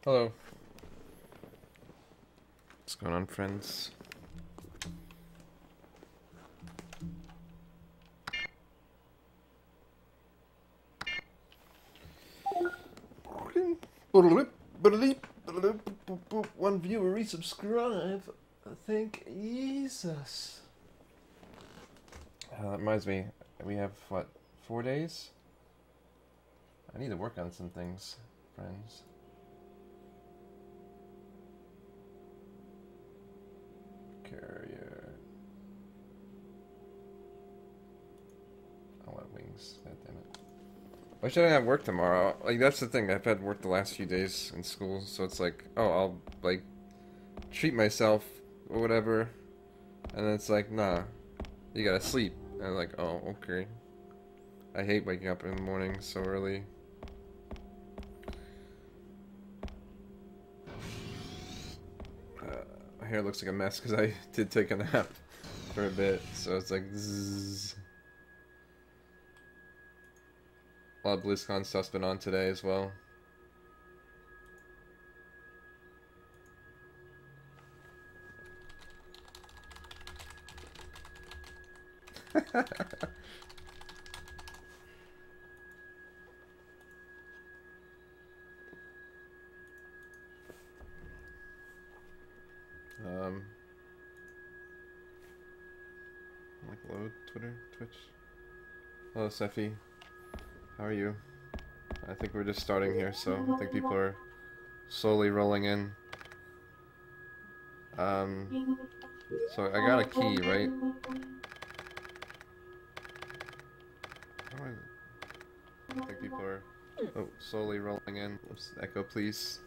Hello. What's going on, friends? One viewer resubscribe. Thank Jesus. That reminds me, we have, what, 4 days? I need to work on some things, friends. Carrier. I want wings. God damn it. Why should I have work tomorrow? Like, that's the thing. I've had work the last few days in school, so it's like, oh, I'll, like, treat myself or whatever. And then it's like, nah, you gotta sleep. And I'm like, oh, okay. I hate waking up in the morning so early. My hair looks like a mess because I did take a nap for a bit, so it's like zzz. A lot of BlizzCon stuff's been on today as well. Like load Twitter, Twitch. Hello, Sephi. How are you? I think we're just starting here, so I think people are slowly rolling in. So I got a key, right? I think people are slowly rolling in. Oops, echo, please.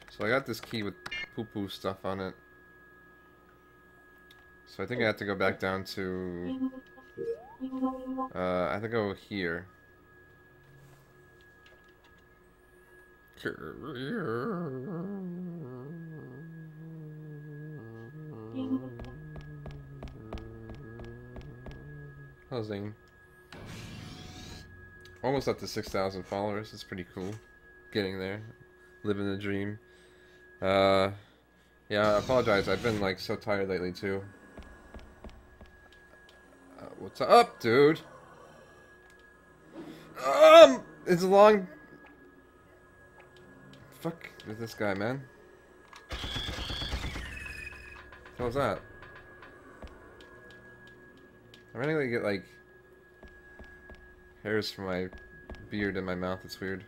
So I got this key with poo-poo stuff on it. So I think I have to go back down to... I have to go here. Housing. Almost up to 6,000 followers. It's pretty cool. Getting there. Living the dream. Yeah, I apologize. I've been like so tired lately too. What's up, dude? It's a long... Fuck with this guy, man. What was that? I randomly get like hairs from my beard in my mouth. It's weird.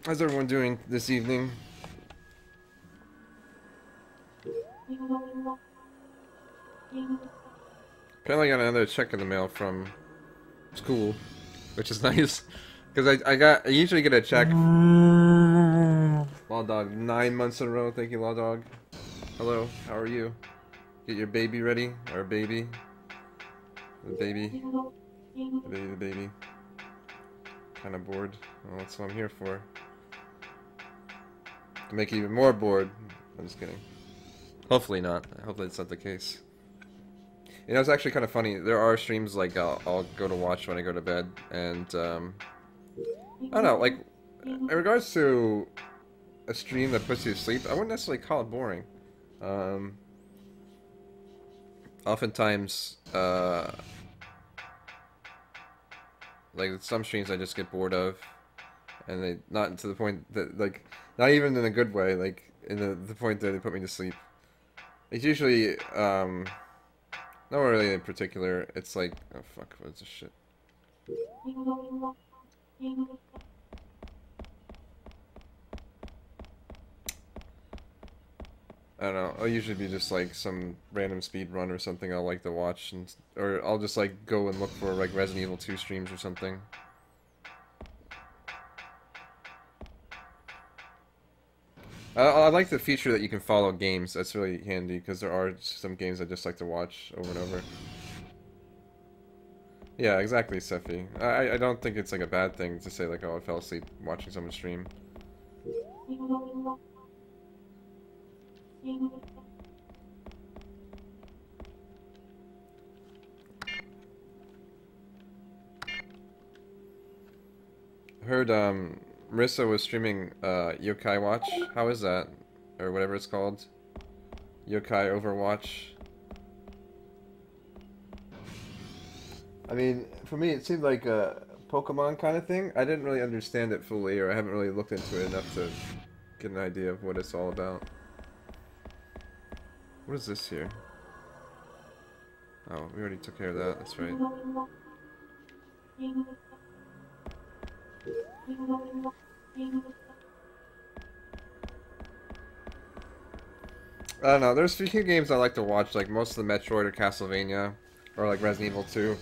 How's everyone doing this evening? Apparently I got another check in the mail from school, which is nice. Because I usually get a check. Law Dog, 9 months in a row. Thank you, Law Dog. Hello, how are you? Get your baby ready, or baby. The baby. The baby. Kinda bored. Well, that's what I'm here for. To make you even more bored. I'm just kidding. Hopefully not. Hopefully it's not the case. You know, it's actually kind of funny. There are streams like I'll go to watch when I go to bed, and I don't know, like in regards to a stream that puts you to sleep, I wouldn't necessarily call it boring. Oftentimes, like some streams I just get bored of, and they not to the point that like not even in a good way, like in the point that they put me to sleep. It's usually not Not really in particular. It's like, oh fuck, what's this shit? I don't know. I'll usually be just like some random speed run or something I'll like to watch, and or I'll just like go and look for like Resident Evil 2 streams or something. I like the feature that you can follow games. That's really handy because there are some games I just like to watch over and over. Yeah, exactly, Sephi. I don't think it's like a bad thing to say like, oh, I fell asleep watching someone stream. I heard Marissa was streaming Yokai Watch. How is that? Or whatever it's called. Yokai Overwatch. I mean, for me it seemed like a Pokemon kind of thing. I didn't really understand it fully, or I haven't really looked into it enough to get an idea of what it's all about. What is this here? Oh, we already took care of that, that's right. I don't know, there's a few games I like to watch, like most of the Metroid or Castlevania, or like Resident Evil 2.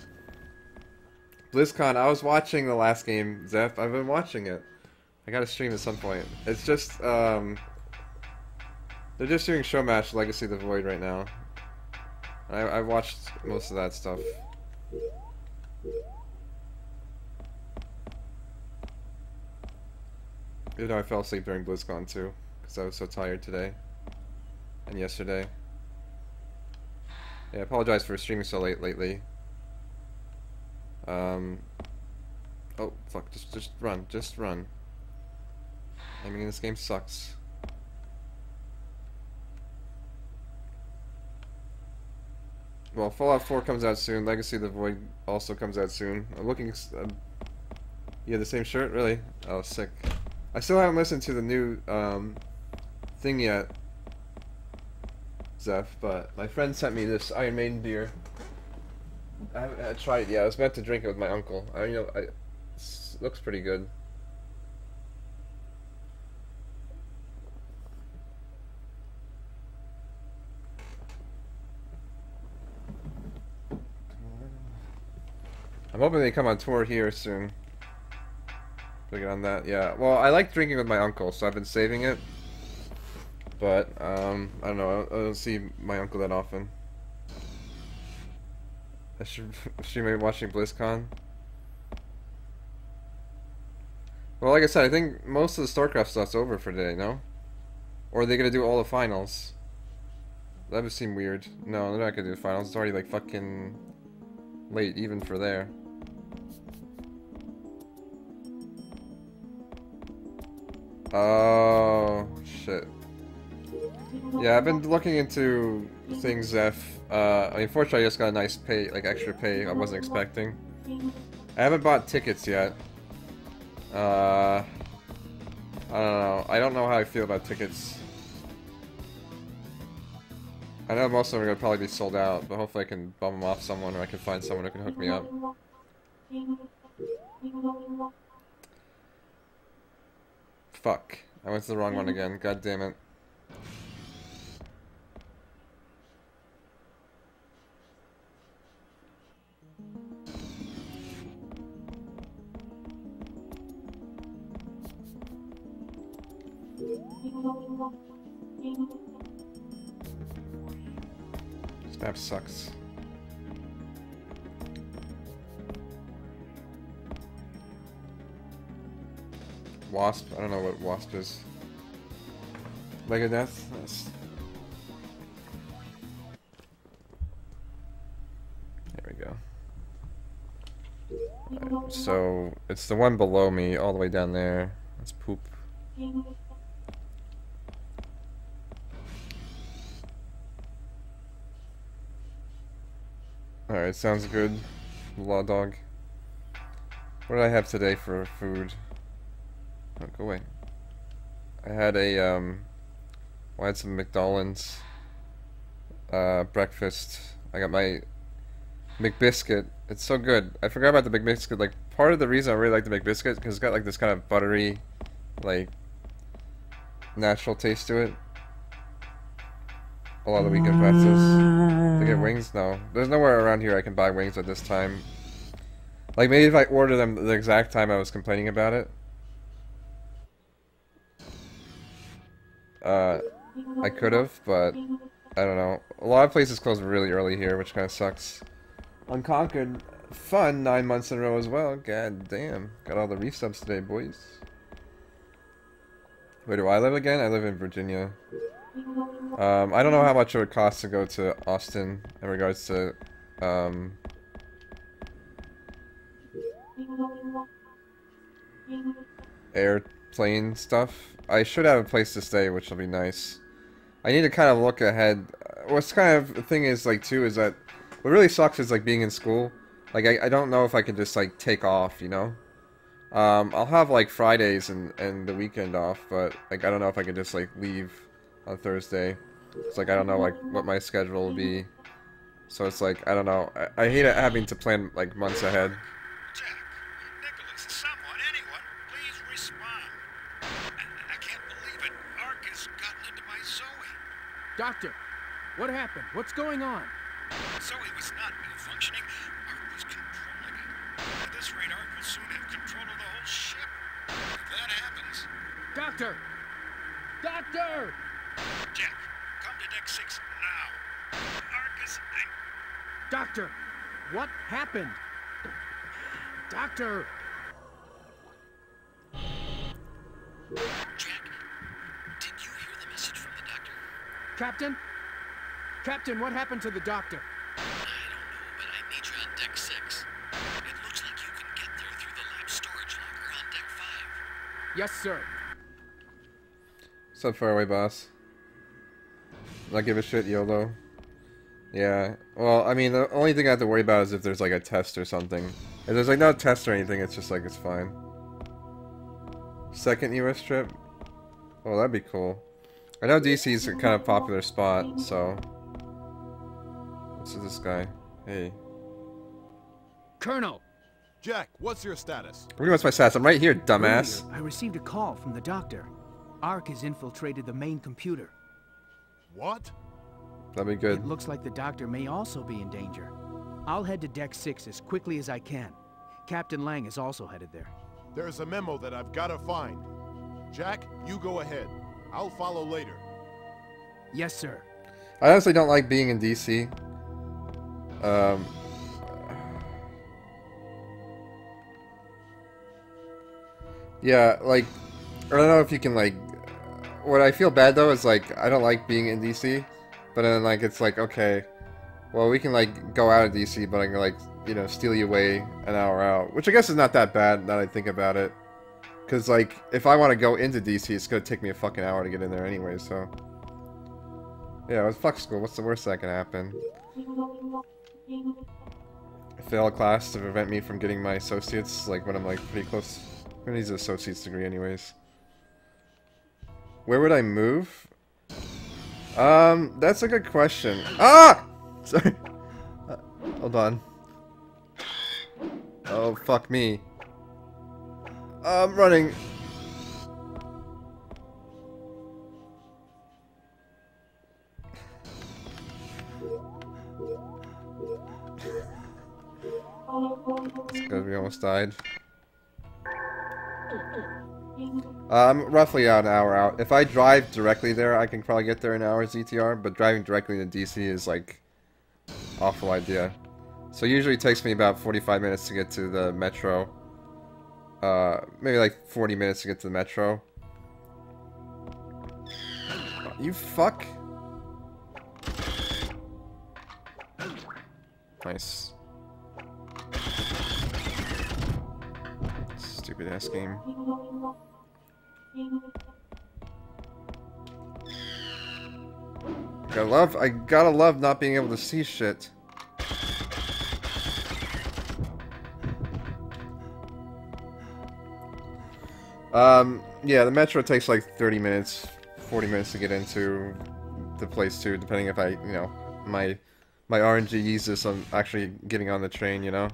BlizzCon, I was watching the last game, Zeph. I've been watching it. I gotta stream at some point. It's just, they're just doing Show Match Legacy of the Void right now. I watched most of that stuff. Even though I fell asleep during BlizzCon too, because I was so tired today. And yesterday. Yeah, I apologize for streaming so late lately. Oh, fuck, just run, just run. Aiming in this game sucks. Well, Fallout 4 comes out soon, Legacy of the Void also comes out soon. I'm looking, you have the same shirt? Really? Oh, sick. I still haven't listened to the new, thing yet, Zeph, but my friend sent me this Iron Maiden beer. I haven't tried it yet. I was meant to drink it with my uncle. It looks pretty good. I'm hoping they come on tour here soon. Get on that, yeah. Well, I like drinking with my uncle, so I've been saving it. But, I don't know. I don't see my uncle that often. I should be watching BlizzCon. Well, like I said, I think most of the StarCraft stuff's over for today, no? Or are they gonna do all the finals? That would seem weird. No, they're not gonna do the finals. It's already like fucking late, even for there. Oh, shit. Yeah, I've been looking into things, Zeph. Unfortunately, I just got a nice pay, like extra pay I wasn't expecting. I haven't bought tickets yet. I don't know. I don't know how I feel about tickets. I know most of them are gonna probably be sold out, but hopefully I can bum them off someone, or I can find someone who can hook me up. Fuck. I went to the wrong one again. God damn it. This map sucks. Wasp? I don't know what Wasp is. Megadeth? That's... There we go. Right, so, it's the one below me, all the way down there. That's poop. Alright, sounds good. Law dog. What did I have today for food? Oh, go away. I had a, well, I had some McDonald's, breakfast. I got my McBiscuit. It's so good. I forgot about the McBiscuit. Like, part of the reason I really like the McBiscuit because it's got like this kind of buttery, like, natural taste to it. A lot of the weekend pizzas. To get wings? No. There's nowhere around here I can buy wings at this time. Like, maybe if I order them the exact time I was complaining about it. I could have, but I don't know. A lot of places close really early here, which kind of sucks. Unconquered, fun 9 months in a row as well. God damn. Got all the resubs today, boys. Where do I live again? I live in Virginia. I don't know how much it would cost to go to Austin in regards to, airplane stuff. I should have a place to stay, which will be nice. I need to kind of look ahead. What's kind of the thing is, like, too, is that what really sucks is, like, being in school. Like, I don't know if I can just, like, take off, you know? I'll have, like, Fridays and the weekend off, but, like, I don't know if I can just, like, leave on Thursday. It's like, I don't know, like, what my schedule will be. So it's like, I don't know. I hate having to plan, like, months ahead. Jack, Nicholas, someone, anyone, please respond. I can't believe it. Ark has gotten into my Zoe. Doctor, what happened? What's going on? Zoe was not malfunctioning. Ark was controlling it. At this rate, Ark will soon have control of the whole ship. If that happens... Doctor! Doctor! Jack, come to deck 6 now. Ark is... Doctor! What happened? Doctor! Jack, did you hear the message from the doctor? Captain? Captain, what happened to the doctor? I don't know, but I need you on deck 6. It looks like you can get there through the lab storage locker on deck 5. Yes, sir. What's up, faraway boss? Not give a shit, YOLO. Yeah. Well, I mean, the only thing I have to worry about is if there's like a test or something. If there's like no test or anything, it's just like it's fine. Second US trip? Oh, that'd be cool. I know DC's a kind of popular spot, so... What's this guy? Hey. Colonel! Jack, what's your status? What do you want my stats? I'm right here, dumbass. Earlier, I received a call from the doctor. Ark has infiltrated the main computer. What? That'd be good. It looks like the doctor may also be in danger. I'll head to deck 6 as quickly as I can. Captain Lang is also headed there. There's a memo that I've got to find. Jack, you go ahead. I'll follow later. Yes, sir. I honestly don't like being in DC. Yeah, like, I don't know if you can, like, what I feel bad, though, is, like, I don't like being in DC, but then, like, it's like, okay, well, we can, like, go out of DC, but I can, like, you know, steal you away an hour out, which I guess is not that bad, now that I think about it, because, like, if I want to go into DC, it's gonna take me a fucking hour to get in there anyway, so, yeah, well, fuck school, what's the worst that can happen? I fail a class to prevent me from getting my associates, like, when I'm, like, pretty close. Who needs an associate's degree anyways? Where would I move? That's a good question. Ah! Sorry. Hold on. Oh, fuck me. I'm running. Because we almost died. I'm roughly an hour out. If I drive directly there, I can probably get there in an hour ZTR, but driving directly to DC is like awful idea. So usually it takes me about 45 minutes to get to the metro. Maybe like 40 minutes to get to the metro. You fuck. Nice. Stupid ass game. I gotta love not being able to see shit. Yeah, the metro takes like 30 minutes, 40 minutes to get into the place too, depending if my my RNG uses on actually getting on the train, you know?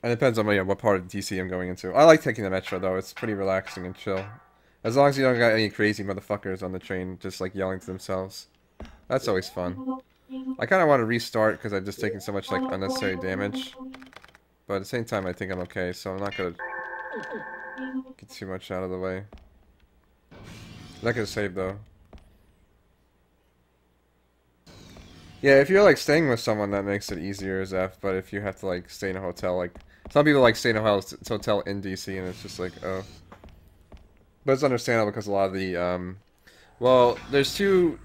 And it depends on what part of DC I'm going into. I like taking the metro though, it's pretty relaxing and chill. As long as you don't got any crazy motherfuckers on the train just like yelling to themselves. That's always fun. I kind of want to restart because I've just taken so much like unnecessary damage. But at the same time I think I'm okay, so I'm not going to get too much out of the way. I'm not going to save though. Yeah, if you're like staying with someone that makes it easier as F, but if you have to like stay in a hotel, like some people like stay in a hotel in DC and it's just like, oh. But it's understandable because a lot of the, well, there's two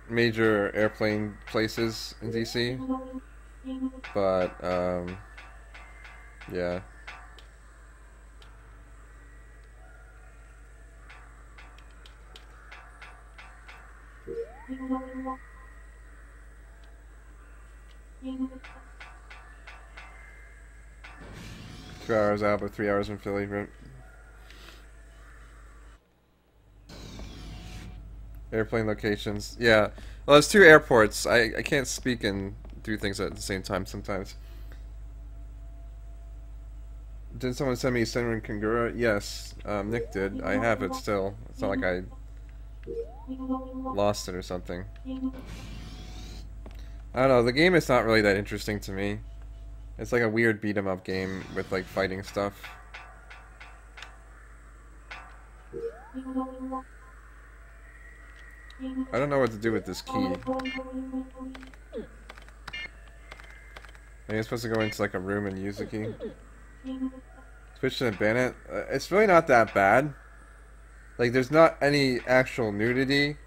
major airplane places in DC, but, yeah. Two hours out, but 3 hours in Philly, right? Airplane locations. Yeah. Well, there's two airports. I can't speak and do things at the same time sometimes. Did someone send me Senran Kangura? Yes. Nick did. I have it still. It's not like I lost it or something. I don't know. The game is not really that interesting to me. It's like a weird beat 'em up game with like fighting stuff. I don't know what to do with this key. I think I'm supposed to go into like a room and use the key. Switch to ban it. It's really not that bad. Like there's not any actual nudity,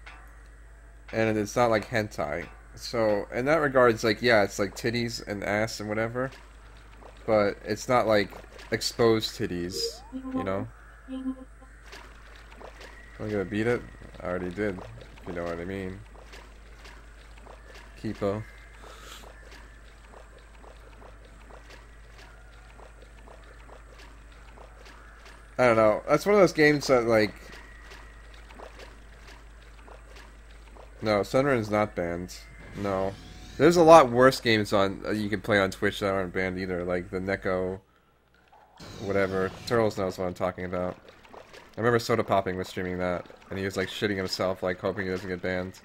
and it's not like hentai. So in that regard, it's like yeah, it's like titties and ass and whatever, but it's not like exposed titties, you know. I'm gonna beat it. I already did, if you know what I mean. Kipo. I don't know. That's one of those games that like. No, Sunrun's not banned. No. There's a lot worse games on you can play on Twitch that aren't banned either, like the Neko whatever. Turtles knows what I'm talking about. I remember Soda Popping was streaming that, and he was like shitting himself, like hoping he doesn't get banned.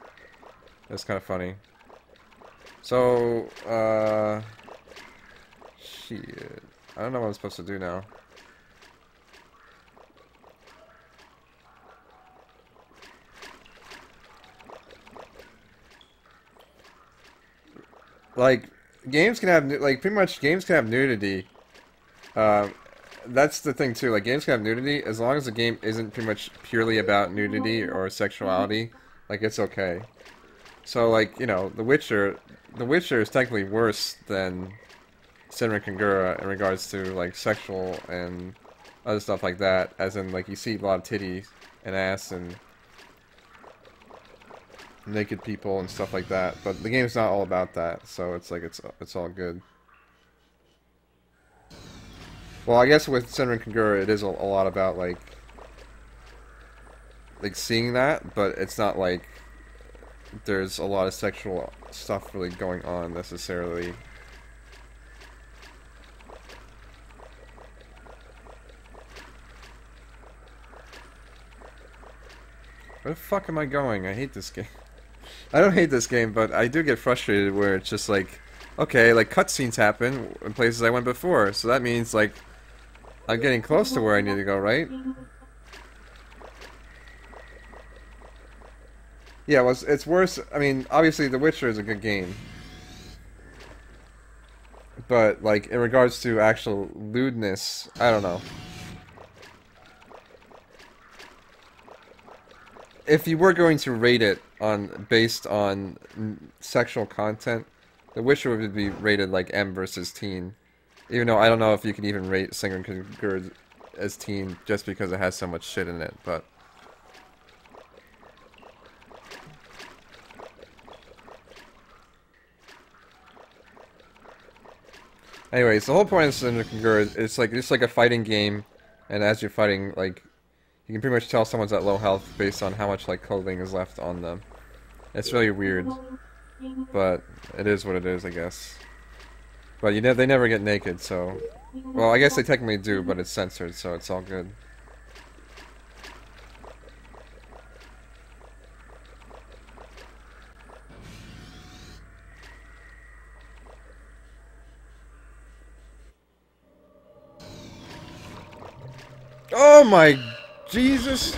It's kind of funny. So, shit. I don't know what I'm supposed to do now. Like, games can have, like, pretty much games can have nudity. That's the thing, too. Like, games can have nudity, as long as the game isn't pretty much purely about nudity or sexuality, like, it's okay. So, like, you know, The Witcher is technically worse than Senran Kangura in regards to, like, sexual and other stuff like that, as in, like, you see a lot of titties and ass and naked people and stuff like that, but the game's not all about that, so it's like it's all good. Well, I guess with Senran Kangura it is a lot about like seeing that, but it's not like there's a lot of sexual stuff really going on necessarily. Where the fuck am I going? I hate this game. I don't hate this game, but I do get frustrated where it's just like, okay, like cutscenes happen in places I went before, so that means like I'm getting close to where I need to go, right? Yeah, well, it's worse. I mean, obviously, The Witcher is a good game, but like in regards to actual lewdness, I don't know. If you were going to rate it based on sexual content, The Witcher would be rated like M versus teen. Even though I don't know if you can even rate Senran Kangura as teen just because it has so much shit in it, but anyways, the whole point of Senran Kangura is it's like a fighting game, and as you're fighting, like, you can pretty much tell someone's at low health based on how much, like, clothing is left on them. It's really weird, but it is what it is, I guess. But they never get naked, so... Well, I guess they technically do, but it's censored, so it's all good. Oh my Jesus!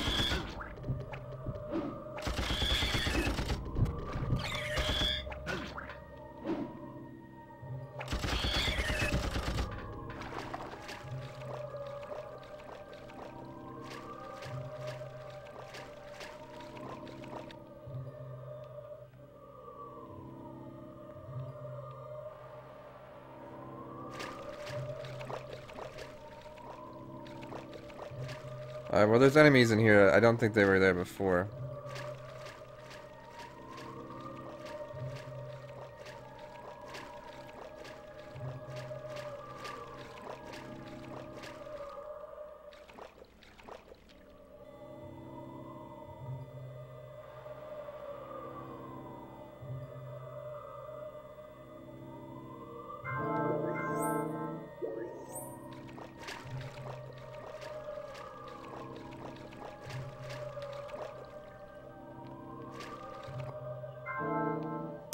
Alright, well there's enemies in here. I don't think they were there before.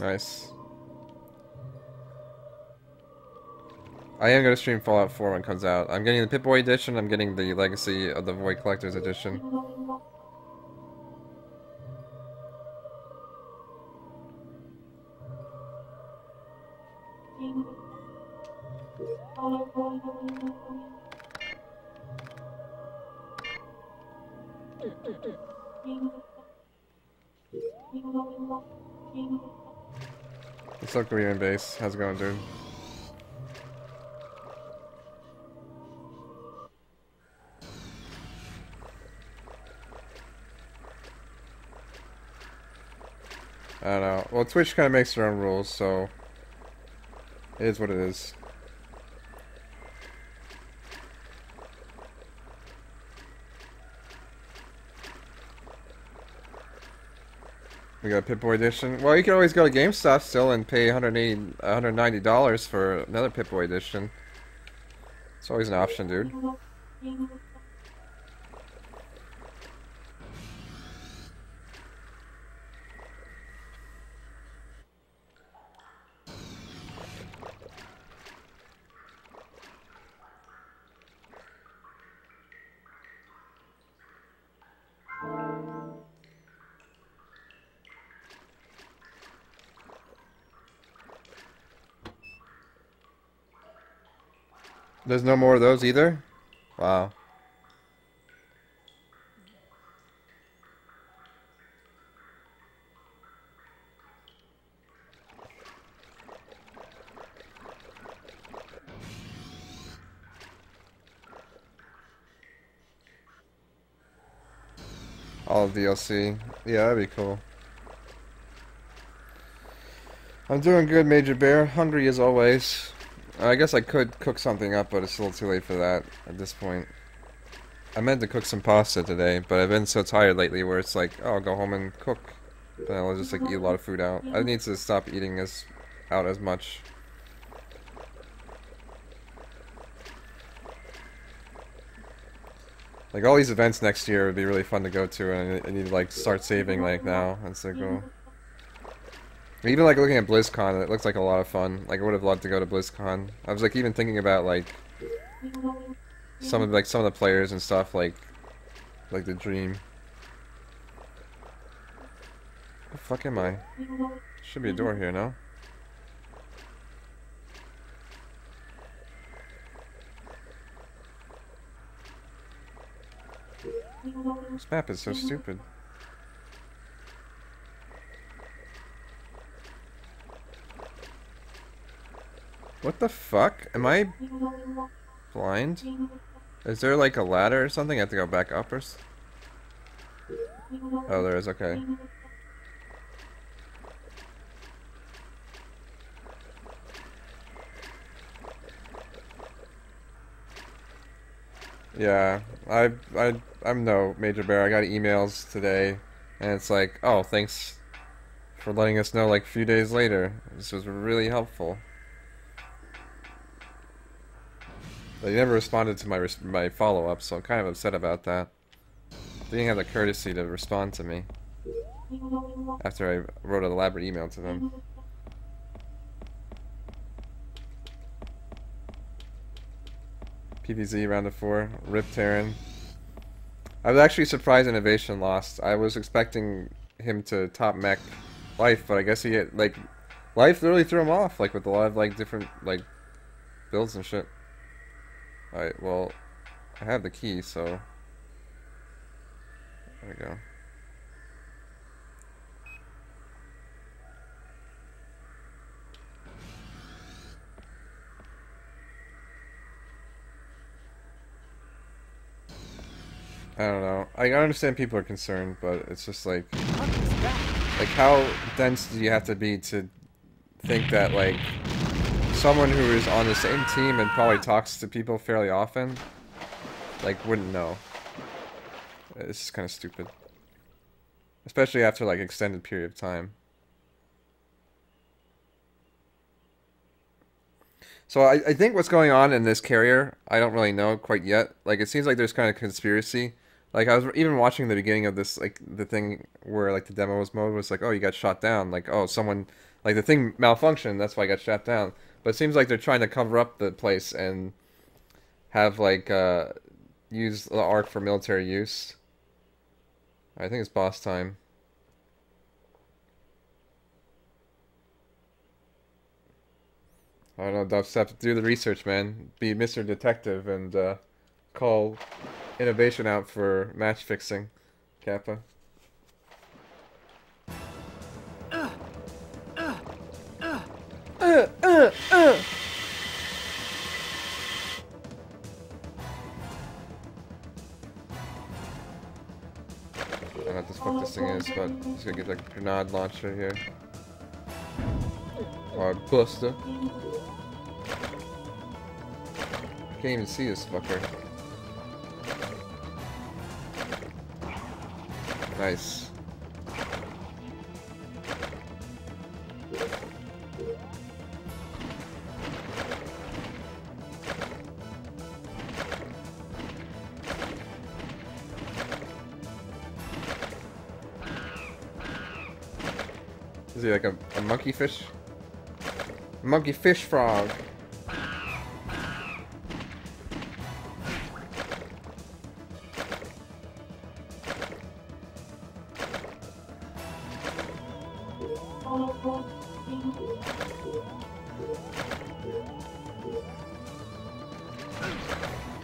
Nice. I am going to stream Fallout 4 when it comes out. I'm getting the Pip-Boy edition, I'm getting the Legacy of the Void Collector's edition. What's up, Korean base? How's it going, dude? I don't know. Well, Twitch kind of makes their own rules, so it is what it is. We got a Pip-Boy edition. Well, you can always go to GameStop still and pay $190 for another Pip-Boy edition. It's always an option, dude. There's no more of those either? Wow. All of DLC. Yeah, that'd be cool. I'm doing good, Major Bear. Hungry as always. I guess I could cook something up, but it's a little too late for that at this point. I meant to cook some pasta today, but I've been so tired lately where it's like, oh, I'll go home and cook. But I'll just like eat a lot of food out. I need to stop eating out as much. Like all these events next year would be really fun to go to, and I need to like start saving like now instead of go. Even like looking at BlizzCon, it looks like a lot of fun. Like I would have loved to go to BlizzCon. I was like even thinking about like some of the players and stuff, like the dream. Where the fuck am I? Should be a door here, no? This map is so stupid. What the fuck? Am I blind? Is there like a ladder or something? I have to go back up or Oh, there is, okay. Yeah, I'm no Major Bear. I got emails today, and it's like, oh, thanks for letting us know like a few days later. This was really helpful. They never responded to my follow-up, so I'm kind of upset about that. They didn't have the courtesy to respond to me after I wrote an elaborate email to them. PVZ round of 4, Rip Terran. I was actually surprised Innovation lost. I was expecting him to top mech Life, but I guess he had, like, Life literally threw him off, like, with a lot of, like, different, like, builds and shit. Alright, well, I have the key, so... There we go. I don't know. I understand people are concerned, but it's just like... Like, how dense do you have to be to think that, like, someone who is on the same team and probably talks to people fairly often, like, wouldn't know? It's just kind of stupid. Especially after, like, extended period of time. So I think what's going on in this carrier, I don't really know quite yet. Like, it seems like there's kind of conspiracy. Like, I was even watching the beginning of this, like, the thing where, like, the demos mode was like, oh, you got shot down. Like, oh, someone, like, the thing malfunctioned, that's why I got shot down. But it seems like they're trying to cover up the place and have, like, use the Ark for military use. I think it's boss time. I don't know, Dubstep, do the research, man. Be Mr. Detective and call Innovation out for match fixing, Kappa. I don't know what the fuck this thing is, but I'm just gonna get the grenade launcher here. Or Buster. Can't even see this fucker. Nice. Is he like a monkey fish? Monkey fish frog.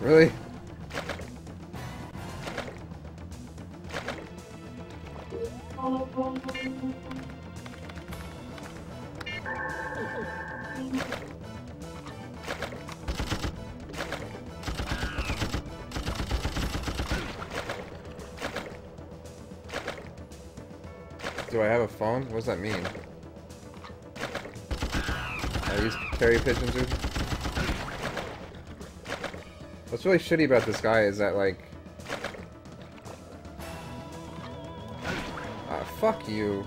Really? Do I have a phone? What does that mean? I use carry pigeons, dude. What's really shitty about this guy is that, like... fuck you.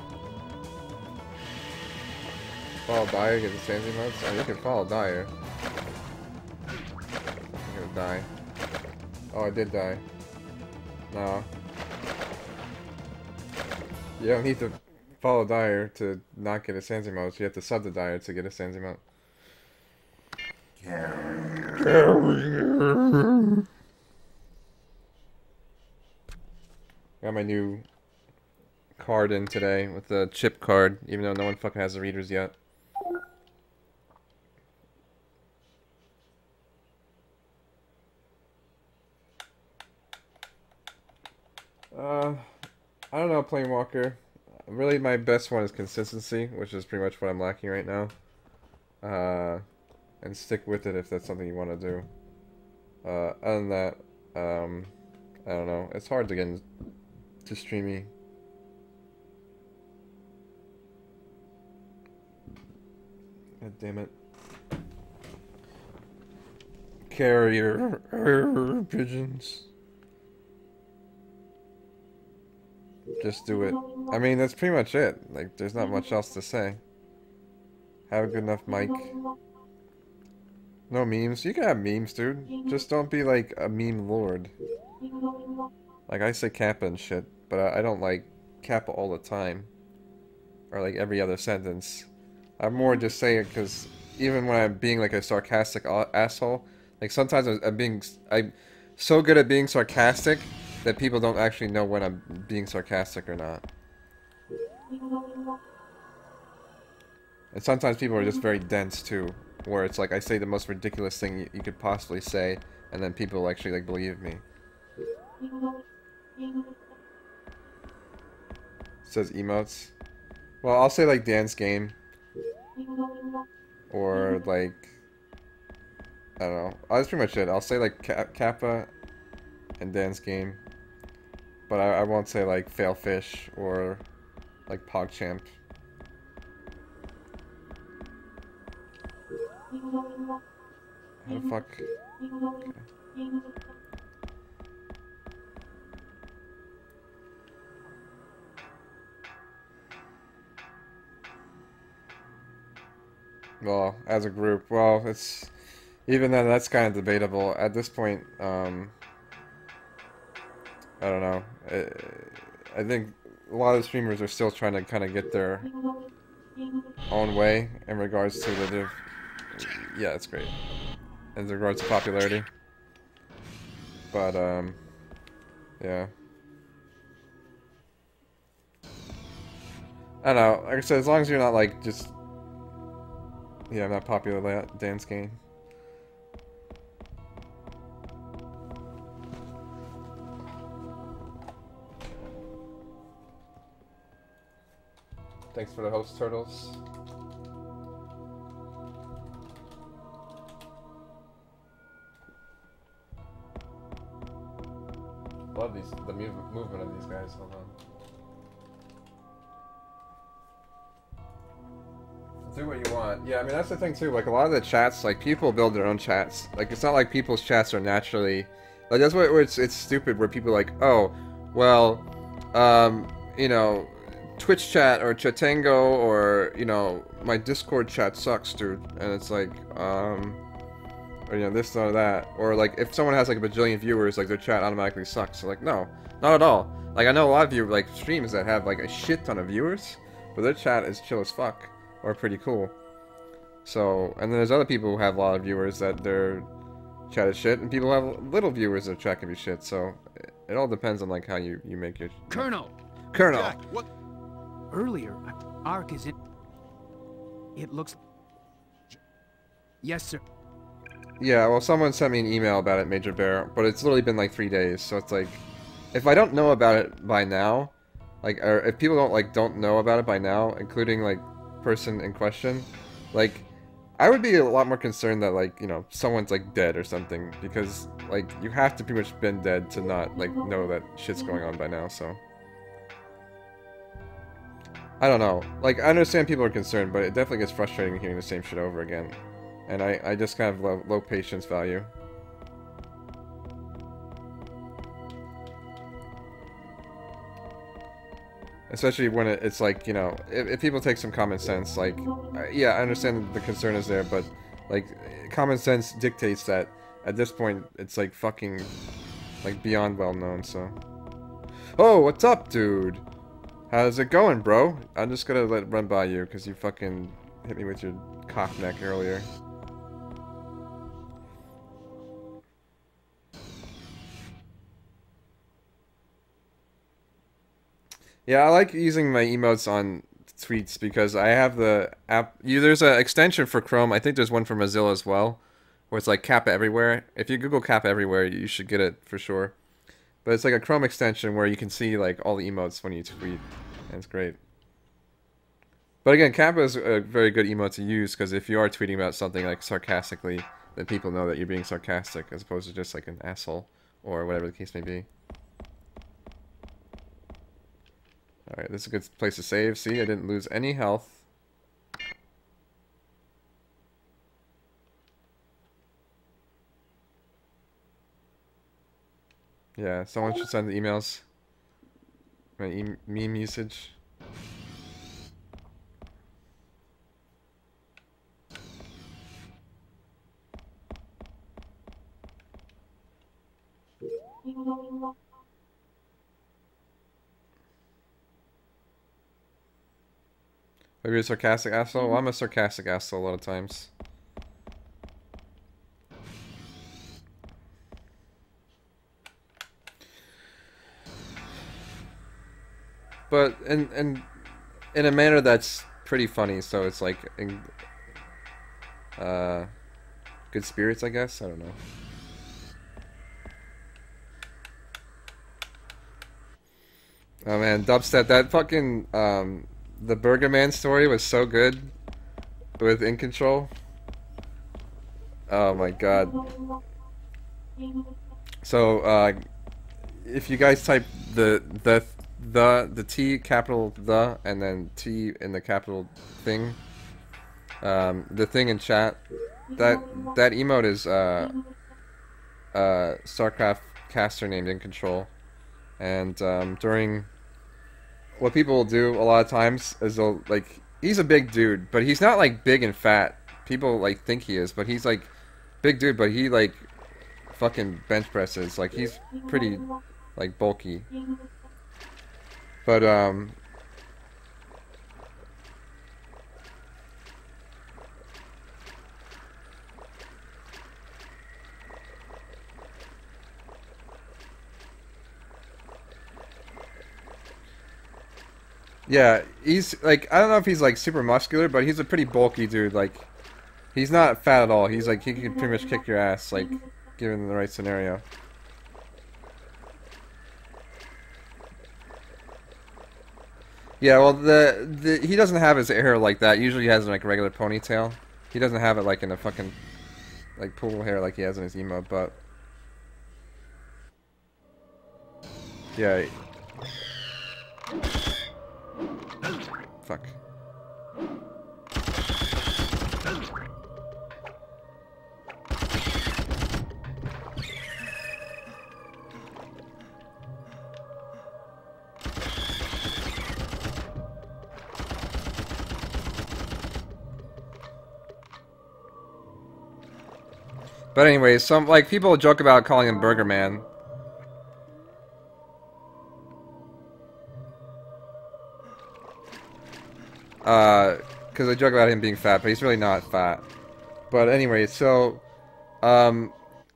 Follow Dyer, get the Sands emotes? Oh, you can follow Dyer. I'm gonna die. Oh, I did die. No. You don't need to follow Dyer to not get a Sans emote. You have to sub the Dyer to get a Sans emote. Got my new card in today with the chip card, even though no one fucking has the readers yet. I don't know, Planewalker. Really, my best one is consistency, which is pretty much what I'm lacking right now. And stick with it if that's something you want to do. Other than that, I don't know. It's hard to get into streamy. God damn it. Carrier pigeons. Just do it. I mean, that's pretty much it. Like, there's not much else to say. Have a good enough mic. No memes. You can have memes, dude. Just don't be like a meme lord. Like, I say Kappa and shit, but I don't like Kappa all the time. Or like every other sentence. I'm more just saying it because even when I'm being like a sarcastic asshole, like sometimes I'm so good at being sarcastic that people don't actually know when I'm being sarcastic or not. And sometimes people are just very dense too, where it's like I say the most ridiculous thing you could possibly say, and then people actually like believe me. It says emotes. Well, I'll say like dance game. Or like, I don't know. That's pretty much it. I'll say like Kappa and dance game. But I won't say like fail fish or like PogChamp. How the fuck? Okay. Well, as a group, well, it's even then that's kind of debatable at this point. I don't know. I think a lot of the streamers are still trying to kind of get their own way in regards to the yeah, it's great in regards to popularity. But yeah, I don't know. Like I said, as long as you're not like just yeah, not popular dance game. Thanks for the host, Turtles. Love the movement of these guys. Hold on. Do what you want. Yeah, I mean, that's the thing, too. Like, a lot of the chats, like, people build their own chats. Like, it's not like people's chats are naturally... Like, that's where it's stupid, where people are like, oh, well, you know, Twitch chat or Chatango or, you know, my Discord chat sucks, dude. And it's like, or, you know, this or that. Or, like, if someone has, like, a bajillion viewers, like, their chat automatically sucks. So, like, no. Not at all. Like, I know a lot of you, like, streams that have, like, a shit ton of viewers, but their chat is chill as fuck. Or pretty cool. So, and then there's other people who have a lot of viewers that their chat is shit, and people who have little viewers that chat can be shit, so it all depends on, like, how you make your... Colonel! Colonel! Jack, what? Earlier, Ark is in... It looks... Yes, sir. Yeah, well, someone sent me an email about it, Major Bear, but it's literally been, like, 3 days, so it's like... If I don't know about it by now, like, or if people don't know about it by now, including, like, person in question, like, I would be a lot more concerned that, like, you know, someone's, like, dead or something, because, like, you have to pretty much been dead to not, like, know that shit's going on by now, so... I don't know. Like, I understand people are concerned, but it definitely gets frustrating hearing the same shit over again. And I just kind of low patience value. Especially when it's like, you know, if people take some common sense, like, yeah, I understand the concern is there, but, like, common sense dictates that at this point, it's, like, fucking, like, beyond well known, so. Oh, what's up, dude? How's it going, bro? I'm just gonna let it run by you, because you fucking hit me with your cock neck earlier. Yeah, I like using my emotes on tweets because I have the app. There's an extension for Chrome. I think there's one for Mozilla as well, where it's like Kappa Everywhere. If you Google Kappa Everywhere, you should get it for sure. But it's like a Chrome extension where you can see like all the emotes when you tweet, and it's great. But again, Kappa is a very good emote to use because if you are tweeting about something like sarcastically, then people know that you're being sarcastic as opposed to just like an asshole or whatever the case may be. Alright, this is a good place to save. See, I didn't lose any health. Yeah, someone should send the emails. My meme usage. Maybe a sarcastic asshole? Well, I'm a sarcastic asshole a lot of times. But in a manner that's pretty funny, so it's like good spirits, I guess. I don't know. Oh man, Dubstep, that fucking the Burger Man story was so good with In Control. Oh my god. So if you guys type the T capital the and then T in the capital thing, the thing in chat, that emote is StarCraft caster named In Control, and during what people will do a lot of times is they'll like, he's a big dude, but he's not like big and fat. People like think he is, but he's like big dude, but he like fucking bench presses. Like he's pretty like bulky. But yeah, he's like, I don't know if he's like super muscular, but he's a pretty bulky dude. Like he's not fat at all. He's like, he can pretty much kick your ass, like given the right scenario. Yeah, well, he doesn't have his hair like that. Usually he has like a regular ponytail. He doesn't have it like in a fucking like pool hair like he has in his emote, but yeah. Fuck. But anyway, some like people joke about calling him Burger Man. Because I joke about him being fat, but he's really not fat. But anyway, so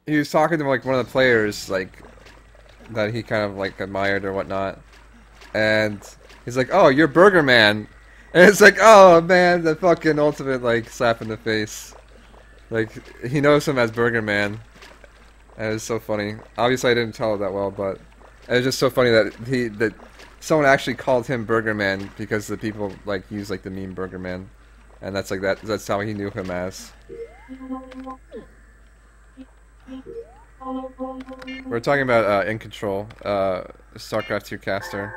he was talking to like one of the players, like that he kind of like admired or whatnot, and he's like, "Oh, you're Burger Man," and it's like, "Oh man, the fucking ultimate like slap in the face." Like, he knows him as Burger Man. And it's so funny. Obviously, I didn't tell it that well, but it was just so funny that someone actually called him Burger Man because the people like use like the meme Burger Man, and that's like that's how he knew him as. We're talking about In Control, StarCraft 2 caster.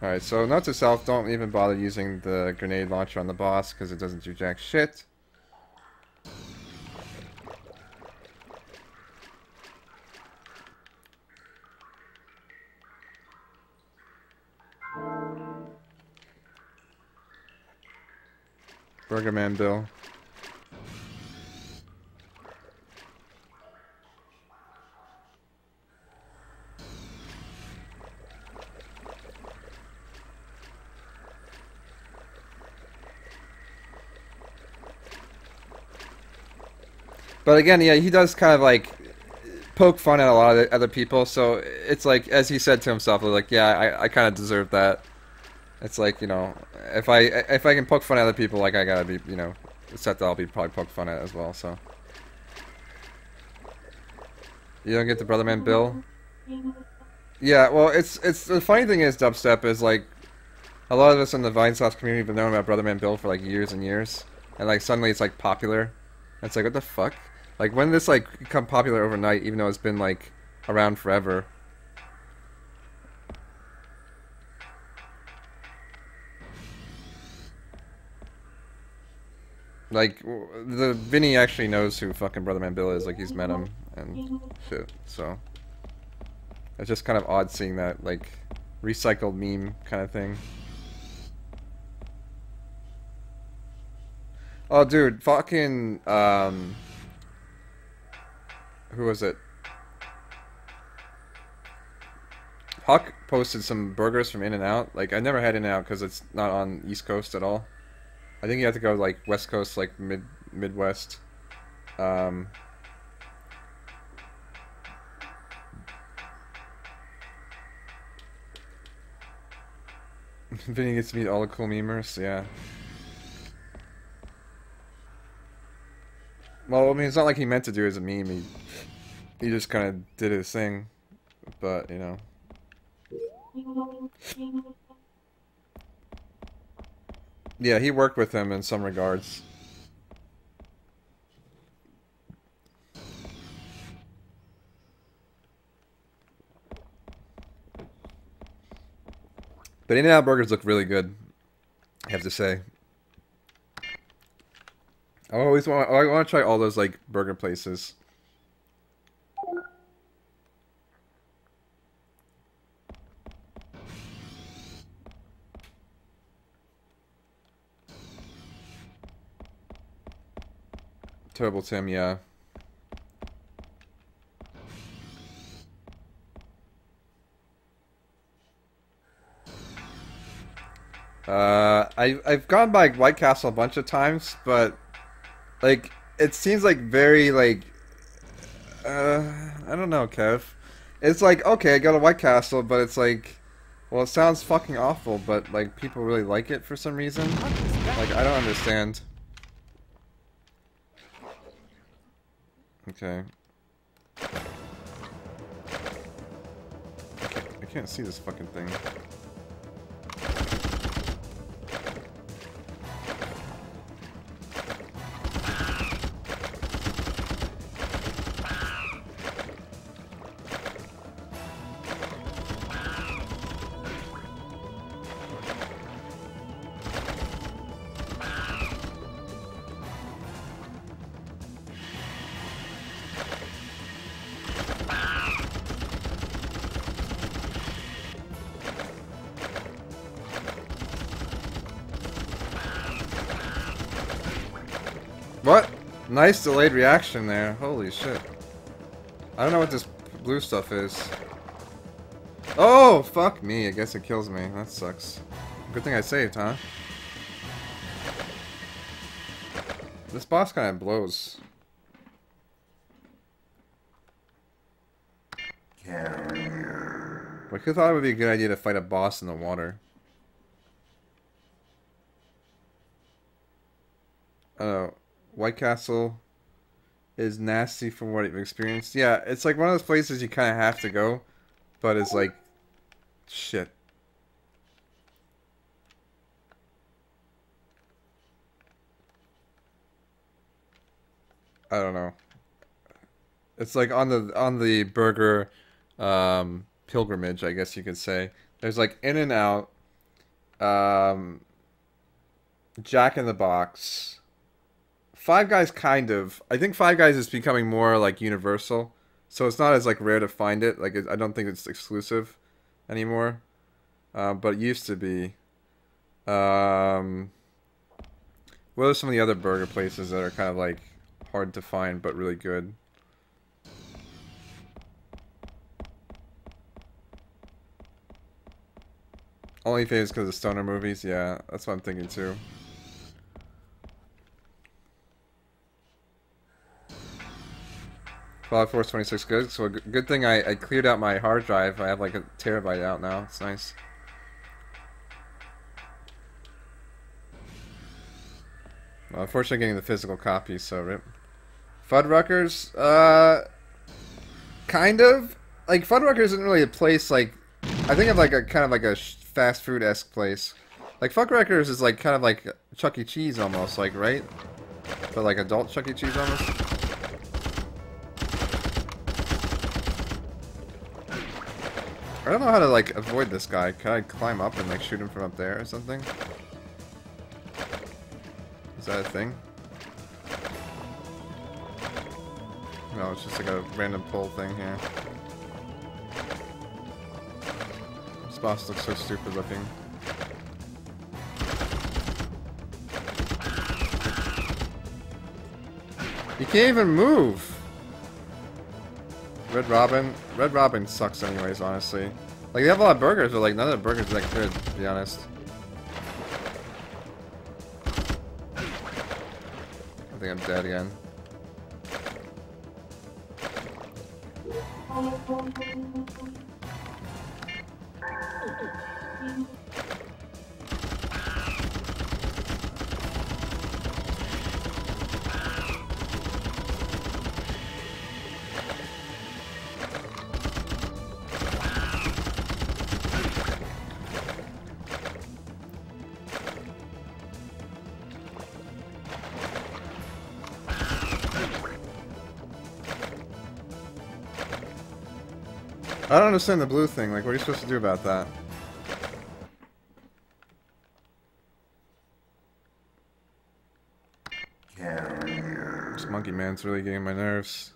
Alright, so note to self, don't even bother using the grenade launcher on the boss, because it doesn't do jack shit. Burger Man Bill. But again, yeah, he does kind of like poke fun at a lot of other people, so it's like, as he said to himself, like, yeah, I kind of deserve that. It's like, you know, if I can poke fun at other people, like, I gotta be, you know, set that I'll be probably poked fun at as well, so. You don't get the Brother Man Bill? Yeah, well, it's the funny thing is, Dubstep, is like, a lot of us in the Vinesauce community have known about Brother Man Bill for like years and years, and like suddenly it's like popular. It's like, what the fuck? Like, when did this like become popular overnight, even though it's been like around forever? Like, the Vinny actually knows who fucking Brother Man Bill is. Like, he's met him, and shit. So it's just kind of odd seeing that like recycled meme kind of thing. Oh, dude, fucking who was it? Huck posted some burgers from In-N-Out. Like, I never had In-N-Out because it's not on East Coast at all. I think you have to go like West Coast, like Midwest. Vinny gets to meet all the cool memers, yeah. Well, I mean, it's not like he meant to do it as a meme. He just kind of did his thing. But, you know. Yeah, he worked with him in some regards. But In-N-Out burgers look really good, I have to say. I want to try all those like burger places. Terrible Tim, yeah. I've gone by White Castle a bunch of times, but like it seems like very like I don't know, Kev. It's like, okay, I got a White Castle, but it's like, well, it sounds fucking awful, but like people really like it for some reason. Like, I don't understand. Okay. I can't see this fucking thing. What? Nice delayed reaction there. Holy shit. I don't know what this blue stuff is. Oh, fuck me. I guess it kills me. That sucks. Good thing I saved, huh? This boss kind of blows. Like, who thought it would be a good idea to fight a boss in the water? Oh. White Castle is nasty from what you've experienced. Yeah, it's like one of those places you kind of have to go, but it's like, shit. I don't know. It's like on the burger pilgrimage, I guess you could say. There's like In-N-Out, Jack in the Box. Five Guys, kind of. I think Five Guys is becoming more like universal, so it's not as like rare to find it. Like I don't think it's exclusive anymore, but it used to be. What are some of the other burger places that are kind of like hard to find but really good? Only famous because of stoner movies. Yeah, that's what I'm thinking too. Fallout 4 is 26 good, so a good thing I cleared out my hard drive. I have like a terabyte out now. It's nice. Well, unfortunately, getting the physical copy, so rip. Fuddruckers, kind of. Like Fuddruckers isn't really a place like. I think of like a kind of like a fast food-esque place. Like Fuddruckers is like kind of like Chuck E. Cheese almost, like, right? But like adult Chuck E. Cheese almost. I don't know how to, like, avoid this guy. Can I climb up and, like, shoot him from up there or something? Is that a thing? No, it's just like a random pull thing here. This boss looks so stupid looking. You can't even move! Red Robin sucks anyways, honestly. Like, they have a lot of burgers, but like, none of the burgers are that good, to be honest. I think I'm dead again. I don't understand the blue thing. Like, what are you supposed to do about that? This monkey man's really getting my nerves.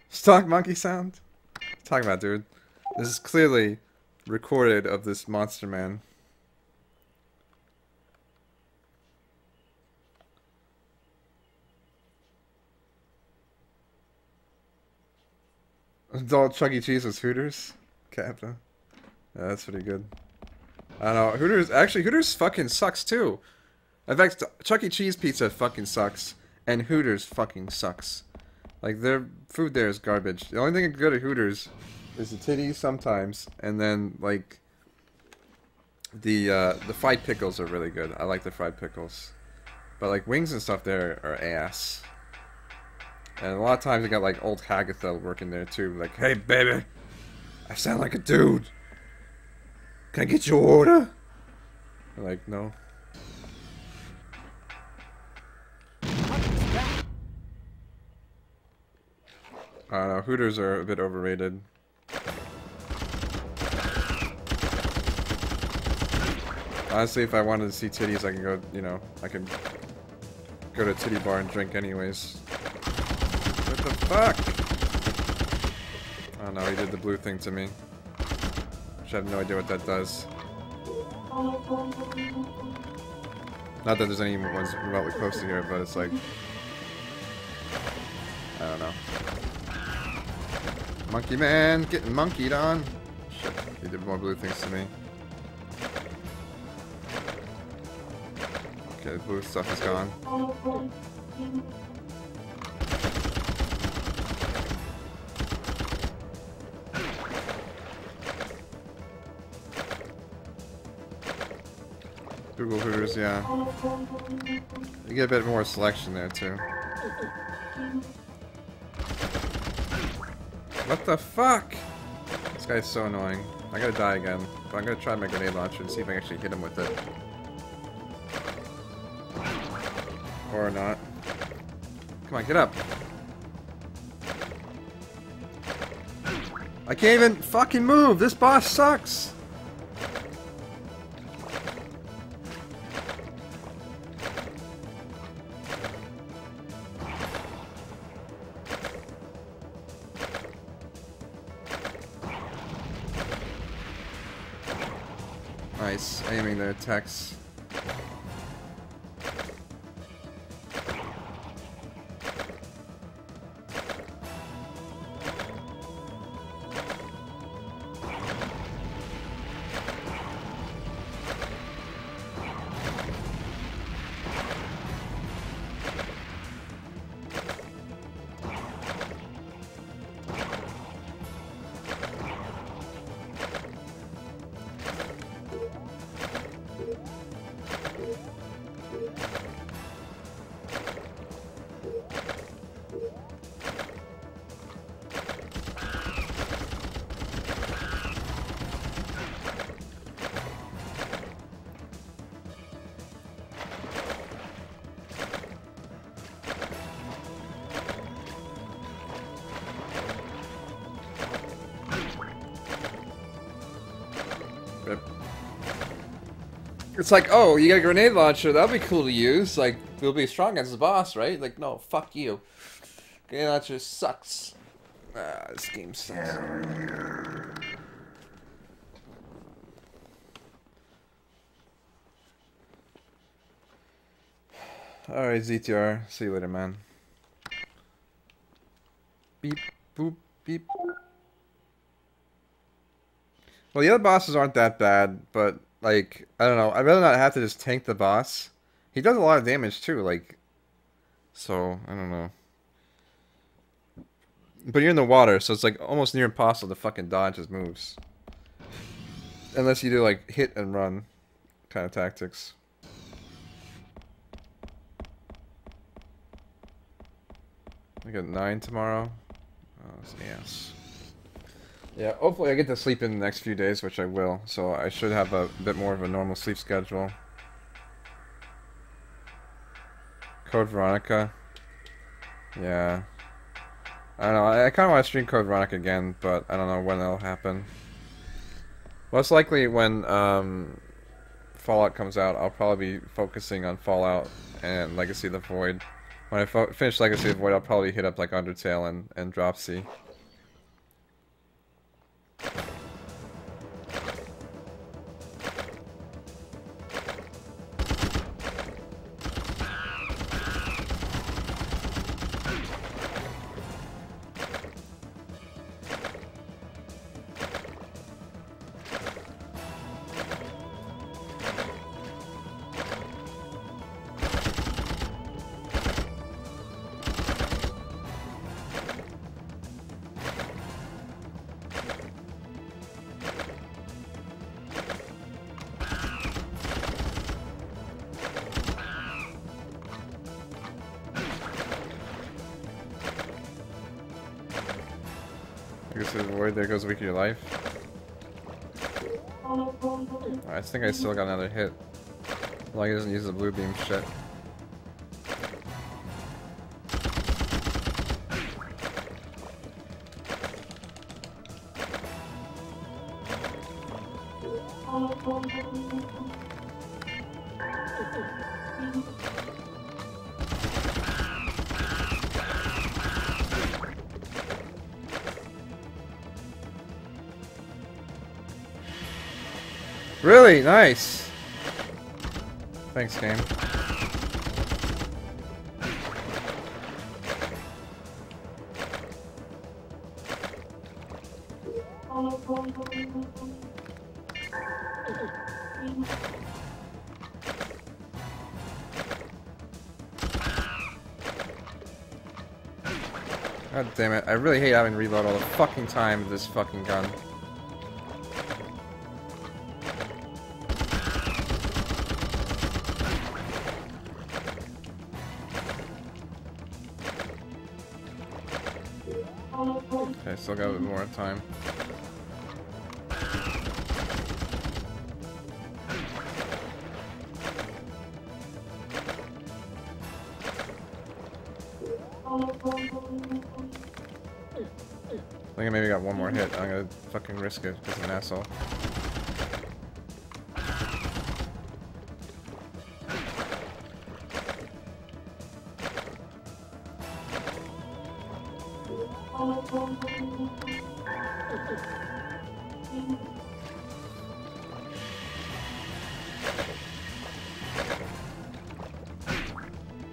Stock monkey sound? What are you talking about, dude? This is clearly recorded of this monster man. Adult Chuck E. Cheese was Hooters? Captain. Yeah, that's pretty good. I don't know. Hooters fucking sucks too. In fact, Chuck E. Cheese pizza fucking sucks. And Hooters fucking sucks. Like, their food there is garbage. The only thing good at Hooters is the titties sometimes. And then, like, the fried pickles are really good. I like the fried pickles. But, like, wings and stuff there are ass. And a lot of times they got like old Hagatha working there too. Like, hey baby, I sound like a dude. Can I get your order? I'm like, no. I don't know, Hooters are a bit overrated. Honestly, if I wanted to see titties, I can go, you know, I can go to a titty bar and drink anyways. What the fuck? Oh no, he did the blue thing to me. Which I have no idea what that does. Not that there's any ones remotely close to here, but it's like... I don't know. Monkey man, getting monkeyed on. Shit, he did more blue things to me. Okay, the blue stuff is gone. Google Hooters, yeah. You get a bit more selection there, too. What the fuck? This guy's so annoying. I gotta die again. But I'm gonna try my grenade launcher and see if I can actually hit him with it. Or not. Come on, get up. I can't even fucking move! This boss sucks! Nice, aiming their attacks. It's like, oh, you got a grenade launcher, that'll be cool to use. Like, we'll be strong against the boss, right? Like, no, fuck you. Grenade launcher sucks. Ah, this game sucks. Alright, ZTR. See you later, man. Beep, boop, beep. Well, the other bosses aren't that bad, but, like, I don't know. I'd rather not have to just tank the boss. He does a lot of damage, too, like... So, I don't know. But you're in the water, so it's, like, almost near impossible to fucking dodge his moves. Unless you do, like, hit and run kind of tactics. I got 9 tomorrow. Oh, yes. Yeah, hopefully I get to sleep in the next few days, which I will. So I should have a bit more of a normal sleep schedule. Code Veronica. Yeah. I don't know, I kind of want to stream Code Veronica again, but I don't know when that'll happen. Most likely when Fallout comes out, I'll probably be focusing on Fallout and Legacy of the Void. When I finish Legacy of the Void, I'll probably hit up like Undertale and Dropsy. There goes a week of your life. I think I still got another hit. As long as he doesn't use the blue beam shit. Really? Nice! Thanks, game. God damn it, I really hate having to reload all the fucking time with this fucking gun. Okay, still got a bit more time. I think I maybe got one more hit. I'm gonna fucking risk it because I'm an asshole.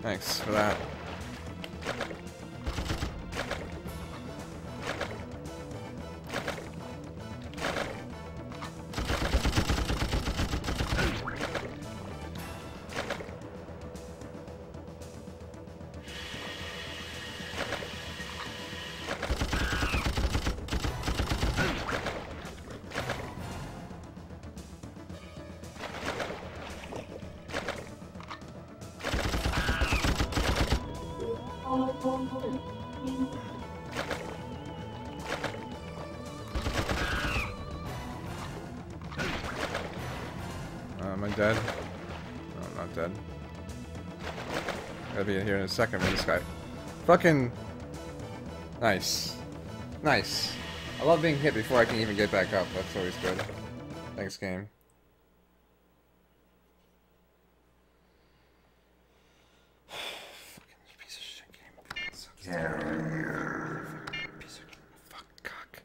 Thanks for that. Am I dead? No, I'm not dead. Gotta be in here in a second with this guy. Fucking... Nice. Nice. I love being hit before I can even get back up. That's always good. Thanks, game. Piece of fuck cock.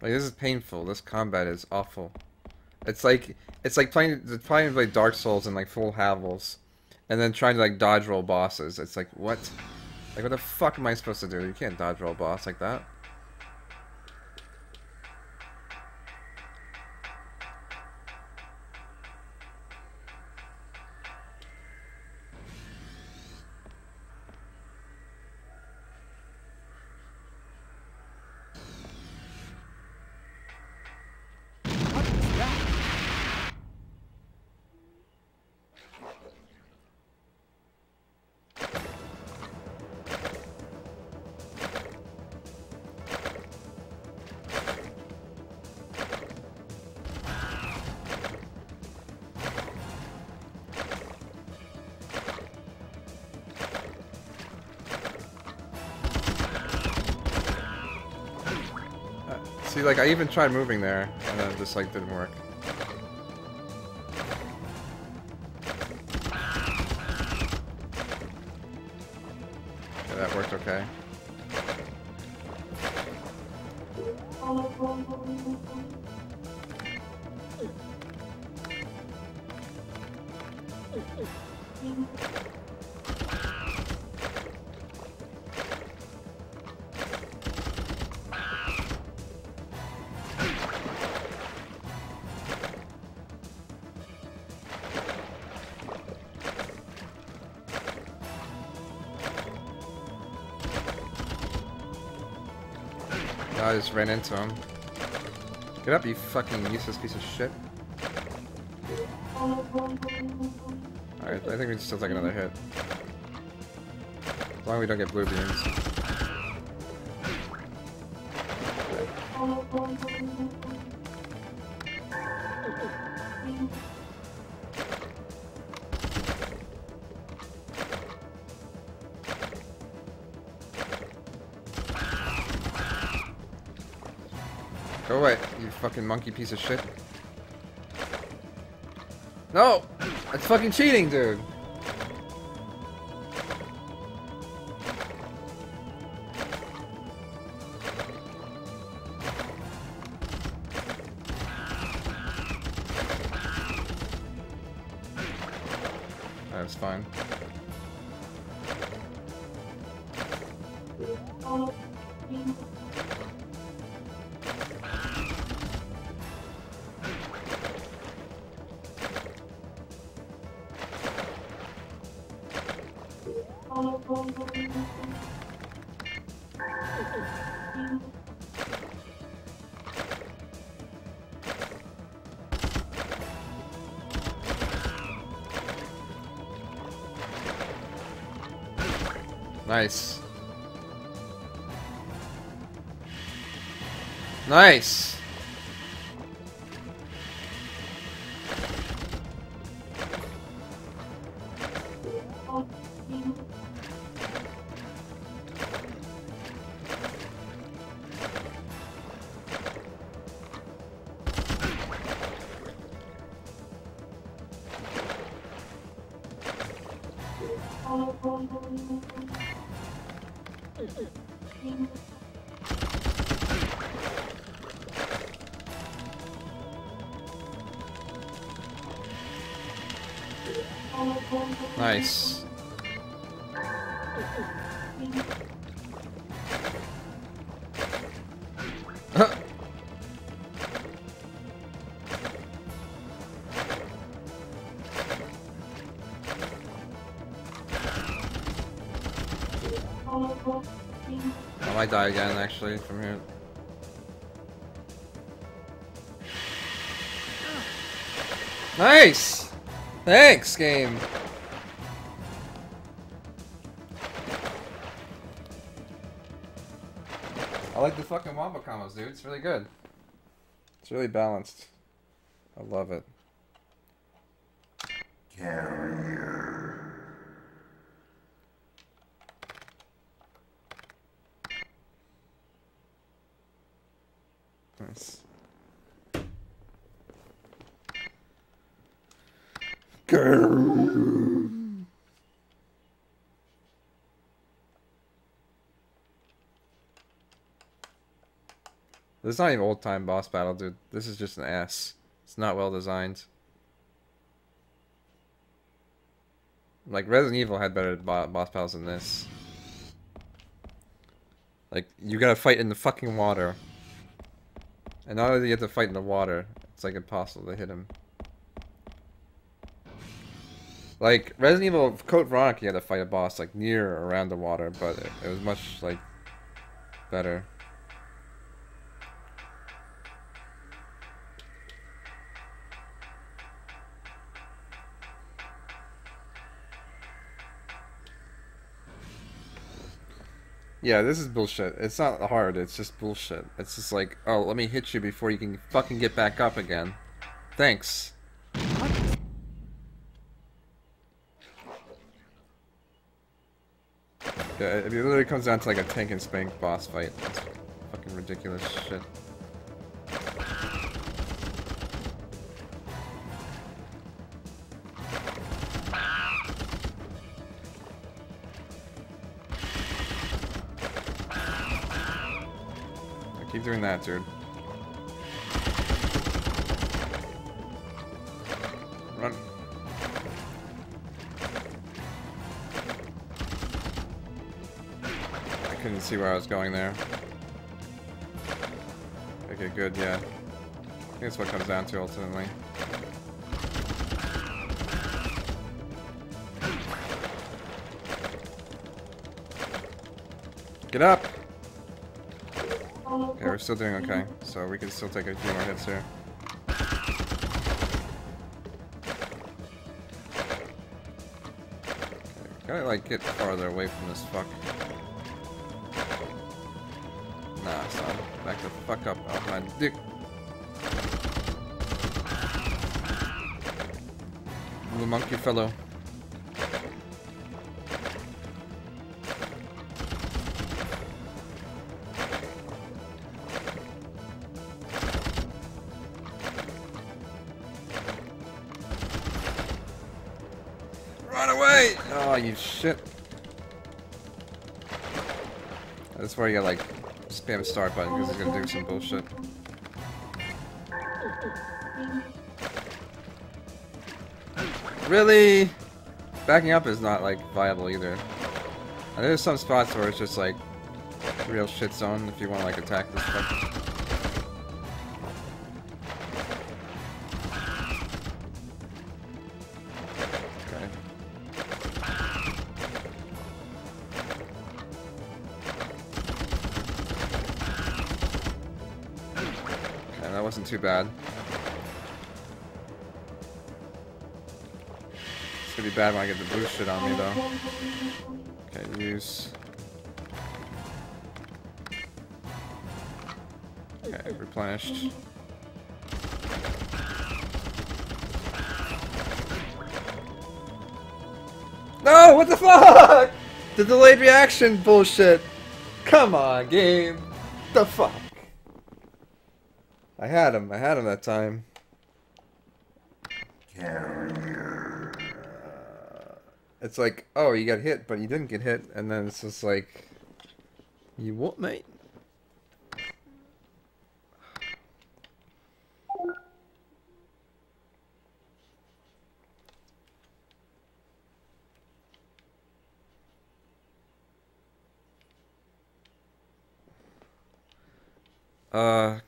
Like, this is painful. This combat is awful. It's like playing like Dark Souls and like full levels, and then trying to like dodge roll bosses. It's like, what? Like, what the fuck am I supposed to do? You can't dodge roll a boss like that. See, like, I even tried moving there, and then it just, like, didn't work. Yeah, that worked okay. I just ran into him. Get up, you fucking useless piece of shit. Alright, I think we can still take another hit. As long as we don't get blue beams. Go away, you fucking monkey piece of shit. No! That's fucking cheating, dude! That's fine. Nice. Nice. Nice. I might die again, actually, from here. Nice! Thanks, game! like the fucking wombo combos, dude. It's really good. It's really balanced. I love it. Nice. This is not even old time boss battle, dude. This is just an ass. It's not well designed. Like, Resident Evil had better boss battles than this. Like, you gotta fight in the fucking water. And not only do you have to fight in the water, it's like impossible to hit him. Like, Resident Evil Code Veronica, you had to fight a boss, like, near or around the water, but it was much, like, better. Yeah, this is bullshit. It's not hard, it's just bullshit. It's just like, oh, let me hit you before you can fucking get back up again. Thanks. Yeah, it literally comes down to like a tank and spank boss fight. It's fucking ridiculous shit. Keep doing that, dude. Run. I couldn't see where I was going there. Okay, good, yeah. I think that's what it comes down to ultimately. Get up! Okay, we're still doing okay, so we can still take a few more hits here. Okay, gotta like get farther away from this fuck. Nah, son. Back the fuck up off my dick. Little monkey fellow. Run away! Oh, you shit. That's where you gotta like spam start button because it's gonna do some bullshit. Really? Backing up is not like viable either. And there's some spots where it's just like real shit zone if you want to like attack this stuff. Wasn't too bad. It's gonna be bad when I get the blue shit on me though. Okay, use. Okay, replenished. No, what the fuck? The delayed reaction bullshit. Come on, game. The fuck? I had him that time. It's like, oh, you got hit, but you didn't get hit, and then it's just like, you what, mate?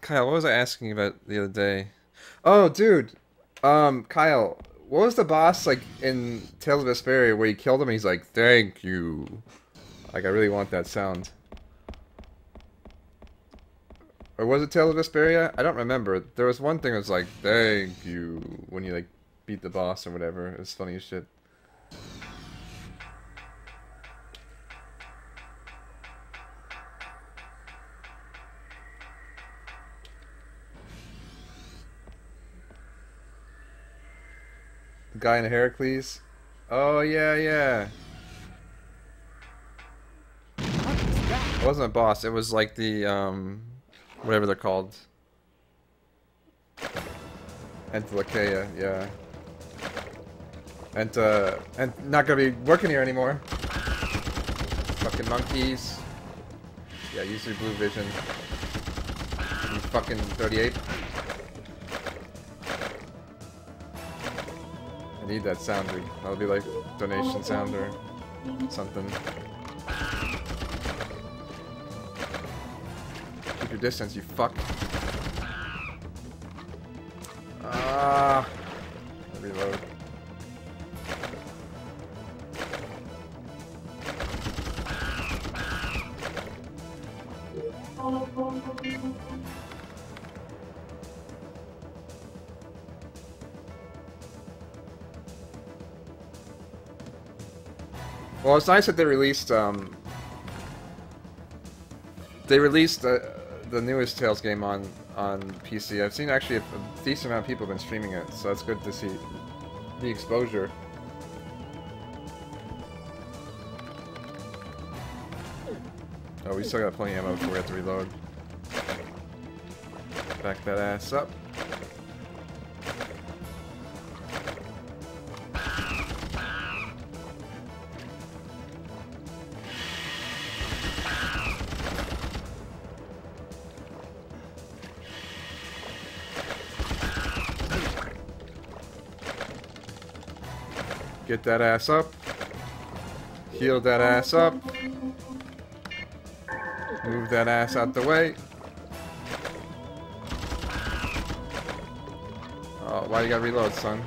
Kyle, what was I asking about the other day? Oh, dude. Kyle, what was the boss, like, in Tales of Vesperia where you killed him and he's like, thank you. Like, I really want that sound. Or was it Tales of Vesperia? I don't remember. There was one thing that was like, thank you, when you, like, beat the boss or whatever. It was funny as shit. The guy in Heracles. Oh yeah, yeah. It wasn't a boss. It was like the whatever they're called. Entelikeia, yeah. And not gonna be working here anymore. Fucking monkeys. Yeah, use your blue vision. You fucking 38. I need that sounder. That'll be like donation sound or something. Keep your distance, you fuck. Ah. Reload. Well, it's nice that they released the newest Tales game on PC. I've seen actually a decent amount of people have been streaming it, so it's good to see the exposure. Oh, we still got plenty of ammo before we have to reload. Back that ass up. Get that ass up. Heal that ass up. Move that ass out the way. Oh, why you gotta reload, son?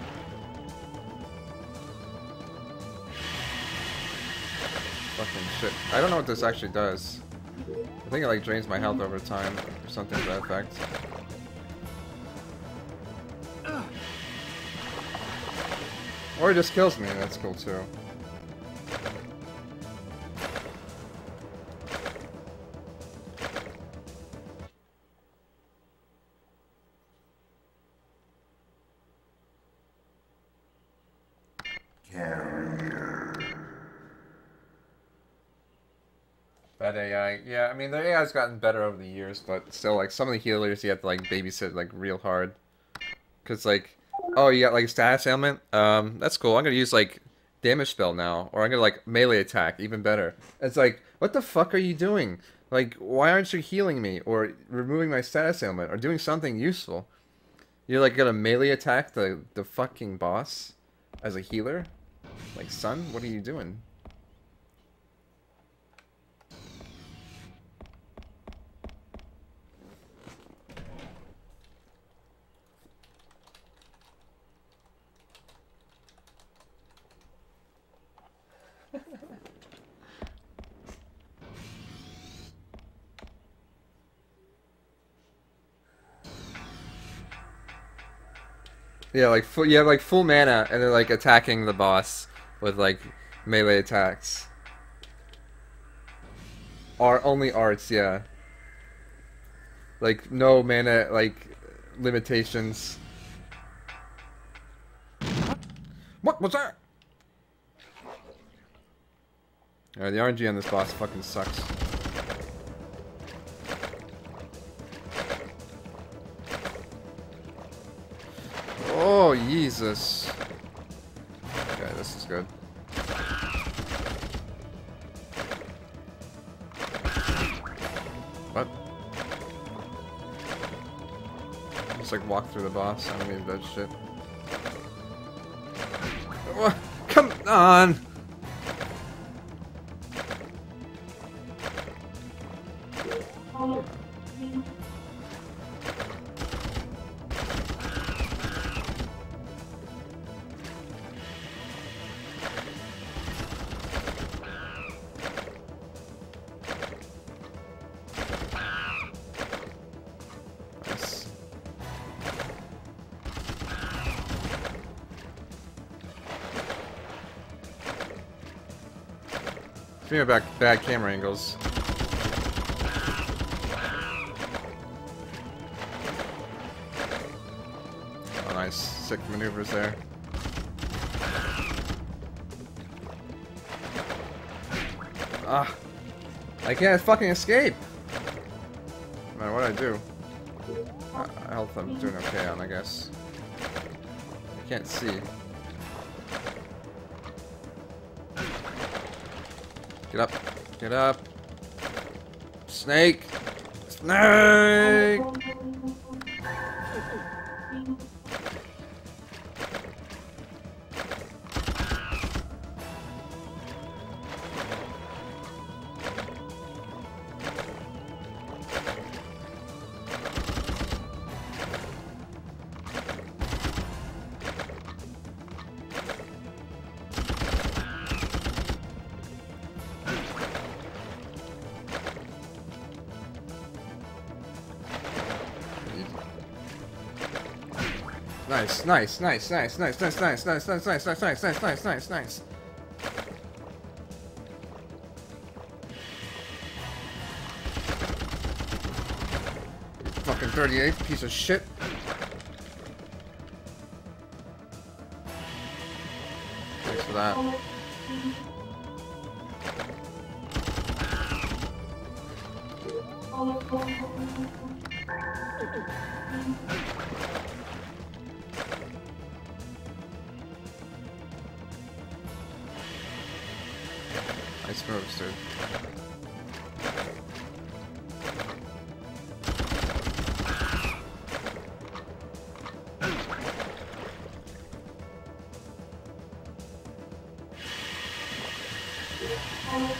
Fucking shit. I don't know what this actually does. I think it like drains my health over time or something to that effect. Or it just kills me, that's cool too. Bad AI. Yeah, I mean, the AI's gotten better over the years, but still, like, some of the healers you have to, like, babysit, like, real hard. Because, like, oh, you got, like, a status ailment? That's cool. I'm gonna use, like, damage spell now. Or I'm gonna, like, melee attack. Even better. It's like, what the fuck are you doing? Like, why aren't you healing me? Or removing my status ailment? Or doing something useful? You're, like, gonna melee attack the fucking boss? As a healer? Like, son, what are you doing? Yeah, like you have like full mana, and then like attacking the boss with like melee attacks. Are only arts, yeah. Like no mana, like limitations. What was that? Alright, the RNG on this boss fucking sucks. Oh, Jesus. Okay, this is good. What? Just like walk through the boss. I don't need that shit. What? Come on! Speaking about bad camera angles. Oh, nice. Sick maneuvers there. Ah. I can't fucking escape! No matter what I do. Health I'm doing okay on, I guess. I can't see. Get up. Get up. Snake! Snake! Nice, nice, nice, nice, nice, nice, nice, nice, nice, nice, nice, nice, nice, nice, nice, nice. Fucking 38, piece of shit. Thanks for that. Nice moves, dude.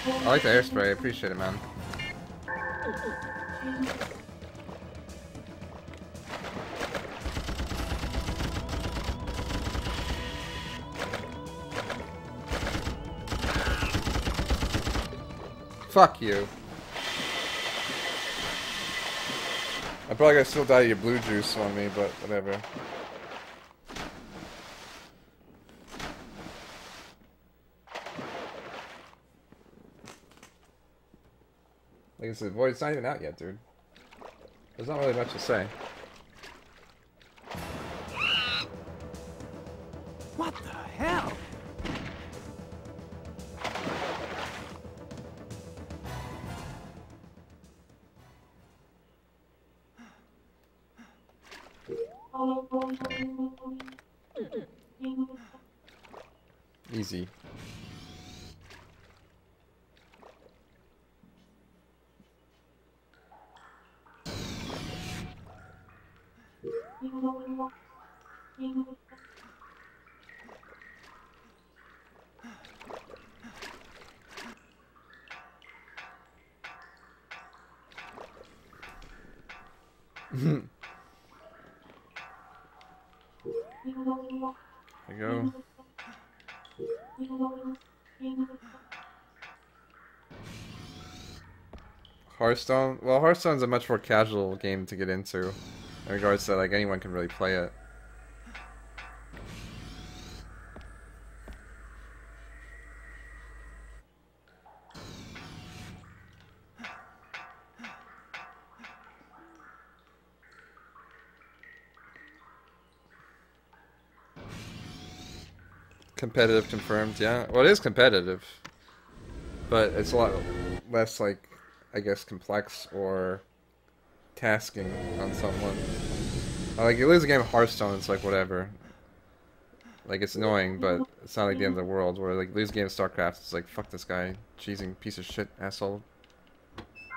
I like the air spray, I appreciate it, man. Fuck you. I probably gotta still die of your blue juice on me, but whatever. Like I said, boy, it's not even out yet, dude. There's not really much to say. What the hell? Easy. There you go. Hearthstone? Well, Hearthstone's a much more casual game to get into. In regards to, like, anyone can really play it. Competitive confirmed, yeah. Well, it is competitive. But it's a lot less, like, I guess, complex or tasking on someone. Like, you lose a game of Hearthstone, it's like, whatever. Like, it's annoying, but it's not like the end of the world. Where, like, lose a game of StarCraft, it's like, fuck this guy. Cheesing piece of shit, asshole.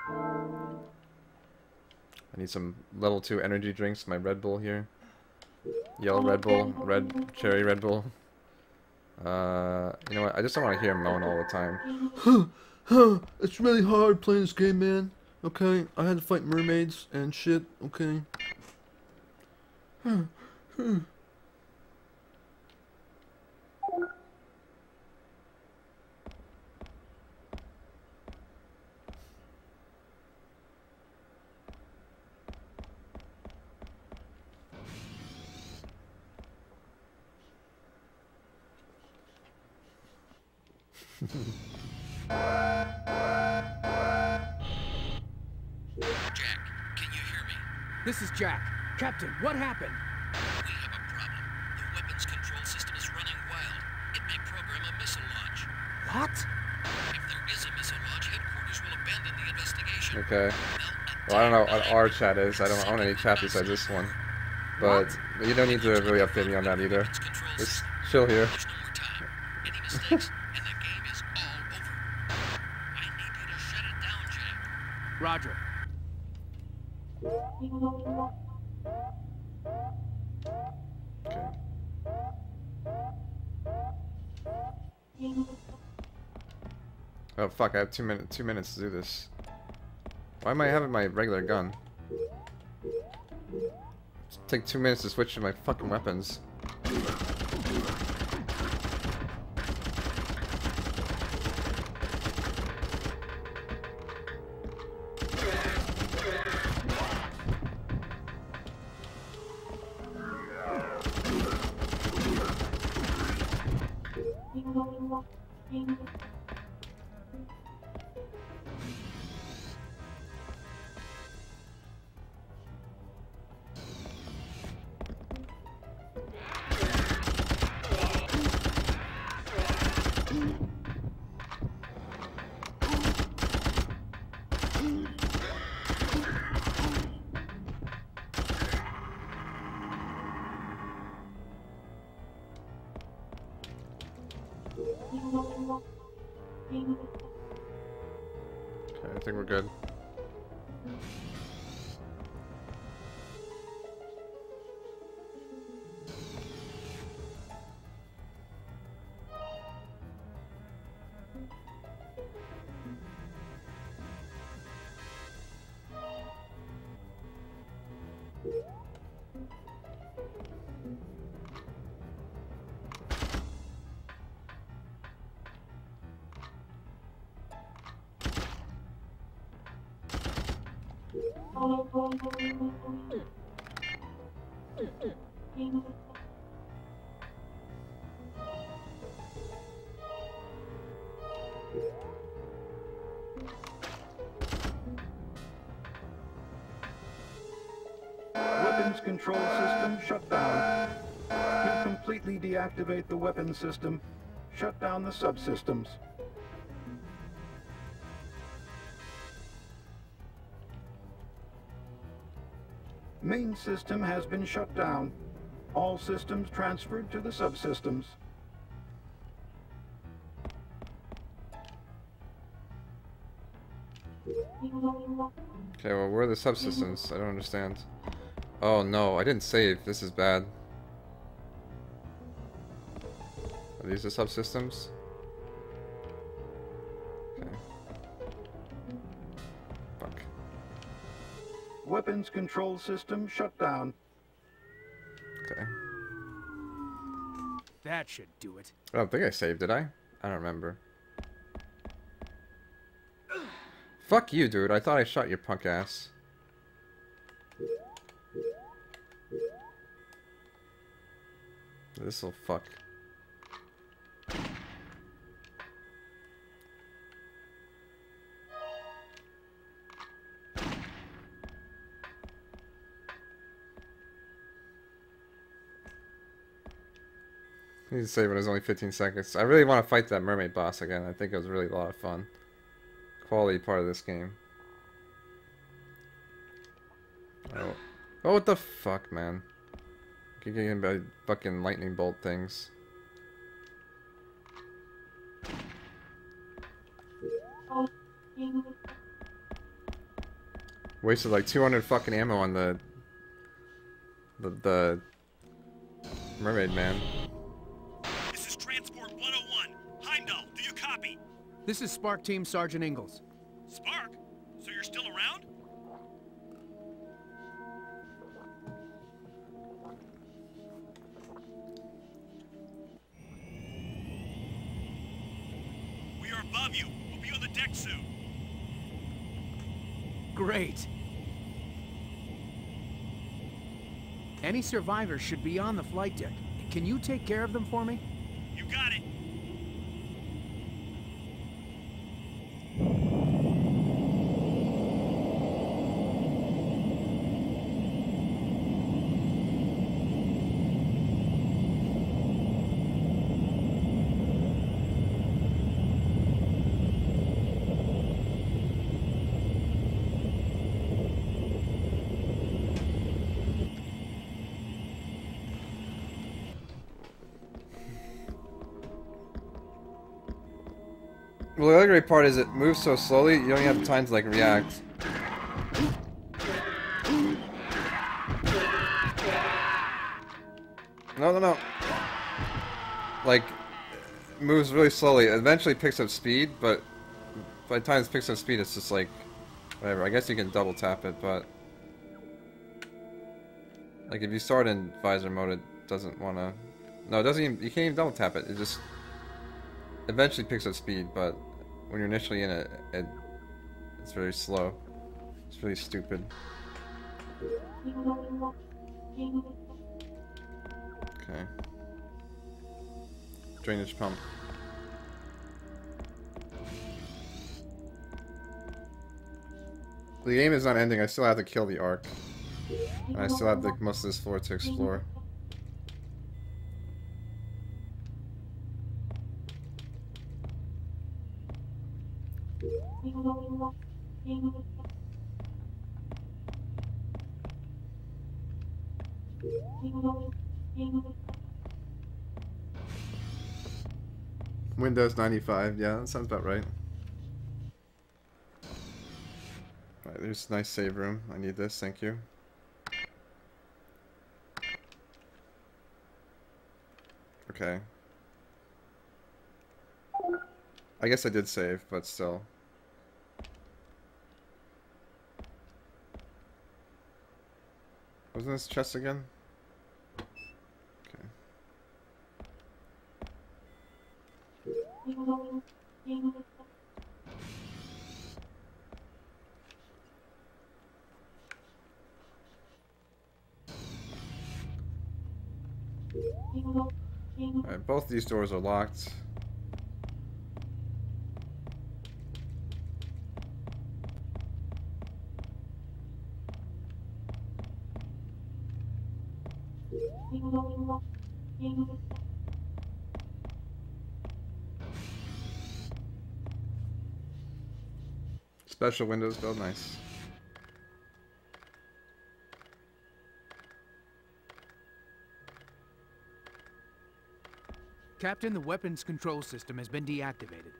I need some level 2 energy drinks, my Red Bull here. Yellow Red Bull, red cherry Red Bull. You know what? I just don't want to hear him moan all the time. It's really hard playing this game, man. Okay, I had to fight mermaids and shit. Okay. Jack, can you hear me? This is Jack. Captain, what happened? We have a problem. The weapons control system is running wild. It may program a missile launch. What? If there is a missile launch, Okay. Well, I don't know what our chat is. I don't own any chat besides this one. But you don't need to really update me on that either. Just chill here. There's no more time. Any mistakes, and the game is all over. I need you to shut it down, Jack. Roger. Okay. Oh fuck! I have 2 minutes. 2 minutes to do this. Why am I having my regular gun? Take 2 minutes to switch to my fucking weapons. Okay, I think we're good. Weapons control system shut down. To completely deactivate the weapons system, shut down the subsystems. Main system has been shut down. All systems transferred to the subsystems. Okay, well, where are the subsystems? I don't understand. Oh no, I didn't save. This is bad. Are these the subsystems? Okay. Fuck. Weapons control system shut down. Okay. That should do it. I don't think I saved, did I? I don't remember. Fuck you, dude. I thought I shot your punk ass. This'll fuck. I need to save when it's only 15 seconds. I really want to fight that mermaid boss again. I think it was really a lot of fun. Quality part of this game. Oh, oh, what the fuck, man? Keep getting by fucking lightning bolt things. Wasted like 200 fucking ammo on the mermaid man. This is Transport 101. Heimdall, do you copy? This is Spark Team Sergeant Ingalls. Spark? So you're still around? We are above you. We'll be on the deck soon. Great. Any survivors should be on the flight deck. Can you take care of them for me? You got it. Well, the other great part is it moves so slowly, you don't even have time to, like, react. No, no, no. Like, it moves really slowly. It eventually picks up speed, but by the time it picks up speed, it's just like, whatever. I guess you can double tap it, but like if you start in visor mode, it doesn't want to. No, it doesn't even. You can't even double tap it. It just eventually picks up speed, but when you're initially in it, it's very slow. It's really stupid. Okay. Drainage pump. The game is not ending. I still have to kill the Ark. And I still have most of this floor to explore. Windows 95, yeah, that sounds about right. Alright, there's a nice save room. I need this, thank you. Okay. I guess I did save, but still. Wasn't this chest again? Okay. Alright, both these doors are locked. Special windows build, nice. Captain, the weapons control system has been deactivated.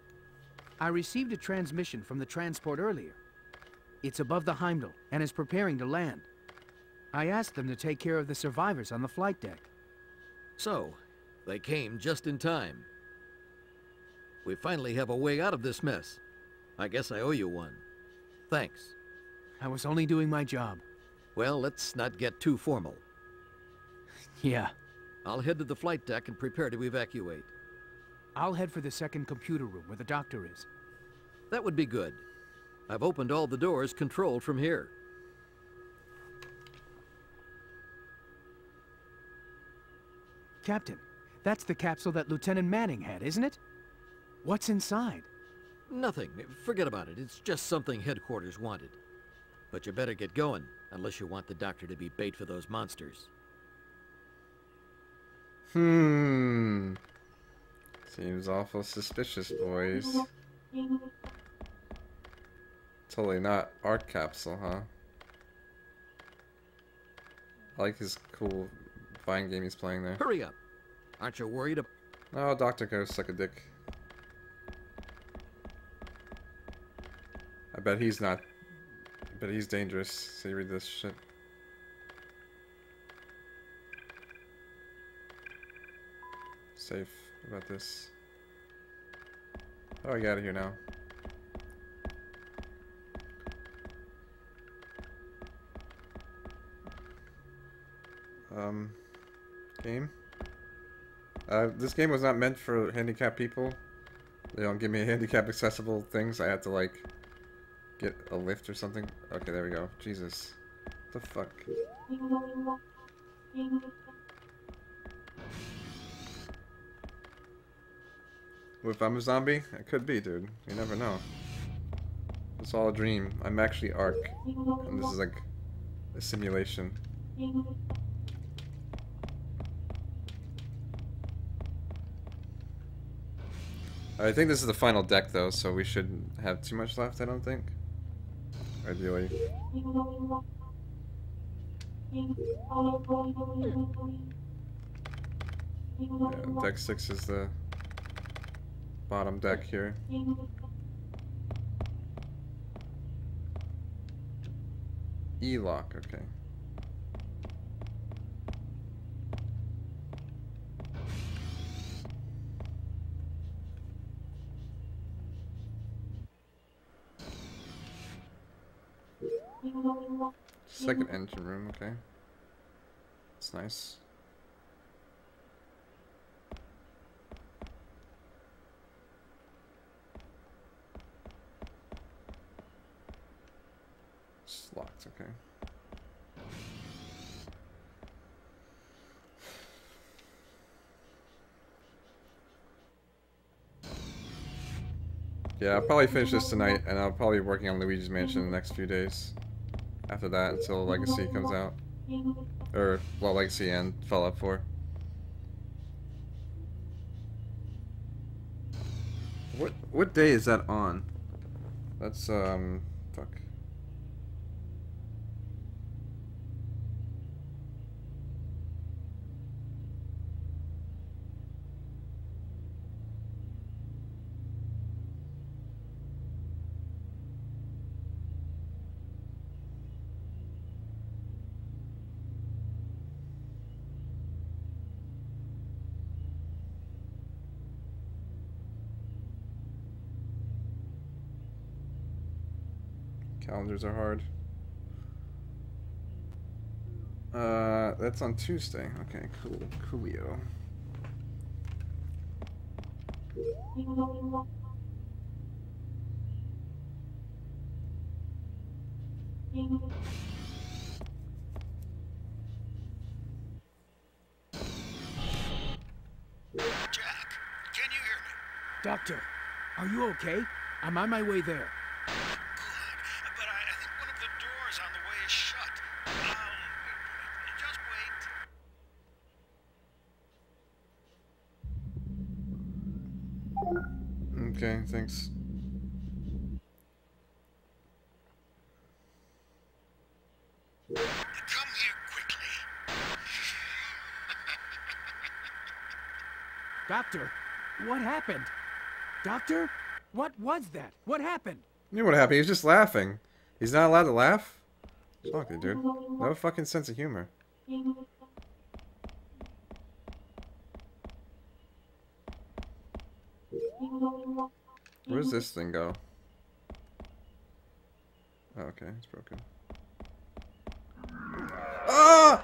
I received a transmission from the transport earlier. It's above the Heimdall and is preparing to land. I asked them to take care of the survivors on the flight deck. So, they came just in time. We finally have a way out of this mess. I guess I owe you one. Thanks. I was only doing my job. Well, let's not get too formal. Yeah. I'll head to the flight deck and prepare to evacuate. I'll head for the second computer room where the doctor is. That would be good. I've opened all the doors controlled from here. Captain, that's the capsule that Lieutenant Manning had, isn't it? What's inside? Nothing. Forget about it. It's just something headquarters wanted. But you better get going, unless you want the doctor to be bait for those monsters. Seems awful suspicious, boys. Totally not Ark capsule, huh? I like his cool Vine game he's playing there. Hurry up! Aren't you worried about... Oh, Dr. Ghost, suck a dick. I bet he's not... I bet he's dangerous. So you read this shit. Safe about this. Oh, I got out of here now. Game? This game was not meant for handicapped people. They don't give me handicap accessible things. I had to, like, get a lift or something. Okay, there we go. Jesus. What the fuck? What if I'm a zombie? I could be, dude. You never know. It's all a dream. I'm actually Ark. And this is like a simulation. I think this is the final deck though, so we shouldn't have too much left, I don't think. Ideally. Yeah, deck 6 is the bottom deck here. E-lock, okay. Second engine room, okay. That's nice. It's locked, okay. Yeah, I'll probably finish this tonight, and I'll probably be working on Luigi's Mansion in the next few days. After that, until Legacy comes out. Or, well, Legacy and Fallout 4. What day is that on? That's, fuck. Calendars are hard. That's on Tuesday. Okay, cool. Coolio. Jack, can you hear me? Doctor, are you okay? I'm on my way there. Good. But I think one of the doors on the way is shut. Just wait. Okay, thanks. Come here quickly. Doctor, what happened? Doctor? What was that? What happened? You know what happened? He was just laughing. He's not allowed to laugh? Fuck it, dude. No fucking sense of humor. Where does this thing go? Oh, okay, it's broken. Ah!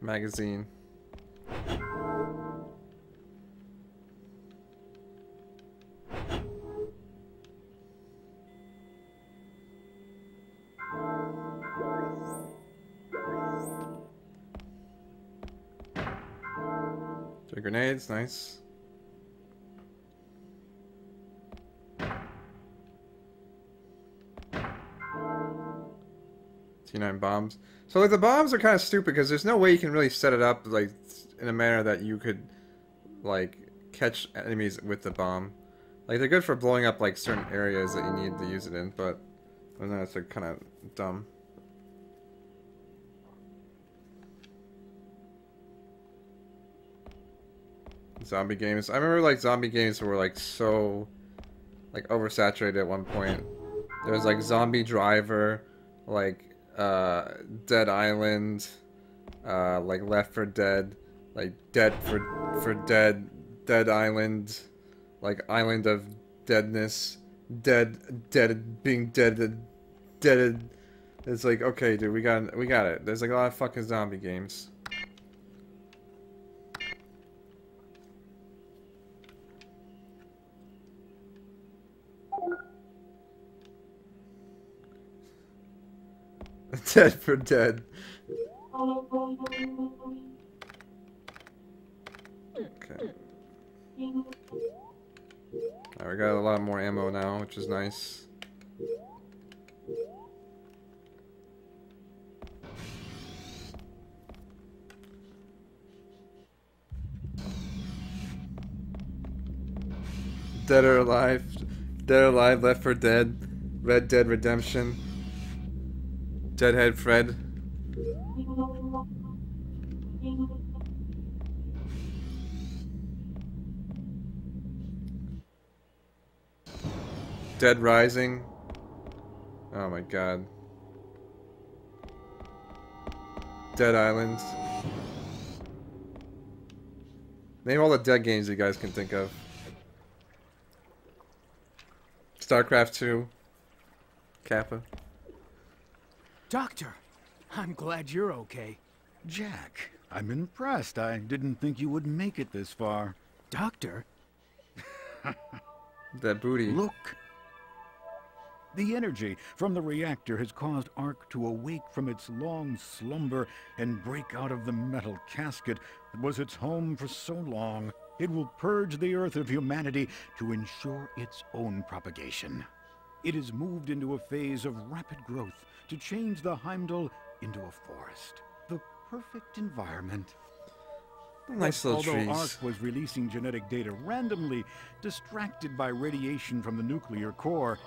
Magazine. Two grenades, nice. T9 bombs. So like the bombs are kind of stupid because there's no way you can really set it up like in a manner that you could like catch enemies with the bomb. Like they're good for blowing up like certain areas that you need to use it in, but other than that, it's like kind of dumb. zombie games. I remember like zombie games were like so like oversaturated at one point. There was like Zombie Driver, like Dead Island, like Left 4 Dead, like Dead for Dead, Dead Island, like Island of Deadness, dead being dead. It's like, okay, dude, we got it. There's like a lot of fucking zombie games. Dead for Dead. Okay. Alright, we got a lot more ammo now, which is nice. Dead or Alive. Dead or Alive, Left 4 Dead, Red Dead Redemption, Deadhead Fred. Dead Rising. Oh my god. Dead Island. Name all the Dead games you guys can think of. StarCraft 2. Kappa. Doctor, I'm glad you're okay. Jack, I'm impressed. I didn't think you would make it this far. Doctor? That booty. Look. The energy from the reactor has caused Ark to awake from its long slumber and break out of the metal casket that was its home for so long. It will purge the Earth of humanity to ensure its own propagation. It has moved into a phase of rapid growth to change the Heimdall into a forest. The perfect environment. Nice little Although trees. Ark was releasing genetic data randomly, distracted by radiation from the nuclear core,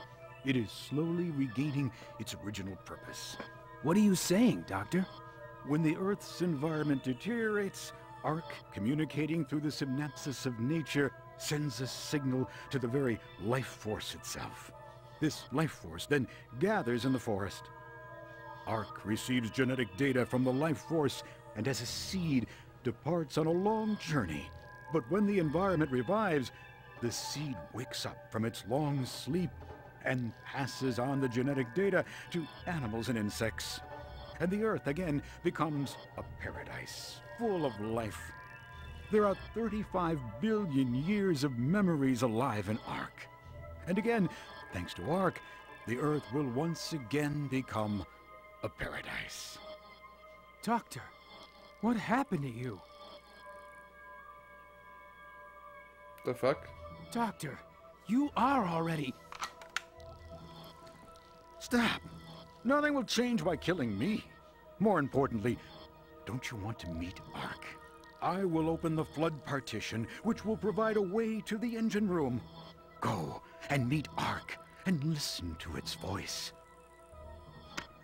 it is slowly regaining its original purpose. What are you saying, Doctor? When the Earth's environment deteriorates, Ark, communicating through the synapses of nature, sends a signal to the very life force itself. This life force then gathers in the forest. Ark receives genetic data from the life force and as a seed departs on a long journey. But when the environment revives, the seed wakes up from its long sleep and passes on the genetic data to animals and insects. And the Earth again becomes a paradise, full of life. There are 35 billion years of memories alive in Ark. And again, thanks to Ark, the Earth will once again become a paradise. Doctor, what happened to you? The fuck? Doctor, you are already... Stop! Nothing will change by killing me. More importantly, don't you want to meet Ark? I will open the flood partition, which will provide a way to the engine room. Go and meet Ark and listen to its voice.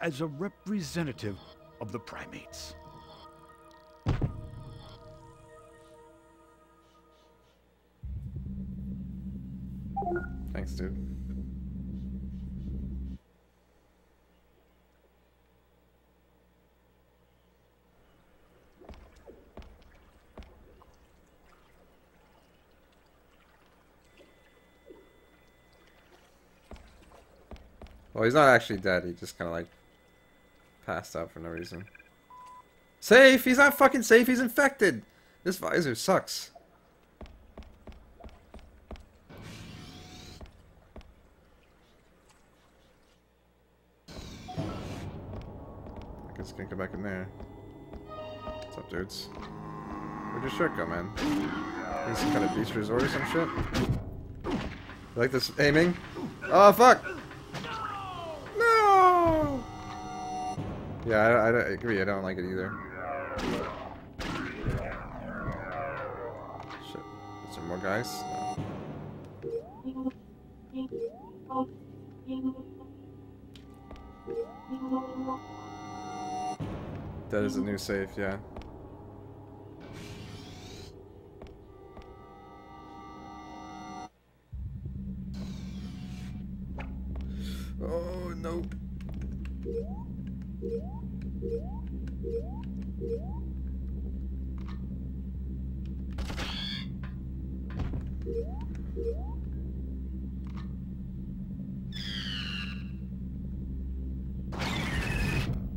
As a representative of the primates. Thanks, dude. Well, he's not actually dead. He just kind of like passed out for no reason. Safe! He's not fucking safe. He's infected. This visor sucks. I guess I can go back in there. What's up, dudes? Where'd your shirt go, man? He's some kind of beast resort or some shit? You like this aiming? Oh, fuck! No! Yeah, I agree. I don't like it either. Shit. Is there more guys? No. That is a new safe, yeah.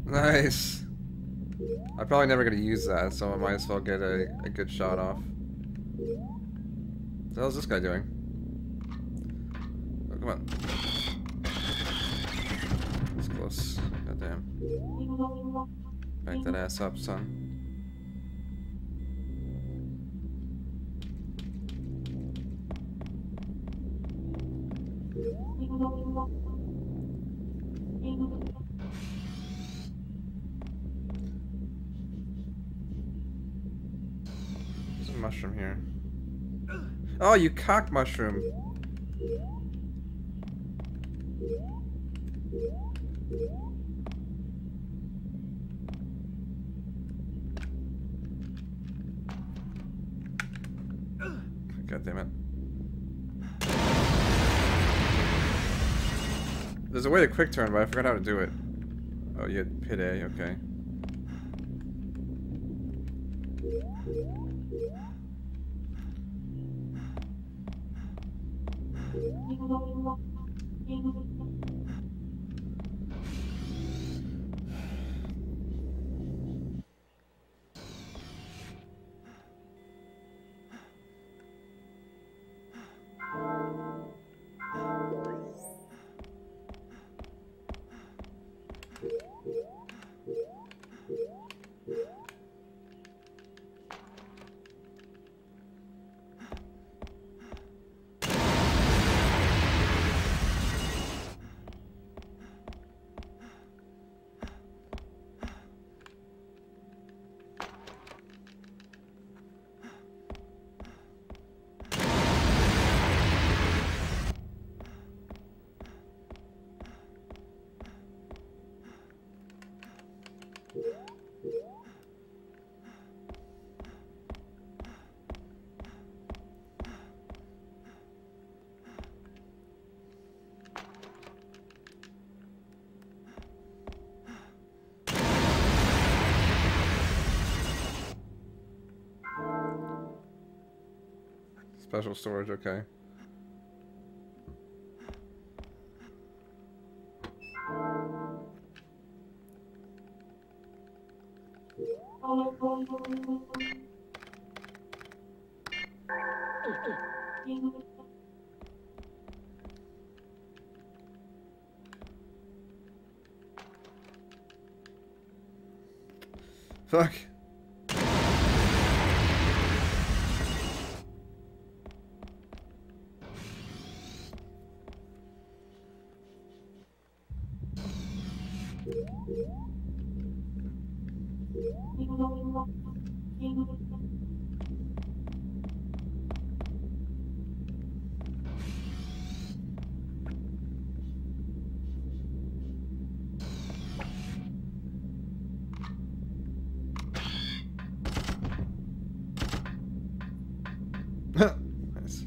Nice. I'm probably never gonna use that, so I might as well get a good shot off. What the hell is this guy doing? Oh, come on. It's close. Goddamn. Back that ass up, son. There's a mushroom here. Oh, you cock mushroom. God damn it. There's a way to quick turn, but I forgot how to do it. Oh, you had hit A, okay. Special storage, okay. Fuck. Nice.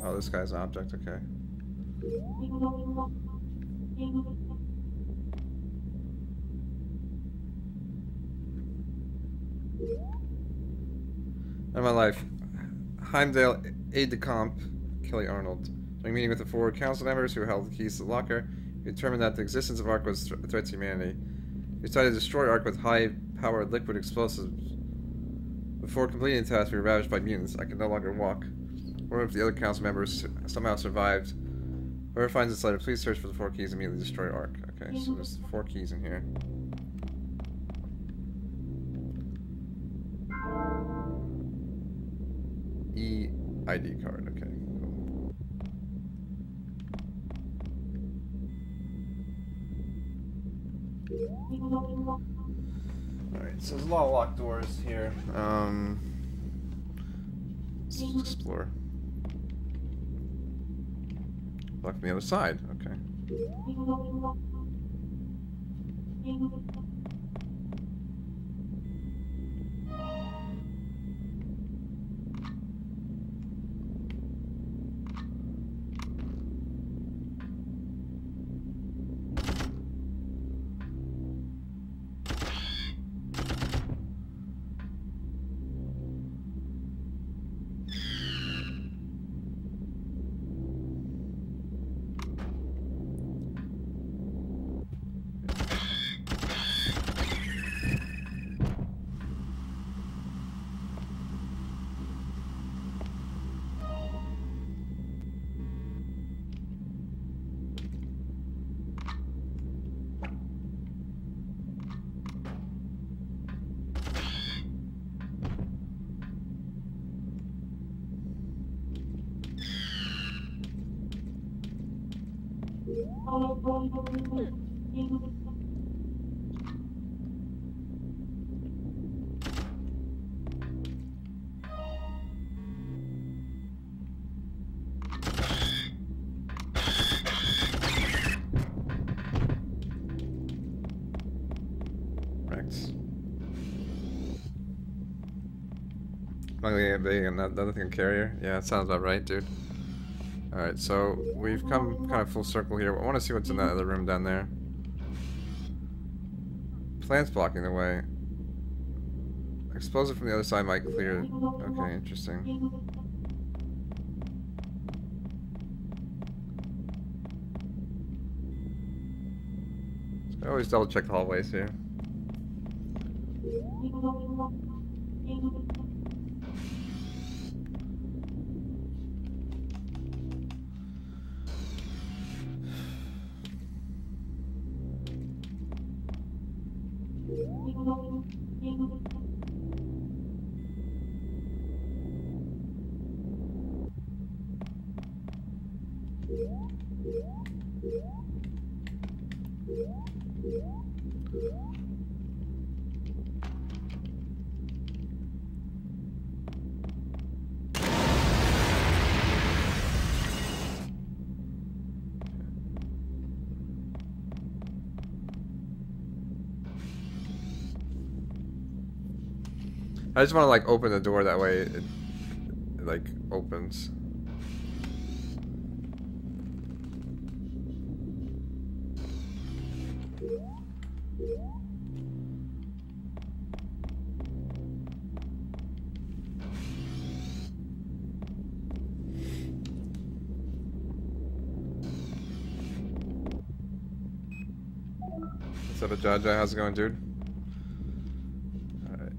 Oh, this guy's an object, okay. In my life, Heimdall aide-de-camp Kelly Arnold. During a meeting with the four council members who held the keys to the locker, he determined that the existence of Ark was a threat to humanity. He decided to destroy Ark with high-powered liquid explosives. Before completing the task, we were ravaged by mutants. I could no longer walk. Or if the other council members somehow survived. Whoever finds this letter, please search for the 4 keys and immediately destroy Ark. Okay, so there's 4 keys in here. ID card, okay. Cool. Alright, so there's a lot of locked doors here. Let's explore. Blocked from the other side. Okay. Another thing, carrier. Yeah, that sounds about right, dude. Alright, so we've come kind of full circle here. I want to see what's in that other room down there. Plants blocking the way. Explosive from the other side might clear. Okay, interesting. So I always double check the hallways here. I just want to like open the door, that way it like opens. What's up, Jaja? How's it going, dude? Alright.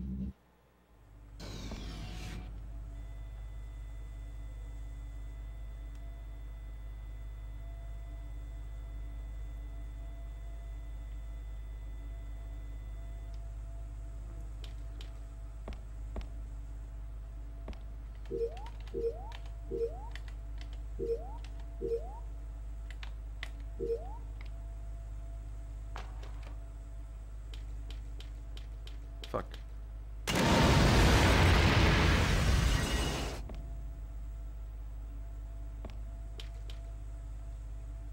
Fuck.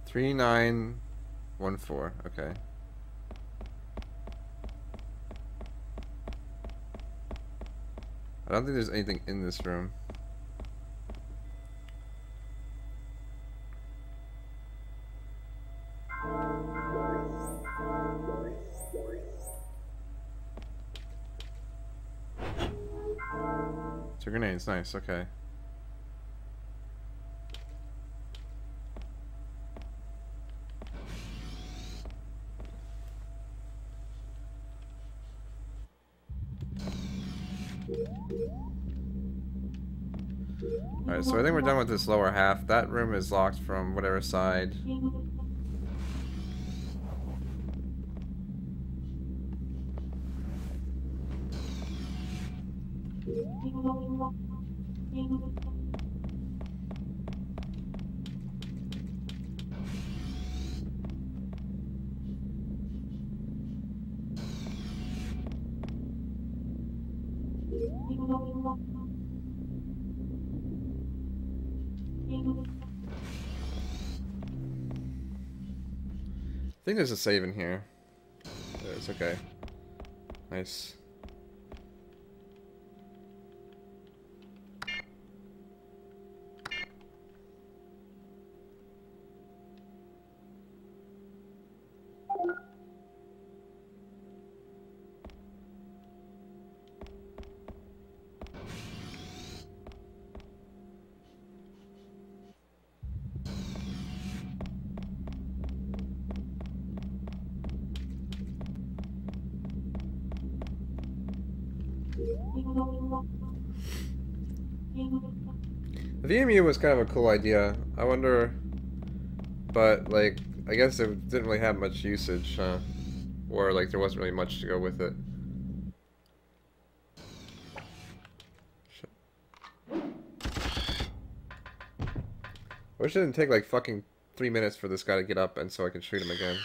Three 914. Okay. I don't think there's anything in this room. Two grenades, nice, okay. Alright, so I think we're done with this lower half. That room is locked from whatever side. think there's a save in here. It's okay. Nice. The VMU was kind of a cool idea. I wonder, but like, I guess it didn't really have much usage, huh? Or like, there wasn't really much to go with it. Shit. I wish it didn't take like fucking 3 minutes for this guy to get up and so I can shoot him again.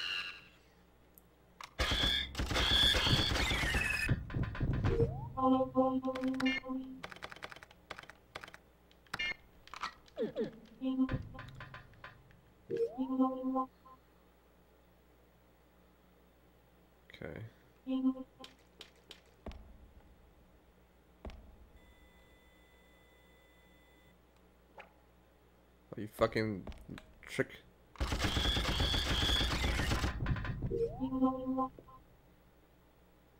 Okay. Oh, you fucking trick.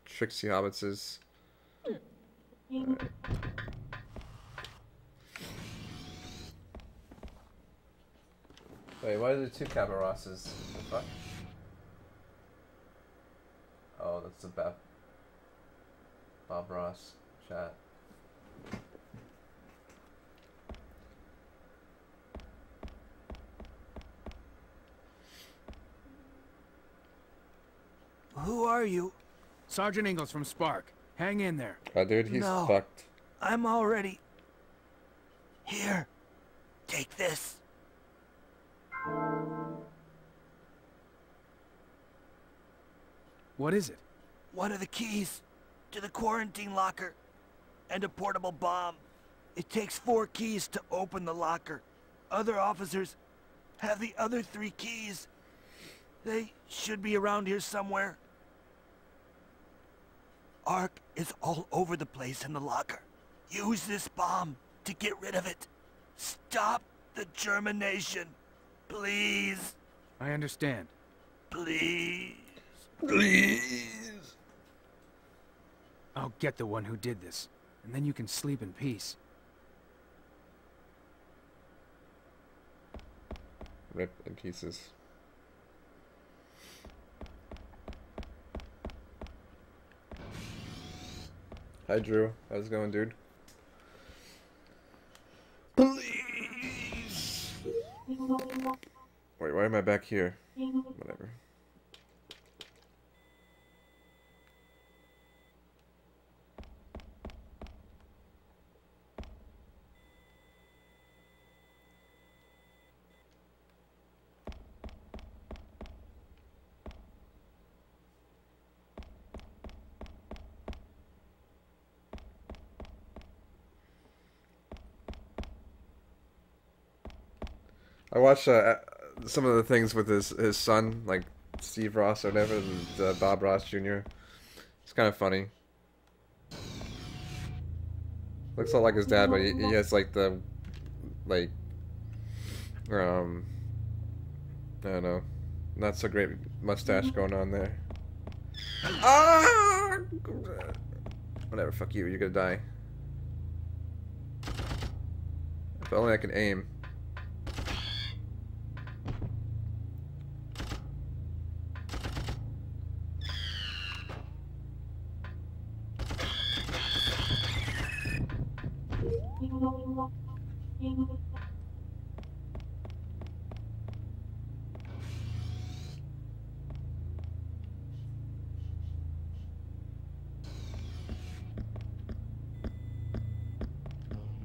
Tricksy hobbitses. Alright. Wait, why are there two Cabarosses? The fuck? Oh, that's the Bob Ross chat. Who are you? Sergeant Ingalls from Spark. Hang in there. Oh, dude, he's No. fucked. I'm already... Here. Take this. What is it? One of the keys to the quarantine locker and a portable bomb. It takes 4 keys to open the locker. Other officers have the other 3 keys. They should be around here somewhere. Ark is all over the place in the locker. Use this bomb to get rid of it. Stop the germination. Please. I understand. Please. Please. I'll get the one who did this, and then you can sleep in peace. Rip in pieces. Hi, Drew. How's it going, dude? Please. Wait, why am I back here? Whatever. I watched some of the things with his son, like Steve Ross or whatever, and Bob Ross Jr. It's kind of funny. Looks a lot like his dad, but he has like the I don't know, not so great mustache going on there. Ah! Whatever, fuck you. You're gonna die. If only I can aim.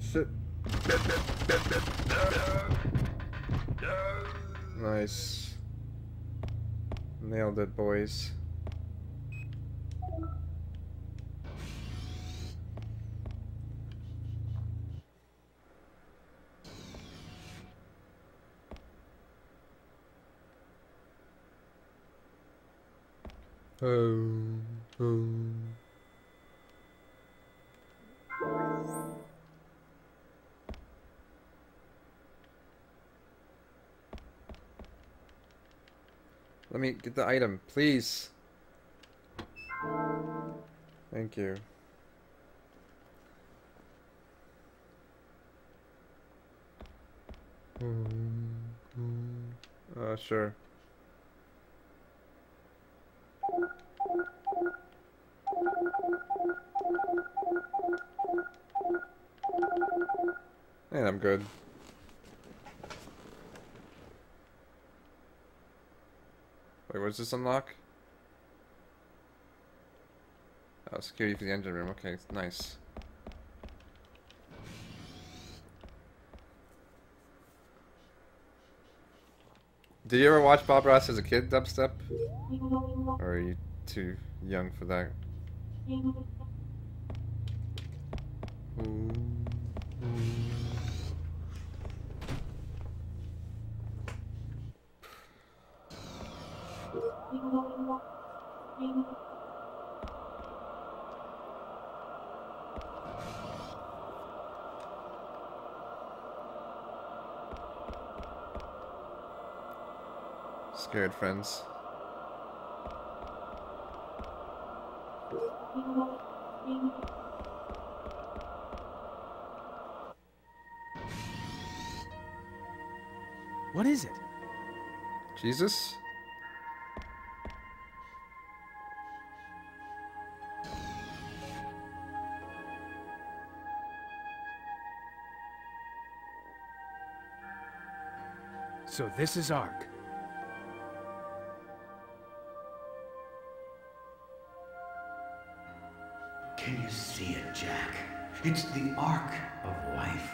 Shit. Nice. Nailed it, boys. Let me get the item, please. Thank you. Sure. And I'm good. Wait, what does this unlock? Oh, security for the engine room. Okay, nice. Did you ever watch Bob Ross as a kid, Dubstep? Or are you too young for that? Scared friends. What is it? Jesus? So this is Ark. Can you see it, Jack? It's the Ark of life.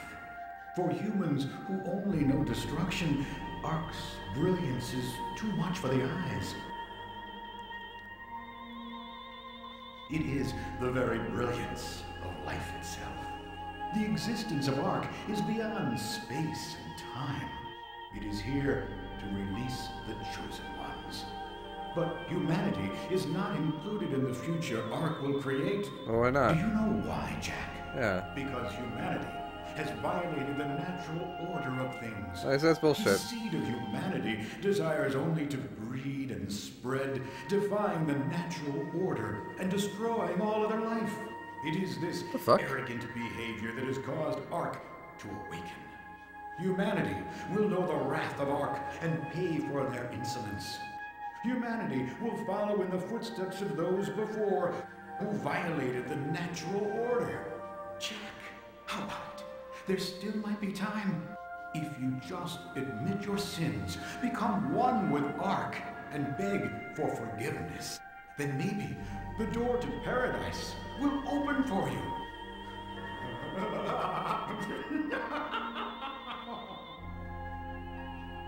For humans who only know destruction, Ark's brilliance is too much for the eyes. It is the very brilliance of life itself. The existence of Ark is beyond space and time. It is here to release the chosen ones. But humanity is not included in the future Ark will create. Well, why not? Do you know why, Jack? Yeah. Because humanity has violated the natural order of things. That's bullshit. The seed of humanity desires only to breed and spread, defying the natural order and destroying all other life. It is this arrogant behavior that has caused Ark to awaken. Humanity will know the wrath of Ark and pay for their insolence. Humanity will follow in the footsteps of those before who violated the natural order. Jack, how about it? There still might be time. If you just admit your sins, become one with Ark, and beg for forgiveness, then maybe the door to paradise will open for you.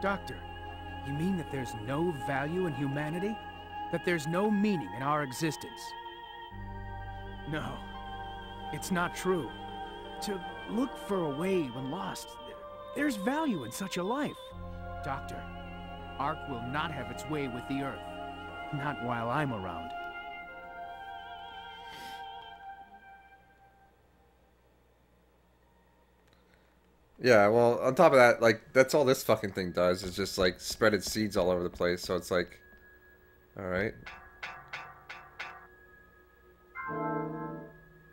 Doctor, you mean that there's no value in humanity? That there's no meaning in our existence? No, it's not true. To look for a way when lost, there's value in such a life. Doctor, Ark will not have its way with the Earth. Not while I'm around. Yeah, well, on top of that, like, that's all this fucking thing does, is just, like, spread its seeds all over the place, so it's like... Alright.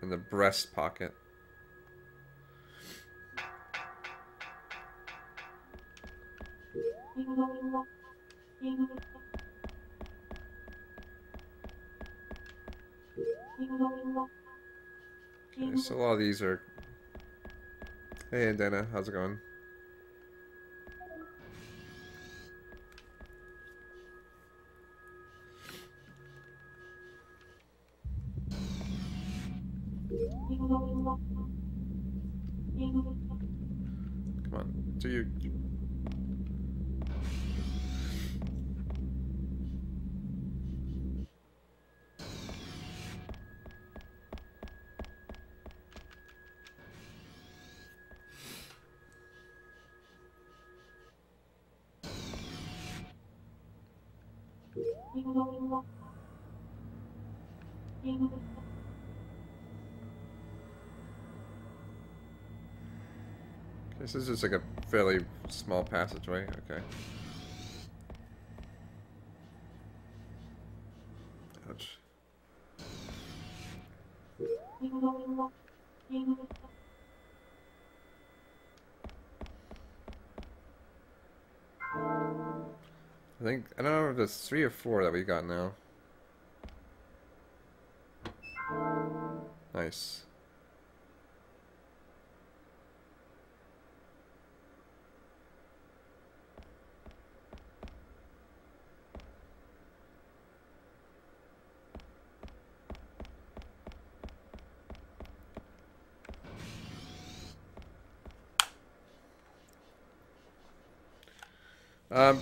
In the breast pocket. Okay, so a lot of these are... Hey, Dana, how's it going? Come on, do you... This is just like a fairly small passageway. Okay. Ouch. I don't know if it's 3 or 4 that we got now. Nice.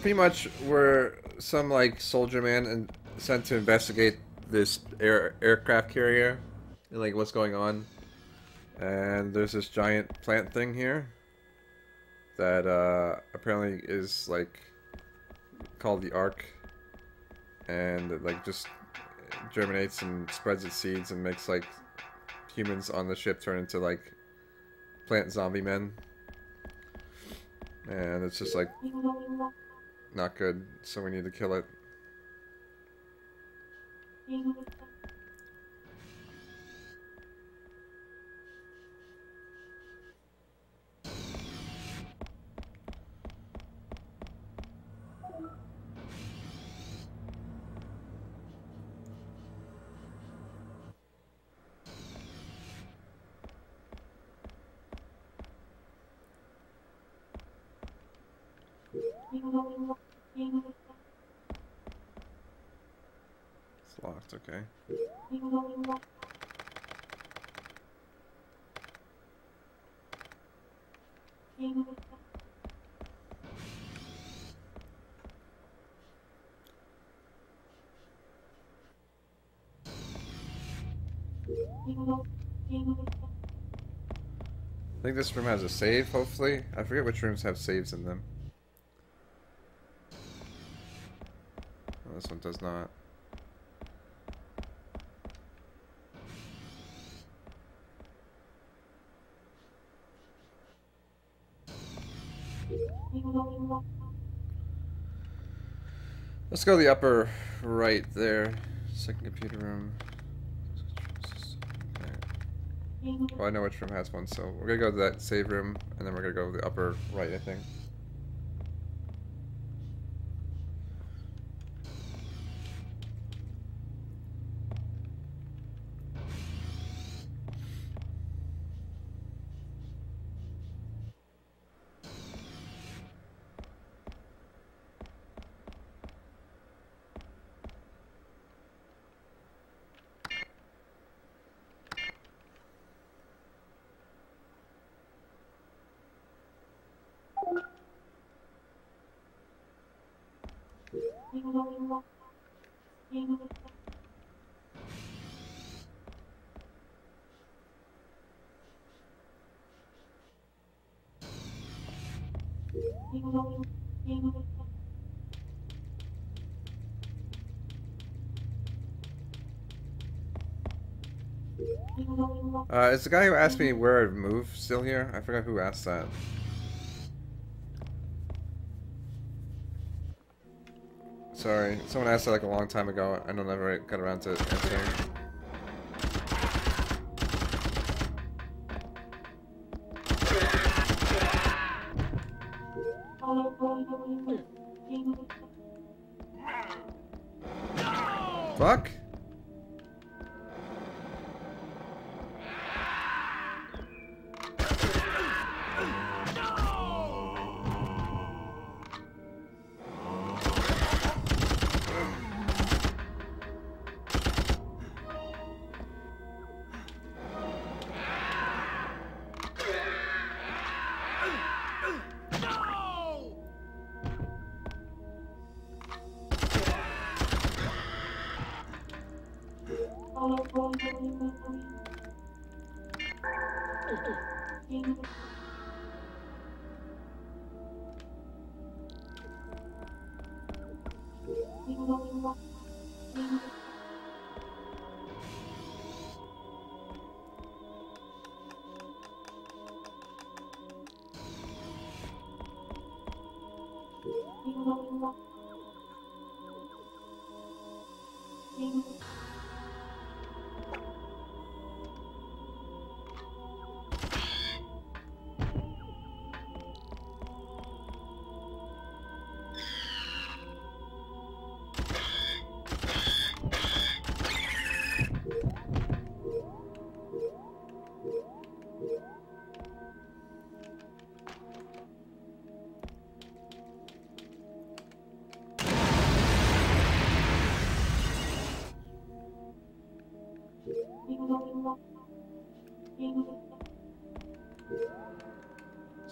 Pretty much we're some like soldier man and sent to investigate this aircraft carrier and like what's going on. And there's this giant plant thing here that apparently is like called the Ark, and it like just germinates and spreads its seeds and makes like humans on the ship turn into like plant zombie men. And it's just like not good, so we need to kill it. It's locked, okay. I think this room has a save, hopefully. I forget which rooms have saves in them. Oh, this one does not. Let's go to the upper right there. Second computer room. Okay. Well, I know which room has one, so we're gonna go to that save room, and then we're gonna go to the upper right, I think. Is the guy who asked me where I'd move still here? I forgot who asked that. Sorry, someone asked that like a long time ago. I don't ever got around to answering. Fuck?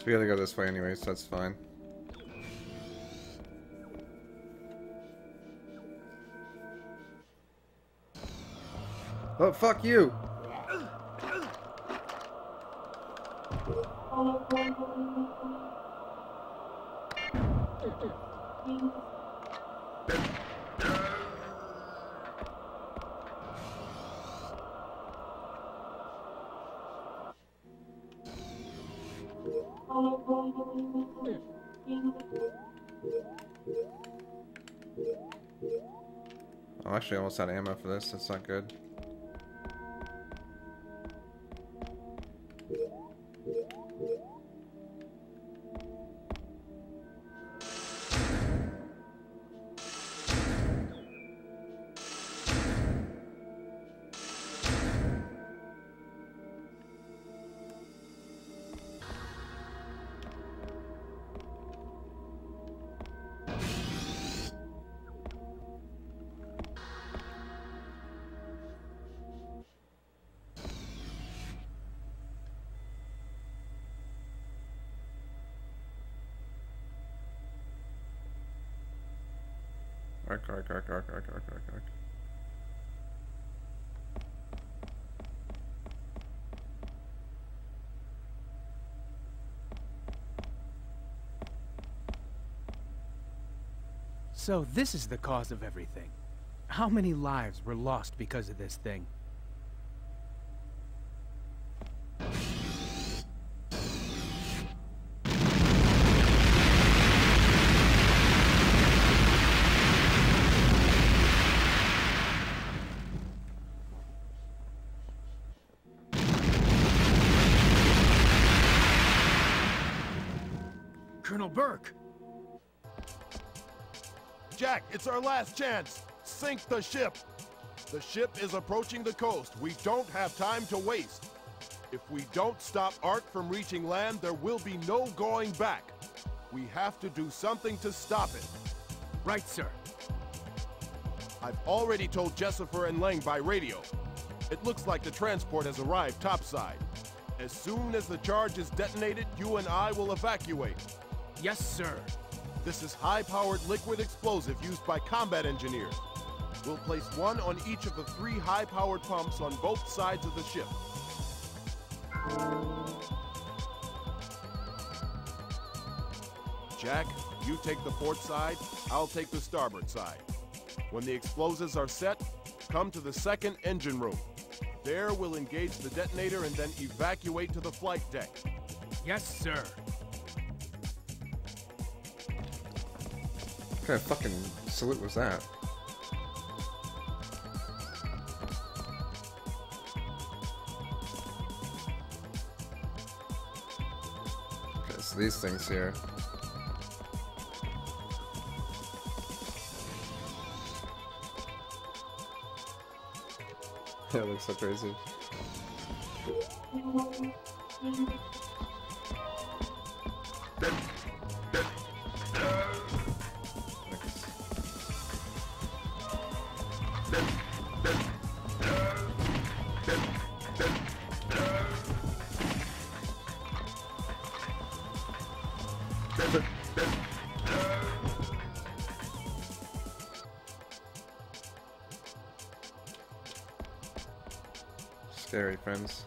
So we gotta go this way anyway, so that's fine. Oh, fuck you! I'm actually almost out of ammo for this, that's not good. Arc. So this is the cause of everything. How many lives were lost because of this thing? Colonel Burke! Jack, it's our last chance. Sink the ship. The ship is approaching the coast. We don't have time to waste. If we don't stop Ark from reaching land, there will be no going back. We have to do something to stop it. Right, sir. I've already told Jessifer and Lang by radio. It looks like the transport has arrived topside. As soon as the charge is detonated, you and I will evacuate. Yes, sir. This is high-powered liquid explosive used by combat engineers. We'll place one on each of the 3 high-powered pumps on both sides of the ship. Jack, you take the port side, I'll take the starboard side. When the explosives are set, come to the second engine room. There we'll engage the detonator and then evacuate to the flight deck. Yes, sir. What kind of fucking salute was that? Okay, so these things here. That looks so crazy. Scary, friends.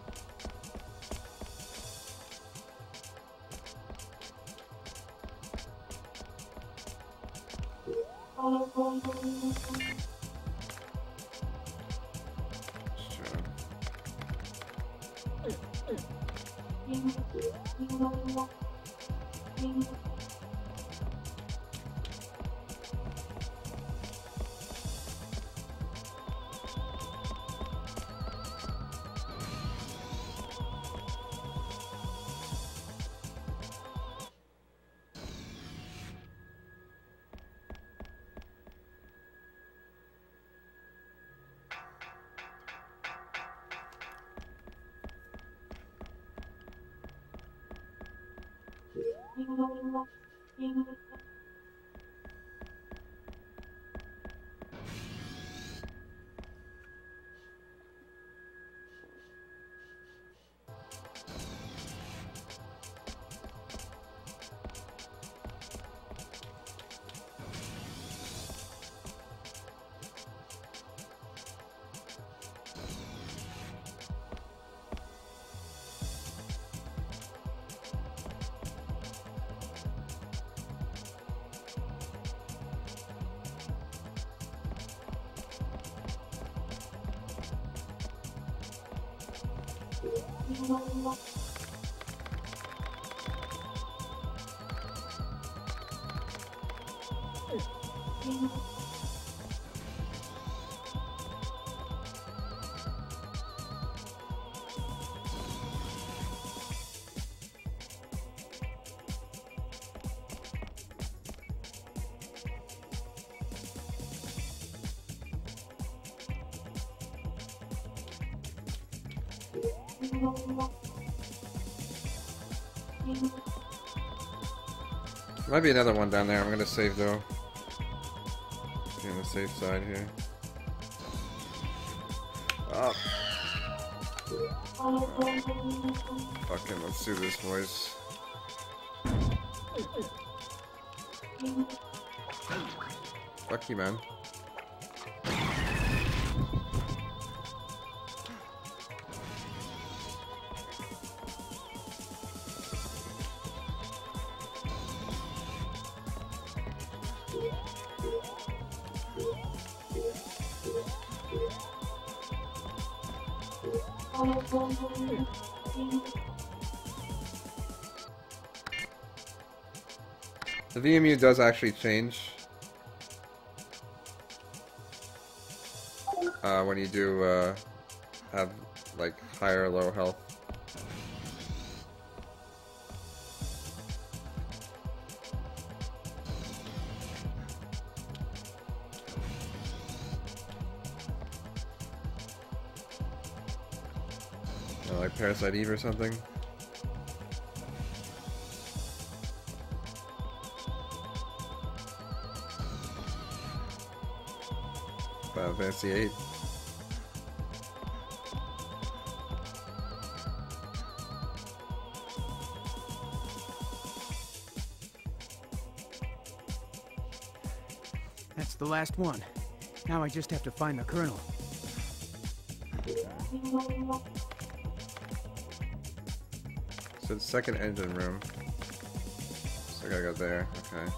Might be another one down there. I'm gonna save though. Be on the safe side here. Oh. Fucking, let's do this, boys. Fuck you, man. The VMU does actually change when you do have like higher or low health. Like Parasite Eve or something. Final Fantasy 8. That's the last one. Now I just have to find the Colonel. So the second engine room. So I gotta go there. Okay.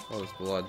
Oh, there's blood.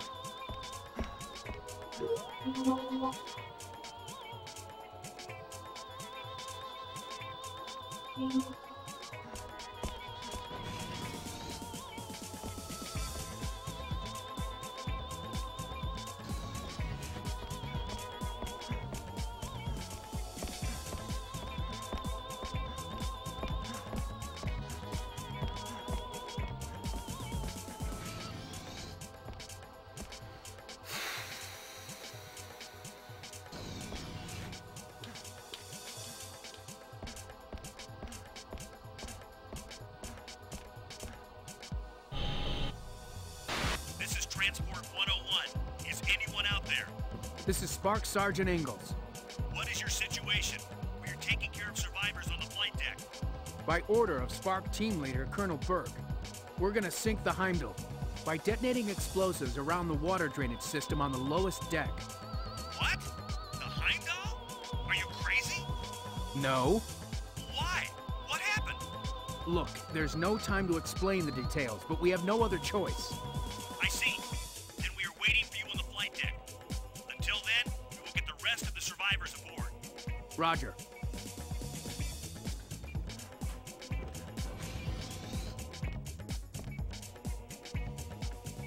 This is Transport 101. Is anyone out there? This is Spark Sergeant Ingalls. What is your situation? We are taking care of survivors on the flight deck. By order of Spark Team Leader Colonel Berg, we're gonna sink the Heimdall by detonating explosives around the water drainage system on the lowest deck. What? The Heimdall? Are you crazy? No. Why? What happened? Look, there's no time to explain the details, but we have no other choice. I see. Then we are waiting for you on the flight deck. Until then, we will get the rest of the survivors aboard. Roger.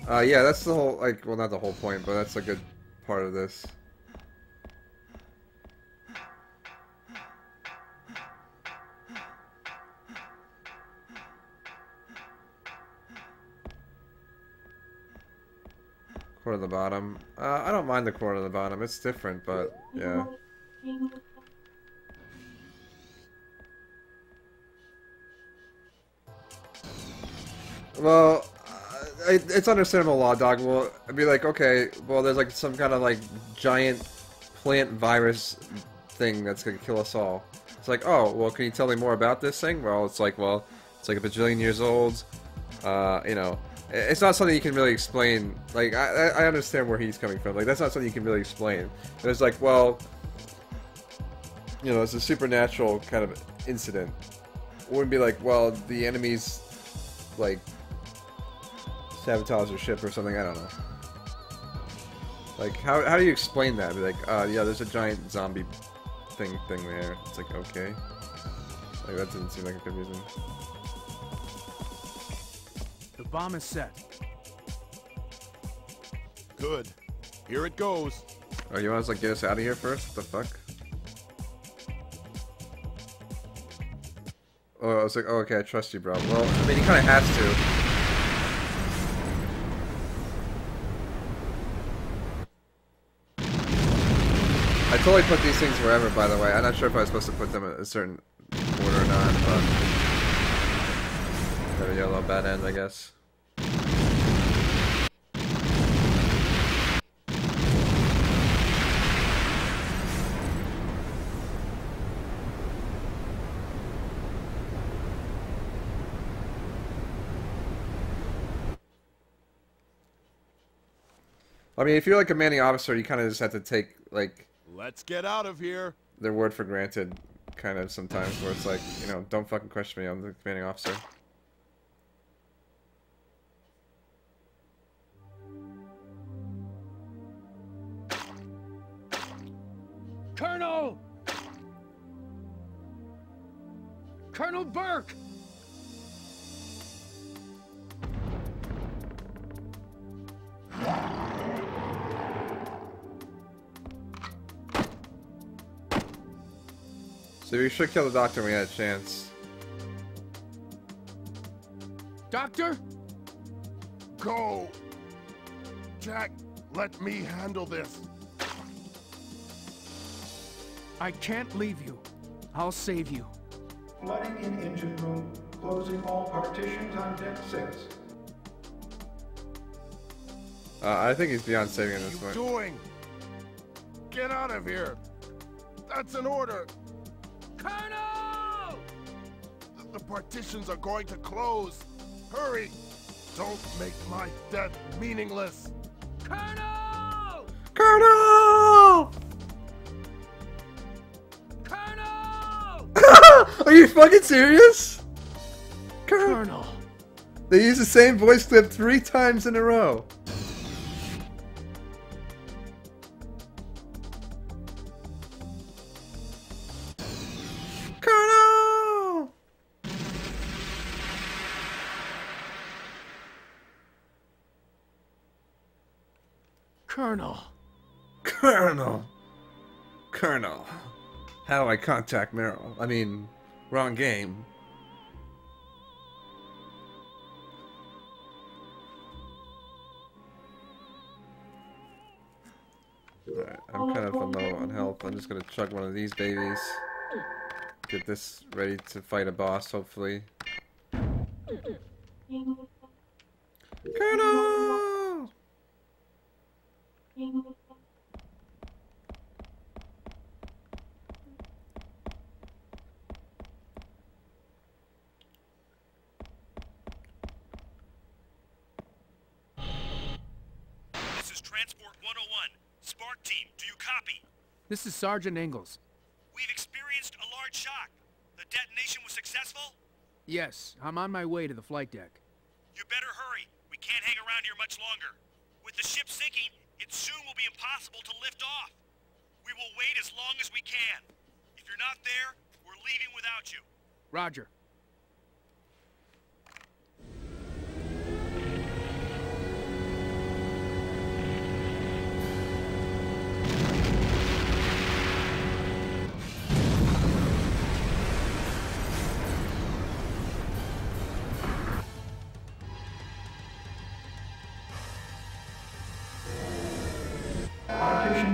Yeah, that's the whole, like, well, not the whole point, but that's a good part of this. Core to the bottom. I don't mind the core to the bottom. It's different, but yeah. Well, it's understandable, Law Dog. Well, I'd be like, okay, well, there's like some kind of like giant plant virus thing that's gonna kill us all. It's like, oh, well, can you tell me more about this thing? Well, it's like a bajillion years old. You know, it's not something you can really explain. Like, I understand where he's coming from. Like, that's not something you can really explain. And it's like, well, you know, it's a supernatural kind of incident. It wouldn't be like, well, the enemy's like sabotage your ship or something. I don't know. Like, how do you explain that? Be like, yeah, there's a giant zombie thing there. It's like, okay. Like, that doesn't seem like a good reason. The bomb is set. Good. Here it goes. Oh, you want us to like get us out of here first? What the fuck? Oh, I was like, oh, okay, I trust you, bro. Well, I mean, he kind of has to. I totally put these things wherever, by the way. I'm not sure if I was supposed to put them in a certain order or not, but... Got a yellow bad end, I guess. I mean, if you're like a commanding officer, you kind of just have to take, like... Let's get out of here. Their word for granted, kind of, sometimes, where it's like, you know, don't fucking question me, I'm the commanding officer. Colonel! Colonel Burke! So we should kill the doctor when we had a chance. Doctor? Go. Jack, let me handle this. I can't leave you. I'll save you. Flooding in engine room, closing all partitions on deck 6. I think he's beyond saving at this What are point. you doing? Get out of here. That's an order. Colonel! The partitions are going to close. Hurry. Don't make my death meaningless. Colonel! Colonel! Colonel! Are you fucking serious? Colonel! They use the same voice clip 3 times in a row. Colonel! Colonel! Colonel! Colonel. How do I contact Meryl? I mean, wrong game. Alright, I'm kind of low on health. I'm just gonna chug one of these babies. Get this ready to fight a boss, hopefully. Colonel! This is Transport 101. Spark team, do you copy? This is Sergeant Ingalls. We've experienced a large shock. The detonation was successful? Yes, I'm on my way to the flight deck. You better hurry. We can't hang around here much longer. With the ship sinking, it soon will be impossible to lift off. We will wait as long as we can. If you're not there, we're leaving without you. Roger.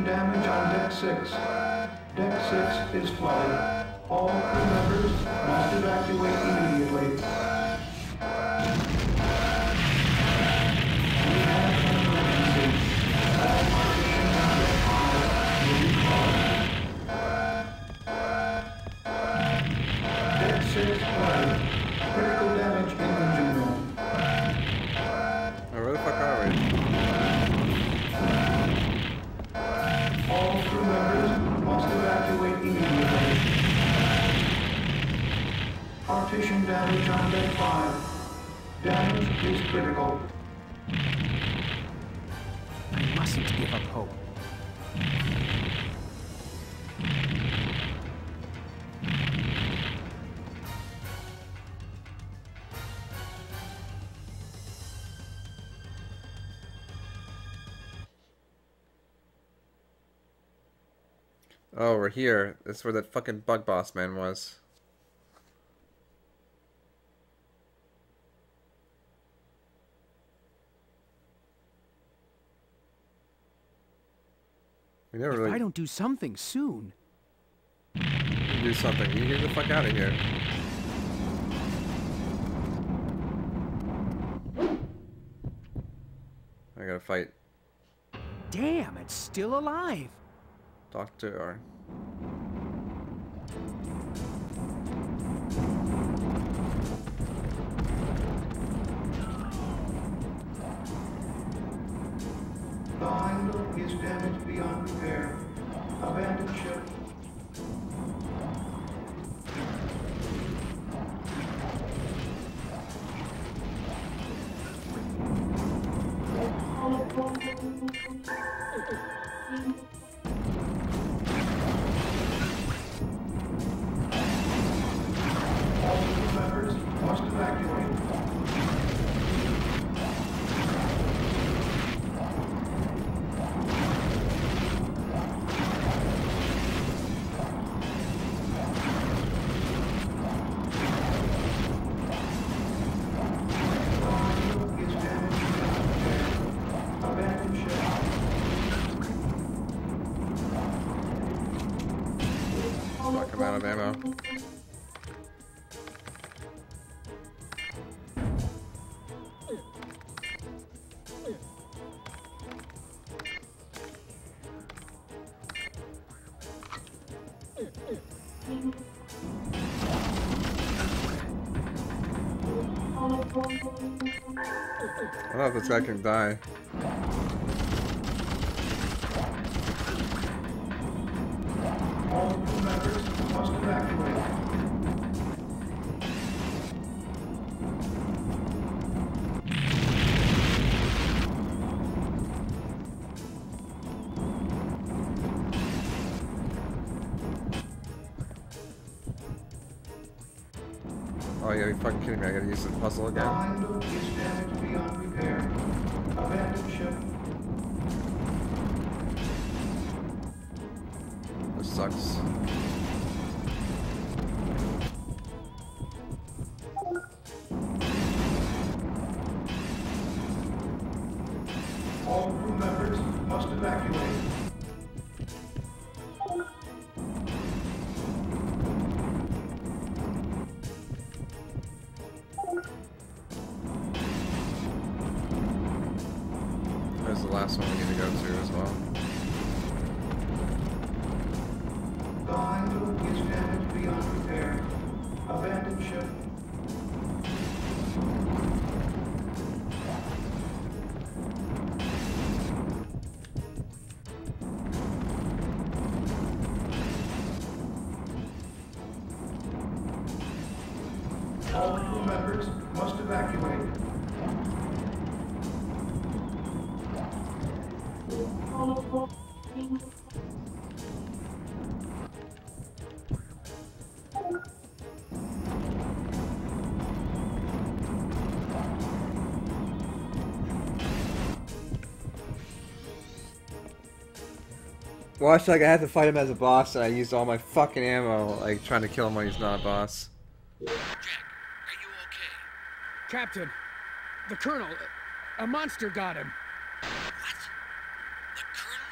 damage on Deck 6. Deck 6 is flooded. All crew members must evacuate immediately. We have an emergency. All partitions on Deck 5 will be closed. Deck 6 flooded. Critical damage in engine room. Oh, where the fuck are we? All crew members must evacuate immediately. Partition damage on Deck 5. Damage is critical. I mustn't give up hope. Oh, we're here. That's where that fucking bug boss man was. We never If really I don't do something soon... do something. You get the fuck out of here. I gotta fight Damn, it's still alive. Dr. R. The Heimdall is damaged beyond repair. Abandoned ship. All crew members must evacuate. Fuck, I'm out of ammo. I don't know if this guy can die. All crew members must evacuate. Oh yeah, you fucking kidding me, I gotta use the puzzle The again. Heimdall is damaged beyond repair. Abandoned ship. This sucks. All crew members must evacuate. There's the last one we need to go to as well. The Heimdall is damaged beyond repair. Abandoned ship. All crew members must evacuate. Well, I feel like I had to fight him as a boss, and I used all my fucking ammo, like, trying to kill him when he's not a boss. Jack, are you okay? Captain, the Colonel, a monster got him. What? The Colonel?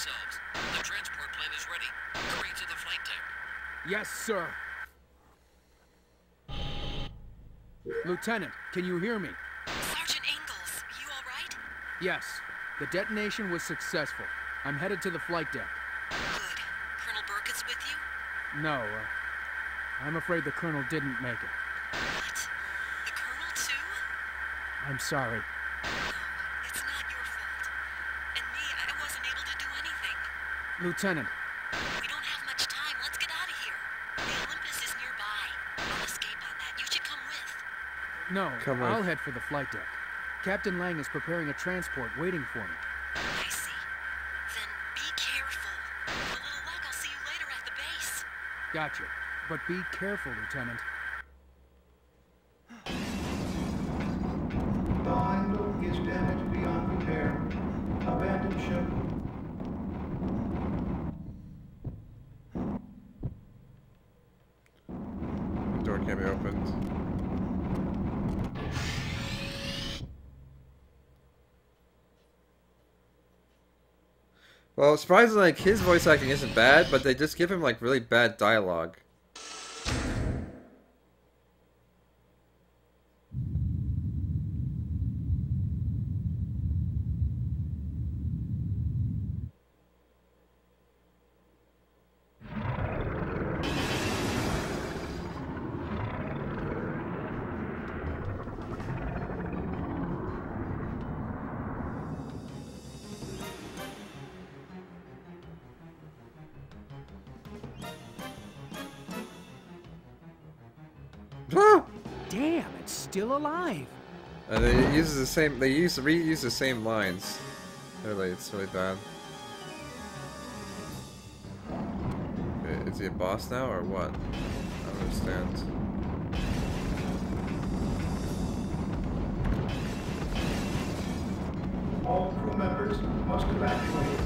yourselves. The transport plane is ready. Hurry to the flight deck. Yes, sir. Lieutenant, can you hear me? Sergeant Ingalls, you all right? Yes. The detonation was successful. I'm headed to the flight deck. Good. Colonel Burkett's with you? No, I'm afraid the Colonel didn't make it. What? The Colonel, too? I'm sorry. No, it's not your fault. And me, I wasn't able to do anything. Lieutenant, We don't have much time. Let's get out of here. The Olympus is nearby. I'll escape on that. You should come with. no, Come I'll with. head for the flight deck. Captain Lang is preparing a transport waiting for me. I see. Then be careful. With a little luck, I'll see you later at the base. Gotcha. But be careful, Lieutenant. The Heimdall is damaged beyond repair. Abandoned ship. Door can't be opened. Well, surprisingly, like, his voice acting isn't bad, but they just give him like really bad dialogue. Ah! Damn, it's still alive. And they use the same. They reuse the same lines. Really, it's really bad. Okay, is he a boss now or what? I don't understand. All crew members must evacuate.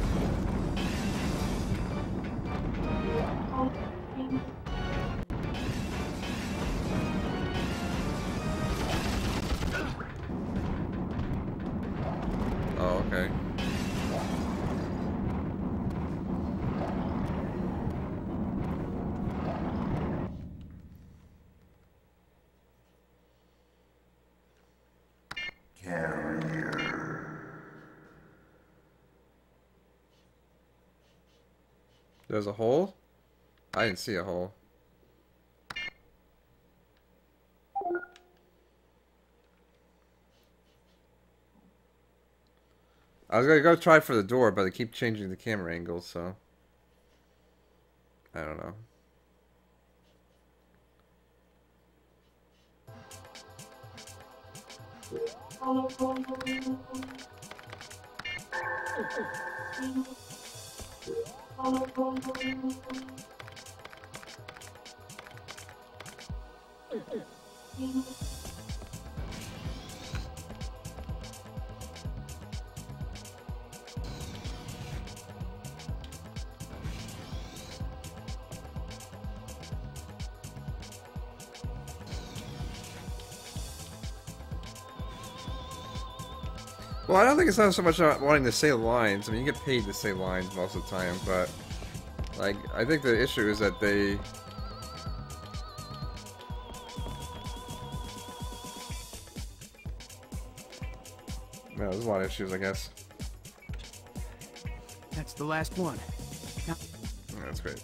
Oh, okay. There's a hole? I didn't see a hole. I was gonna go try for the door, but they keep changing the camera angle, so I don't know. Well, I don't think it's not so much not wanting to say lines. I mean, you get paid to say lines most of the time, but like, I think the issue is that they no, there's a lot of issues, I guess. That's the last one. Now, That's great.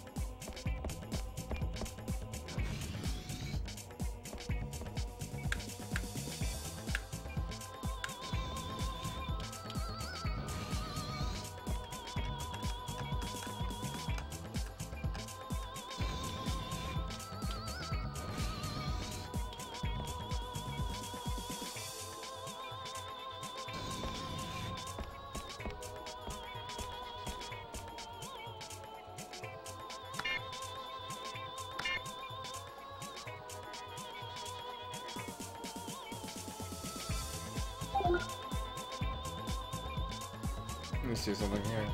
Let me see something here.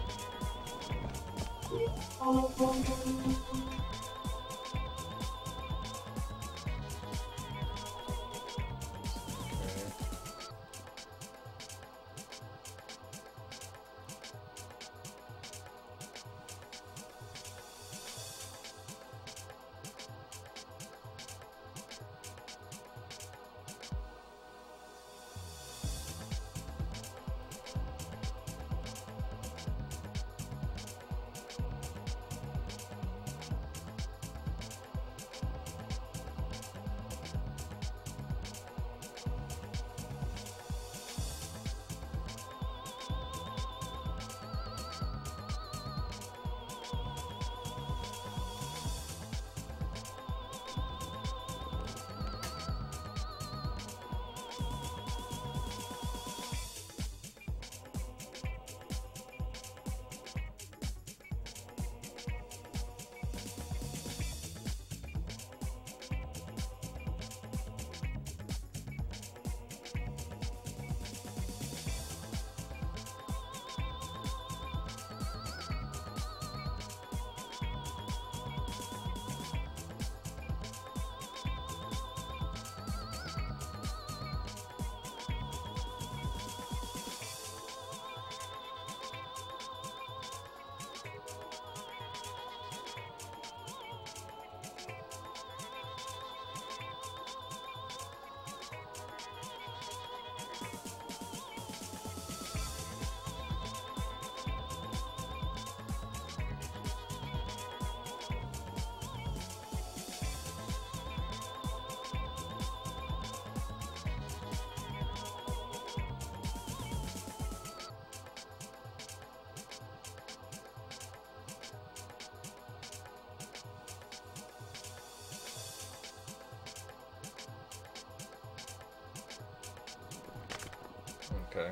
Okay.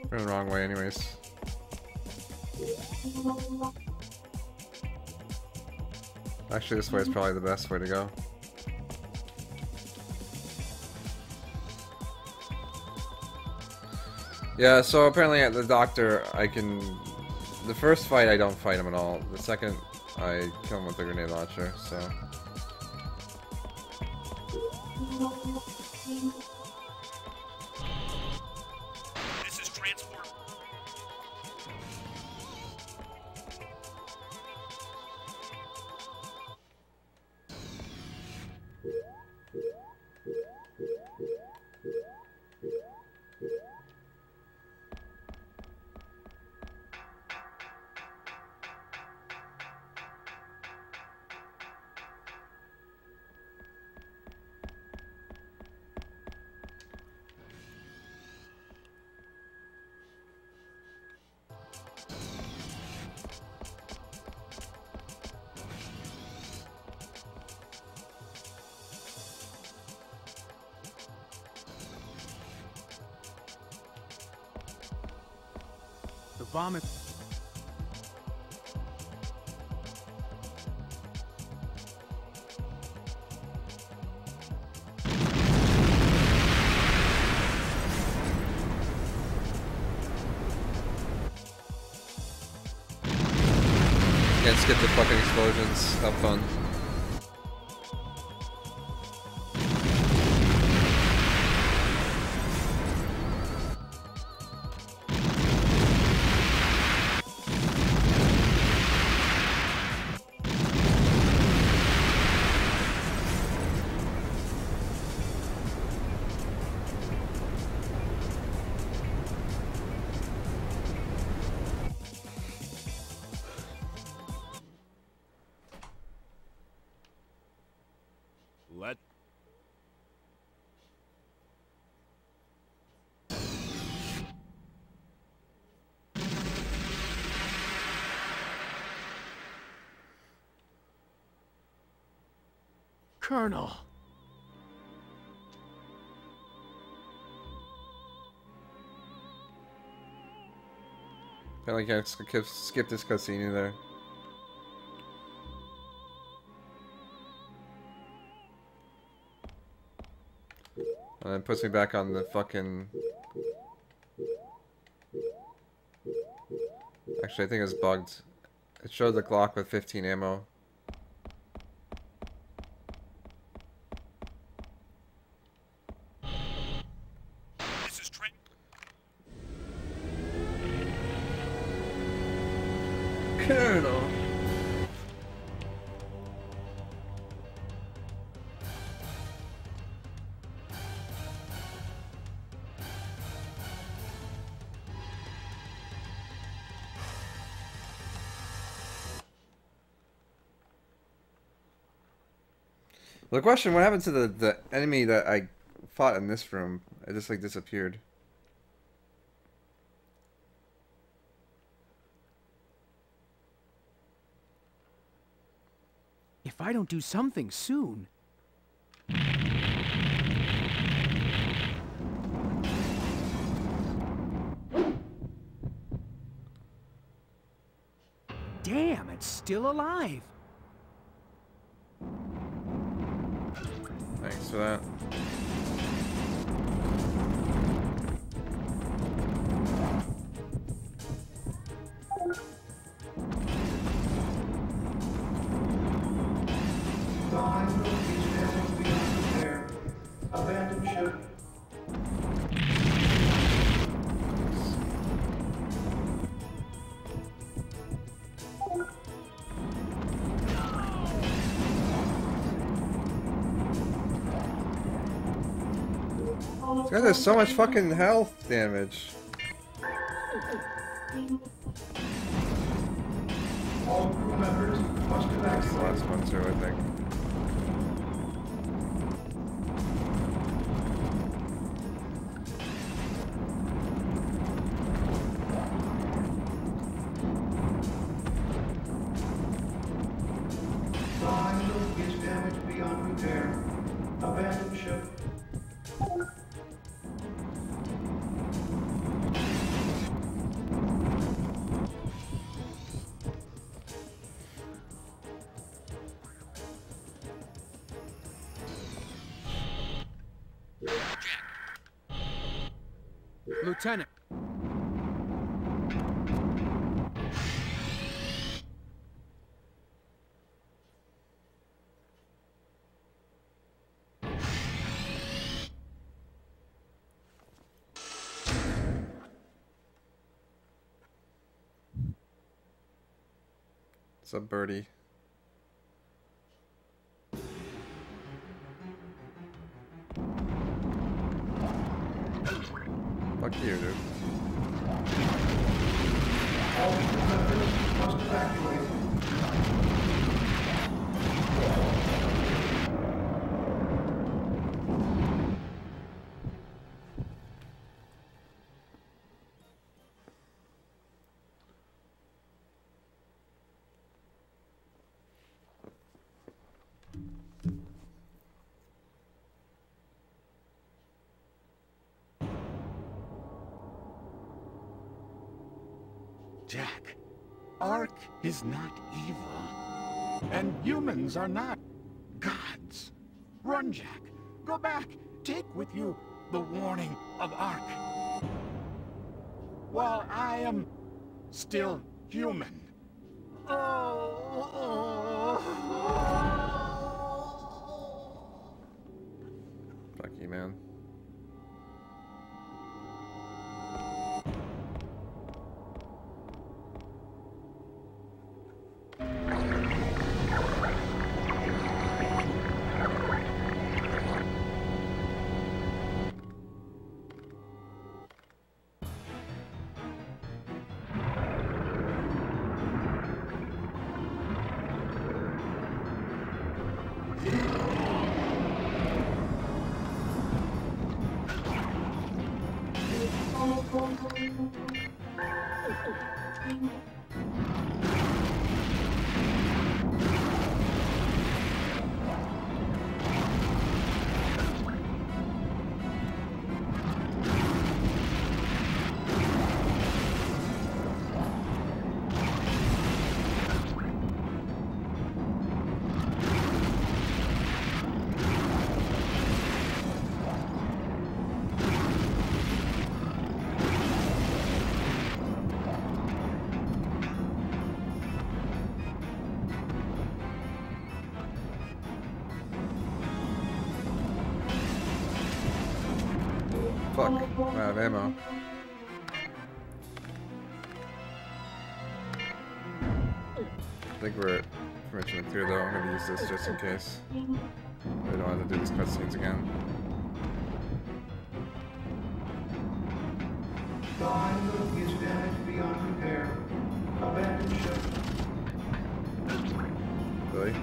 We're the wrong way anyways. Actually, this way is probably the best way to go. Yeah, so apparently at the doctor, I can... The first fight, I don't fight him at all. The second, I kill him with the grenade launcher, so... This is transport. The bomb is... Can't skip the fucking explosions. Have fun. Let... Colonel! Apparently can't skip this cutscene either. And then puts me back on the fucking... Actually, I think it's bugged. It showed the Glock with 15 ammo. This is Trent. Colonel! The question, what happened to the enemy that I fought in this room? It just like disappeared. If I don't do something soon... Damn, it's still alive! Thanks for that. The Heimdall is now beyond repair. Abandoned ship. This guy does so much fucking health damage. All crew members must That's the evacuate. last one too, I think. The Heimdall is damaged beyond repair. Abandon ship. Lieutenant. What's up, Birdie? Fuck you, dude. All crew members must evacuate. Jack, Ark is not evil. And humans are not gods. Run, Jack. Go back. Take with you the warning of Ark. While I am still human. Fuck you, man. Fuck, I'm out of ammo. I think we're pretty much in through though. I'm gonna use this just in case. I don't want to do these cutscenes again. The Heimdall is damaged beyond repair. Abandon ship. Really?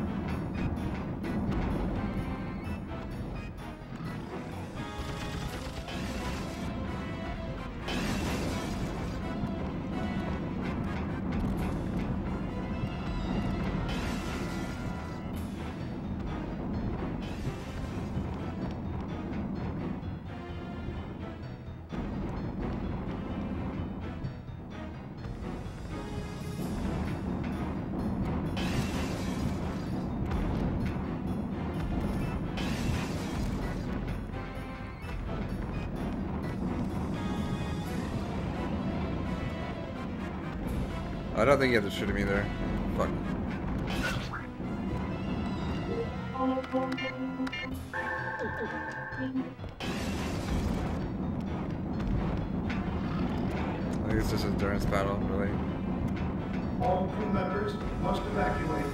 I don't think you have to shoot him either. Fuck. I think it's just an endurance battle, really. All crew members must evacuate.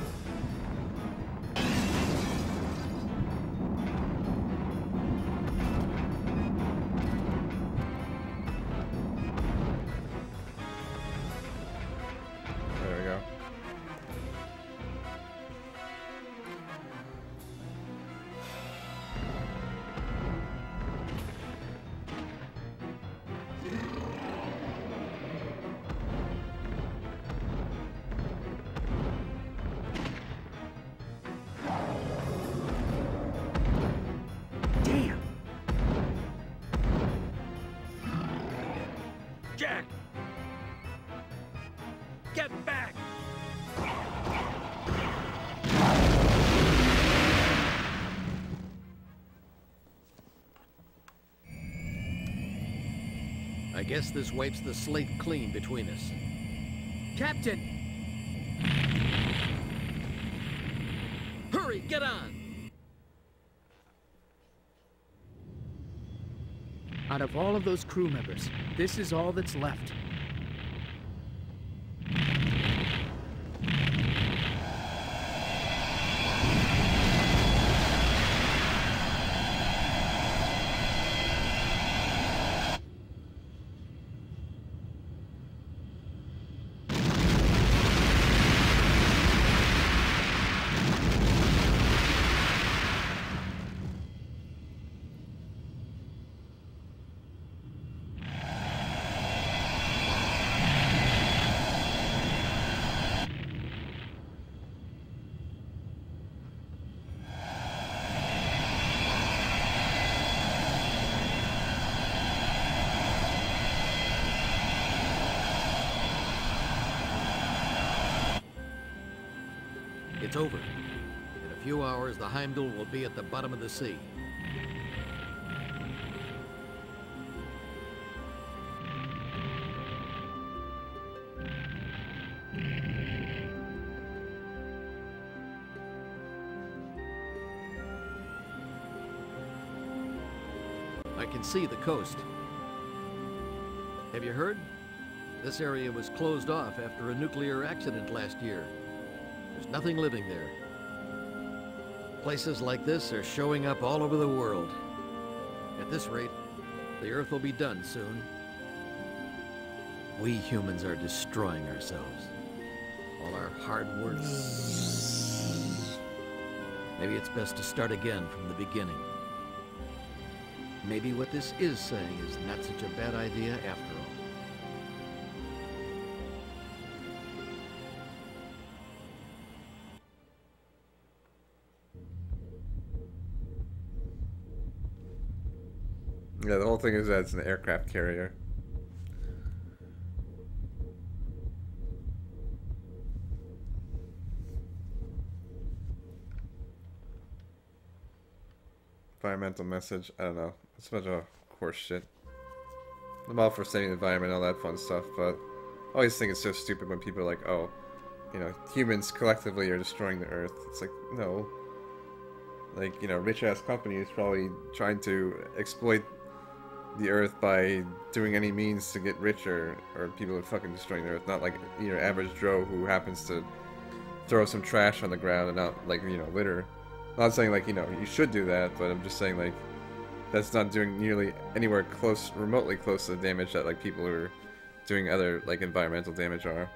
guess this wipes the slate clean between us. Captain! Hurry, get on! Out of all of those crew members, this is all that's left. It's over. In a few hours, the Heimdall will be at the bottom of the sea. I can see the coast. Have you heard? This area was closed off after a nuclear accident last year. There's nothing living there. Places like this are showing up all over the world. At this rate, the Earth will be done soon. We humans are destroying ourselves. All our hard work. Maybe it's best to start again from the beginning. Maybe what this is saying is not such a bad idea after all. Yeah, the whole thing is that it's an aircraft carrier. Environmental message. I don't know. It's a bunch of horse shit. I'm all for saving the environment and all that fun stuff, but I always think it's so stupid when people are like, oh, you know, humans collectively are destroying the Earth. It's like, no. Like, you know, rich-ass companies probably trying to exploit the Earth by doing any means to get richer, or people are fucking destroying the Earth. Not like, you know, average Joe who happens to throw some trash on the ground and not, like, you know, litter. I'm not saying, like, you know, you should do that, but I'm just saying, like, that's not doing nearly anywhere close, remotely close to the damage that, like, people who are doing other, like, environmental damage are.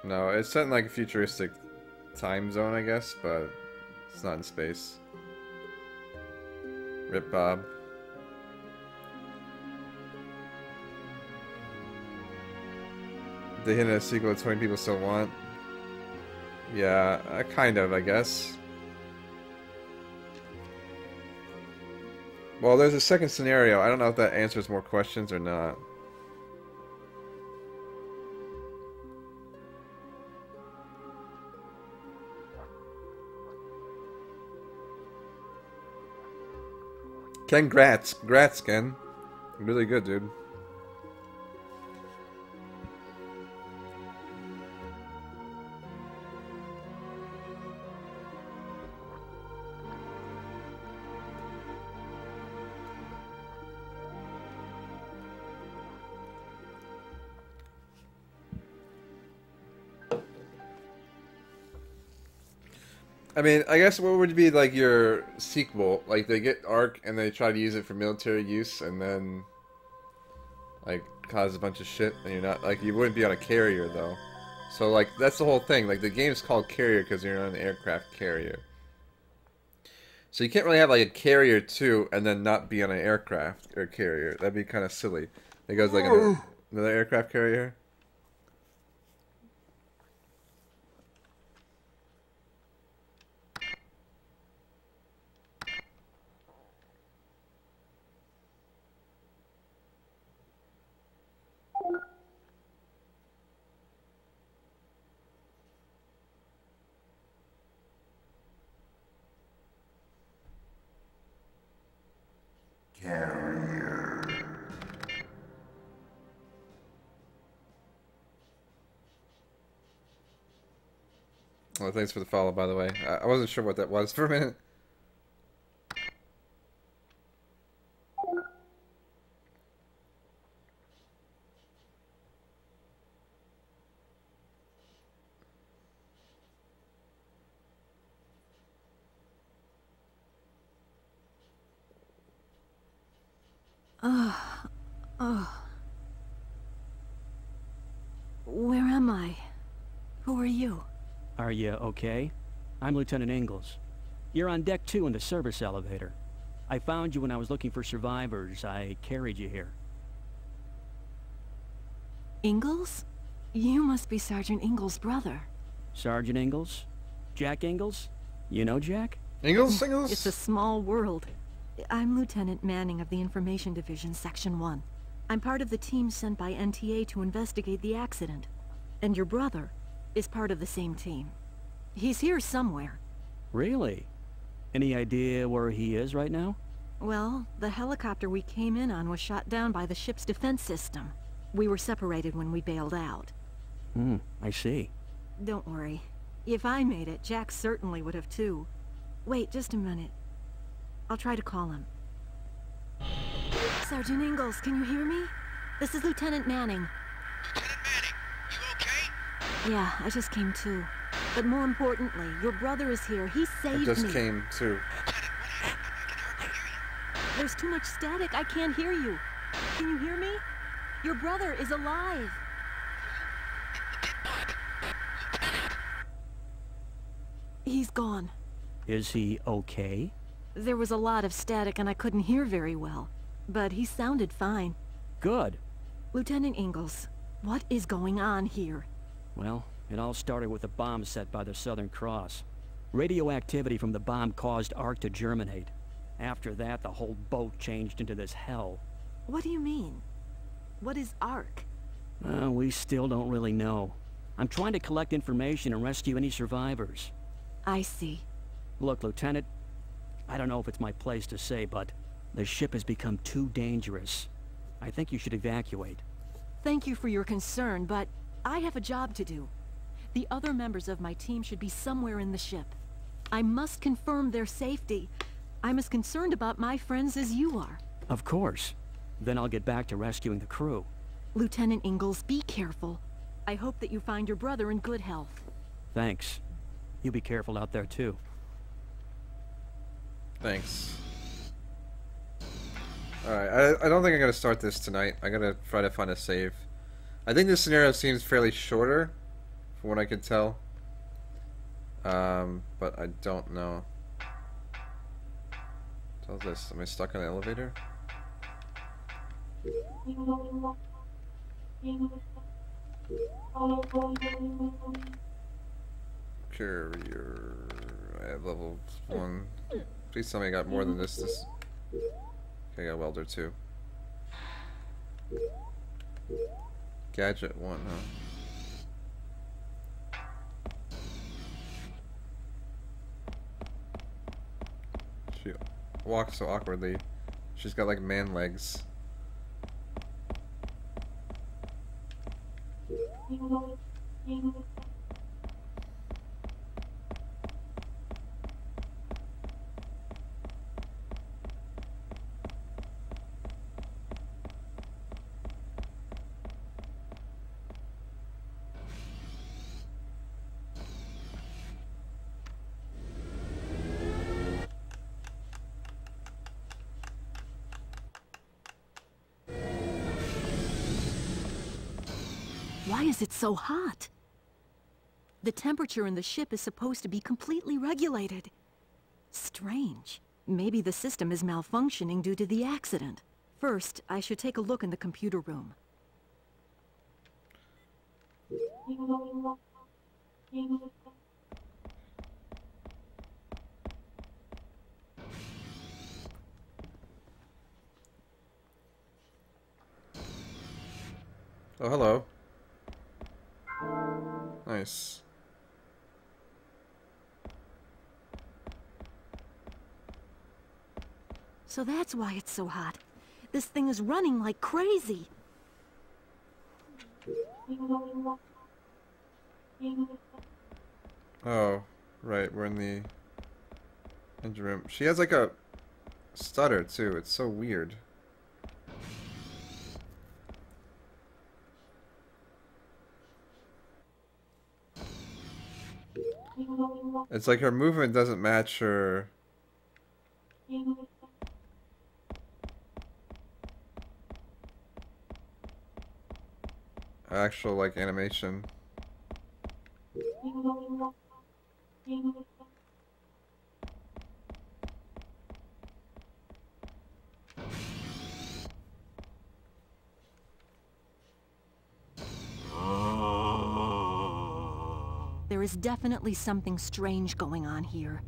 No, it's set in, like, a futuristic time zone, I guess, but it's not in space. Rip Bob. They hint at a sequel that 20 people still want. Yeah, kind of, I guess. Well, there's a second scenario. I don't know if that answers more questions or not. Ken, grats. Grats, Ken. Really good, dude. I mean, I guess what would be like your sequel? Like they get Ark and they try to use it for military use and then like cause a bunch of shit and you're not like you wouldn't be on a carrier though. So like that's the whole thing. Like the game's called Carrier because you're on an aircraft carrier. So you can't really have like a carrier too and then not be on an aircraft or carrier. That'd be kind of silly. It goes like another aircraft carrier. Well, thanks for the follow, by the way. I wasn't sure what that was for a minute. Where am I? Who are you? Are you okay? I'm Lieutenant Ingalls. You're on Deck 2 in the service elevator. I found you when I was looking for survivors. I carried you here. Ingalls? You must be Sergeant Ingalls' brother. Sergeant Ingalls? Jack Ingalls? You know Jack? Ingalls? It's a small world. I'm Lieutenant Manning of the Information Division, Section 1. I'm part of the team sent by NTA to investigate the accident. And your brother is part of the same team. He's here somewhere. Really? Any idea where he is right now? Well, the helicopter we came in on was shot down by the ship's defense system. We were separated when we bailed out. I see. Don't worry. If I made it, Jack certainly would have too. Wait just a minute. I'll try to call him. Sergeant Ingalls, can you hear me? This is Lieutenant Manning. Lieutenant Manning, you okay? Yeah, I just came to. But more importantly, your brother is here. He saved me. I just came too. Lieutenant, what happened? I can hardly hear you. There's too much static. I can't hear you. Can you hear me? Your brother is alive. He's gone. Is he okay? There was a lot of static and I couldn't hear very well. But he sounded fine. Good. Lieutenant Ingalls, what is going on here? Well, it all started with a bomb set by the Southern Cross. Radioactivity from the bomb caused Ark to germinate. After that, the whole boat changed into this hell. What do you mean? What is Ark? We still don't really know. I'm trying to collect information and rescue any survivors. I see. Look, Lieutenant, I don't know if it's my place to say, but the ship has become too dangerous. I think you should evacuate. Thank you for your concern, but I have a job to do. The other members of my team should be somewhere in the ship. I must confirm their safety. I'm as concerned about my friends as you are. Of course. Then I'll get back to rescuing the crew. Lieutenant Ingalls, be careful. I hope that you find your brother in good health. Thanks. You be careful out there, too. Thanks. Alright, I don't think I'm gonna start this tonight. I gotta try to find a save. I think this scenario seems fairly shorter, from what I could tell. But I don't know. What's this? Am I stuck in an elevator? Carrier. I have level 1. Please tell me I got more than this. Okay, I got welder 2. Gadget 1, huh? She walks so awkwardly. She's got like man legs. Why is it so hot? The temperature in the ship is supposed to be completely regulated. Strange. Maybe the system is malfunctioning due to the accident. First, I should take a look in the computer room. Oh, hello. Nice. So that's why it's so hot. This thing is running like crazy. Oh, right, we're in the engine room. She has like a stutter too. It's so weird. It's like her movement doesn't match her actual like animation. There is definitely something strange going on here.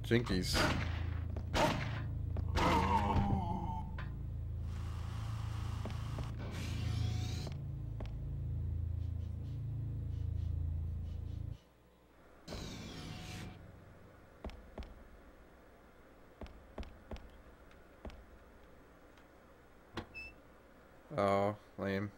Jinkies. Oh, lame.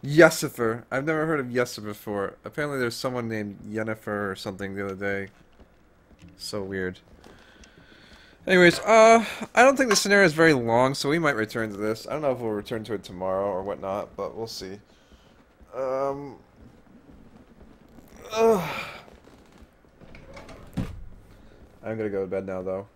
Yesifer. I've never heard of Yesifer before. Apparently there's someone named Yennefer or something the other day. So weird. Anyways, I don't think the scenario is very long, so we might return to this. I don't know if we'll return to it tomorrow or whatnot, but we'll see. I'm gonna go to bed now, though.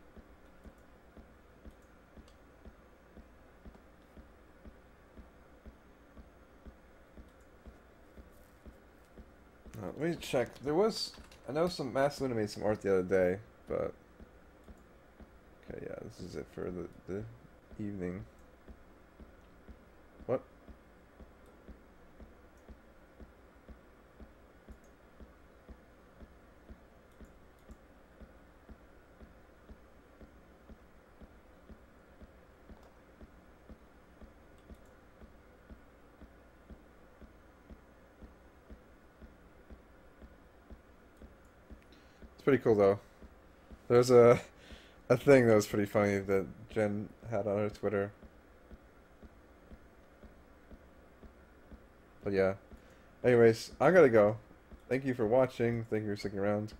Let me check. There was... I know some Mass Luna made some art the other day, but... Okay, yeah, this is it for the evening. What? It's pretty cool, though. There's a thing that was pretty funny that Jen had on her Twitter. But yeah. Anyways, I gotta go. Thank you for watching. Thank you for sticking around.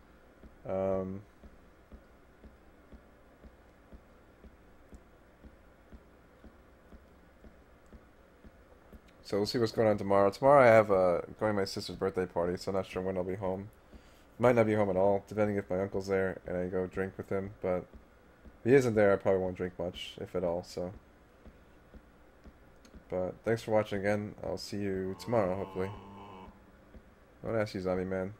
So we'll see what's going on tomorrow. Tomorrow I have going to my sister's birthday party, so I'm not sure when I'll be home. Might not be home at all, depending if my uncle's there and I go drink with him, but if he isn't there, I probably won't drink much, if at all, so. But thanks for watching again. I'll see you tomorrow, hopefully. I want to ask you, Zombie Man.